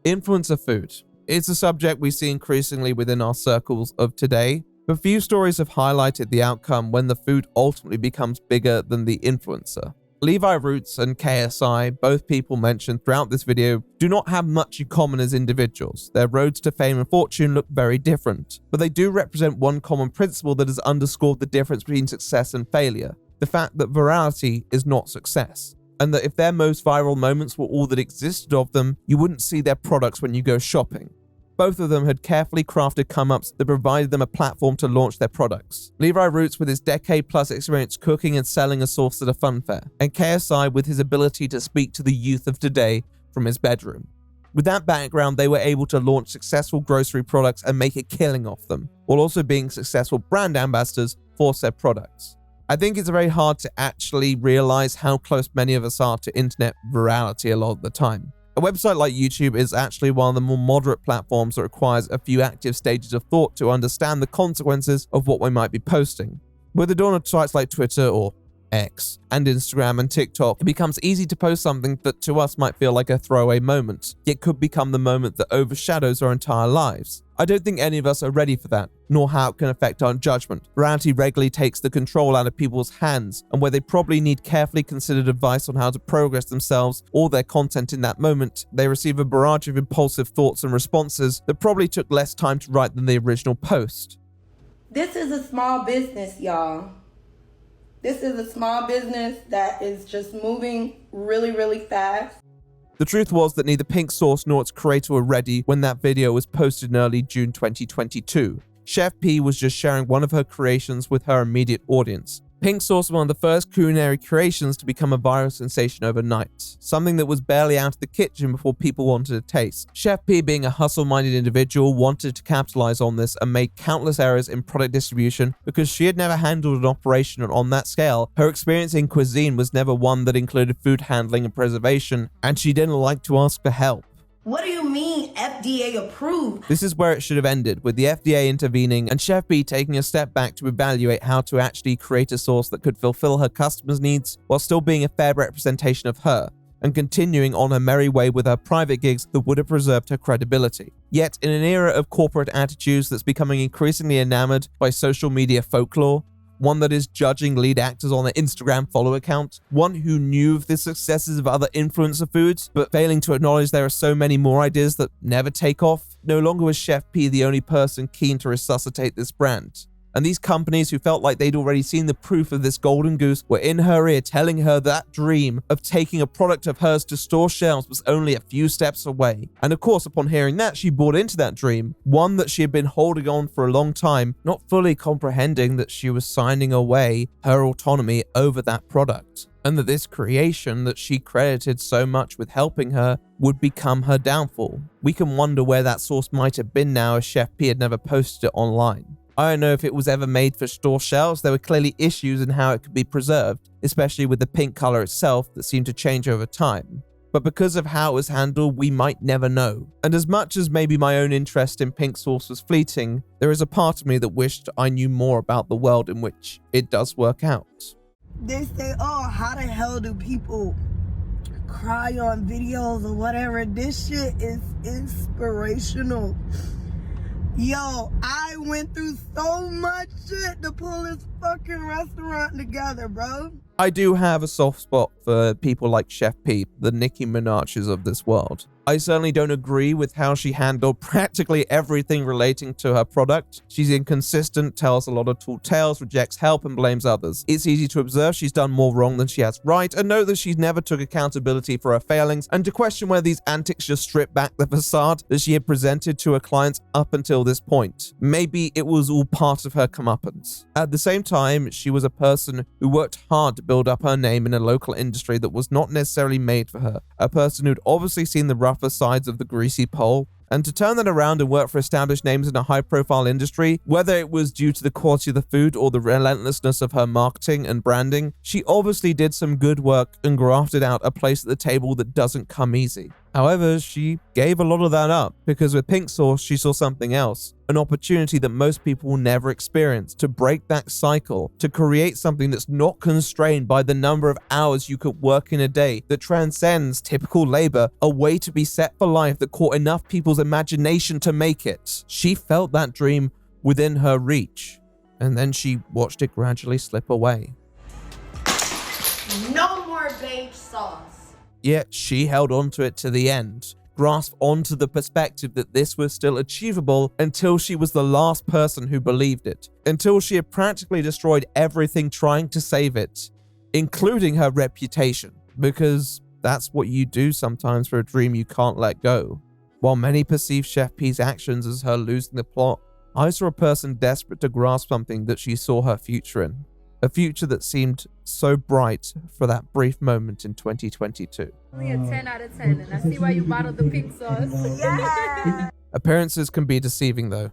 Influence of food. It's a subject we see increasingly within our circles of today, but few stories have highlighted the outcome when the food ultimately becomes bigger than the influencer. Levi Roots and KSI, both people mentioned throughout this video, do not have much in common as individuals. Their roads to fame and fortune look very different, but they do represent one common principle that has underscored the difference between success and failure: the fact that virality is not success. And that if their most viral moments were all that existed of them, you wouldn't see their products when you go shopping. Both of them had carefully crafted come-ups that provided them a platform to launch their products. Levi Roots with his decade-plus experience cooking and selling a sauce at a fun fair, and KSI with his ability to speak to the youth of today from his bedroom. With that background, they were able to launch successful grocery products and make a killing off them, while also being successful brand ambassadors for said products. I think it's very hard to actually realize how close many of us are to internet virality a lot of the time. A website like YouTube is actually one of the more moderate platforms that requires a few active stages of thought to understand the consequences of what we might be posting. With the dawn of sites like Twitter or X and Instagram and TikTok, it becomes easy to post something that to us might feel like a throwaway moment, yet could become the moment that overshadows our entire lives. I don't think any of us are ready for that, nor how it can affect our judgment. Virality regularly takes the control out of people's hands, and where they probably need carefully considered advice on how to progress themselves or their content in that moment, they receive a barrage of impulsive thoughts and responses that probably took less time to write than the original post. This is a small business, y'all. This is a small business that is just moving really, really fast. The truth was that neither Pink Sauce nor its creator were ready when that video was posted in early June 2022. Chef P was just sharing one of her creations with her immediate audience. Pink Sauce was one of the first culinary creations to become a viral sensation overnight, something that was barely out of the kitchen before people wanted to taste. Chef P, being a hustle-minded individual, wanted to capitalize on this and made countless errors in product distribution because she had never handled an operation on that scale. Her experience in cuisine was never one that included food handling and preservation, and she didn't like to ask for help. What do you mean FDA approved? This is where it should have ended, with the FDA intervening and Chef B taking a step back to evaluate how to actually create a sauce that could fulfill her customers' needs while still being a fair representation of her, and continuing on her merry way with her private gigs that would have preserved her credibility. Yet, in an era of corporate attitudes that's becoming increasingly enamored by social media folklore, one that is judging lead actors on their Instagram follow account, one who knew of the successes of other influencer foods, but failing to acknowledge there are so many more ideas that never take off, no longer was Chef P the only person keen to resuscitate this brand. And these companies who felt like they'd already seen the proof of this golden goose were in her ear telling her that dream of taking a product of hers to store shelves was only a few steps away. And of course, upon hearing that, she bought into that dream, one that she had been holding on for a long time, not fully comprehending that she was signing away her autonomy over that product, and that this creation that she credited so much with helping her would become her downfall. We can wonder where that sauce might have been now if Chef P had never posted it online. I don't know if it was ever made for store shelves. There were clearly issues in how it could be preserved, especially with the pink color itself that seemed to change over time. But because of how it was handled, we might never know. And as much as maybe my own interest in pink sauce was fleeting, there is a part of me that wished I knew more about the world in which it does work out. They say, oh, how the hell do people cry on videos or whatever? This shit is inspirational. Yo, I went through so much shit to pull this fucking restaurant together, bro. I do have a soft spot for people like Chef P, the Nicki Minaj's of this world. I certainly don't agree with how she handled practically everything relating to her product. She's inconsistent, tells a lot of tall tales, rejects help, and blames others. It's easy to observe she's done more wrong than she has right, and know that she's never took accountability for her failings, and to question whether these antics just strip back the facade that she had presented to her clients up until this point. Maybe it was all part of her comeuppance. At the same time, she was a person who worked hard to build up her name in a local industry that was not necessarily made for her, a person who'd obviously seen the rougher sides of the greasy pole, and to turn that around and work for established names in a high-profile industry, whether it was due to the quality of the food or the relentlessness of her marketing and branding, she obviously did some good work and grafted out a place at the table that doesn't come easy. However, she gave a lot of that up, because with Pink Sauce, she saw something else, an opportunity that most people will never experience, to break that cycle, to create something that's not constrained by the number of hours you could work in a day, that transcends typical labor, a way to be set for life that caught enough people's imagination to make it. She felt that dream within her reach, and then she watched it gradually slip away. No more beige sauce. Yet she held onto it to the end, grasped onto the perspective that this was still achievable until she was the last person who believed it, until she had practically destroyed everything trying to save it, including her reputation, because that's what you do sometimes for a dream you can't let go. While many perceive Chef P's actions as her losing the plot, I saw a person desperate to grasp something that she saw her future in, A future that seemed so bright for that brief moment in 2022. Only a 10 out of 10, and I see why you bottled the pink sauce. Yeah. Appearances can be deceiving though.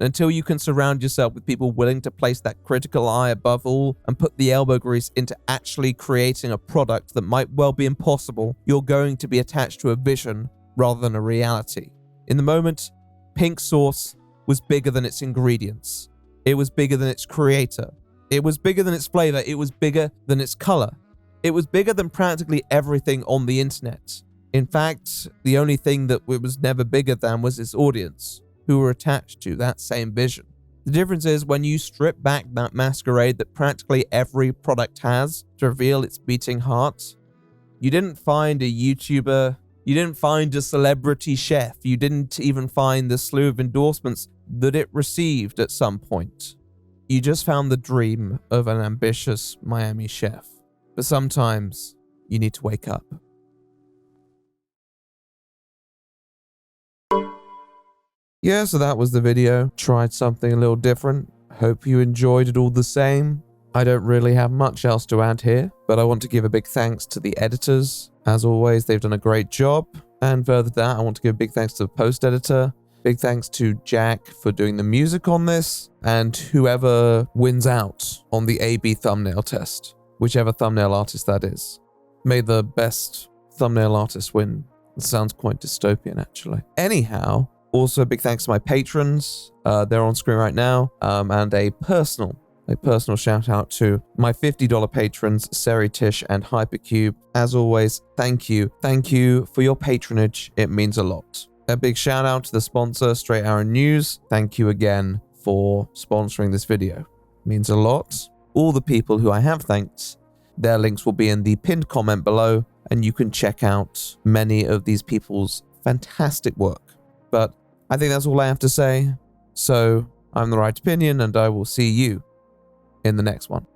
Until you can surround yourself with people willing to place that critical eye above all and put the elbow grease into actually creating a product that might well be impossible, you're going to be attached to a vision rather than a reality. In the moment, pink sauce was bigger than its ingredients. It was bigger than its creator. It was bigger than its flavor. It was bigger than its color. It was bigger than practically everything on the internet. In fact, the only thing that it was never bigger than was its audience, who were attached to that same vision. The difference is when you strip back that masquerade that practically every product has to reveal its beating heart, you didn't find a YouTuber, you didn't find a celebrity chef, you didn't even find the slew of endorsements that it received at some point. You just found the dream of an ambitious Miami chef. But sometimes you need to wake up. Yeah, so that was the video. Tried something a little different. Hope you enjoyed it all the same. I don't really have much else to add here, but I want to give a big thanks to the editors. As always, they've done a great job. And further to that, I want to give a big thanks to the post editor. Big thanks to Jack for doing the music on this, and whoever wins out on the AB thumbnail test, whichever thumbnail artist that is. May the best thumbnail artist win. It sounds quite dystopian, actually. Anyhow, also a big thanks to my patrons. They're on screen right now. And a personal shout out to my $50 patrons, Seri, Tish, and Hypercube. As always, thank you. Thank you for your patronage. It means a lot. A big shout out to the sponsor, Straight Arrow News. Thank you again for sponsoring this video. It means a lot. All the people who I have thanked, their links will be in the pinned comment below, and you can check out many of these people's fantastic work. But I think that's all I have to say. So I'm The Right Opinion, and I will see you in the next one.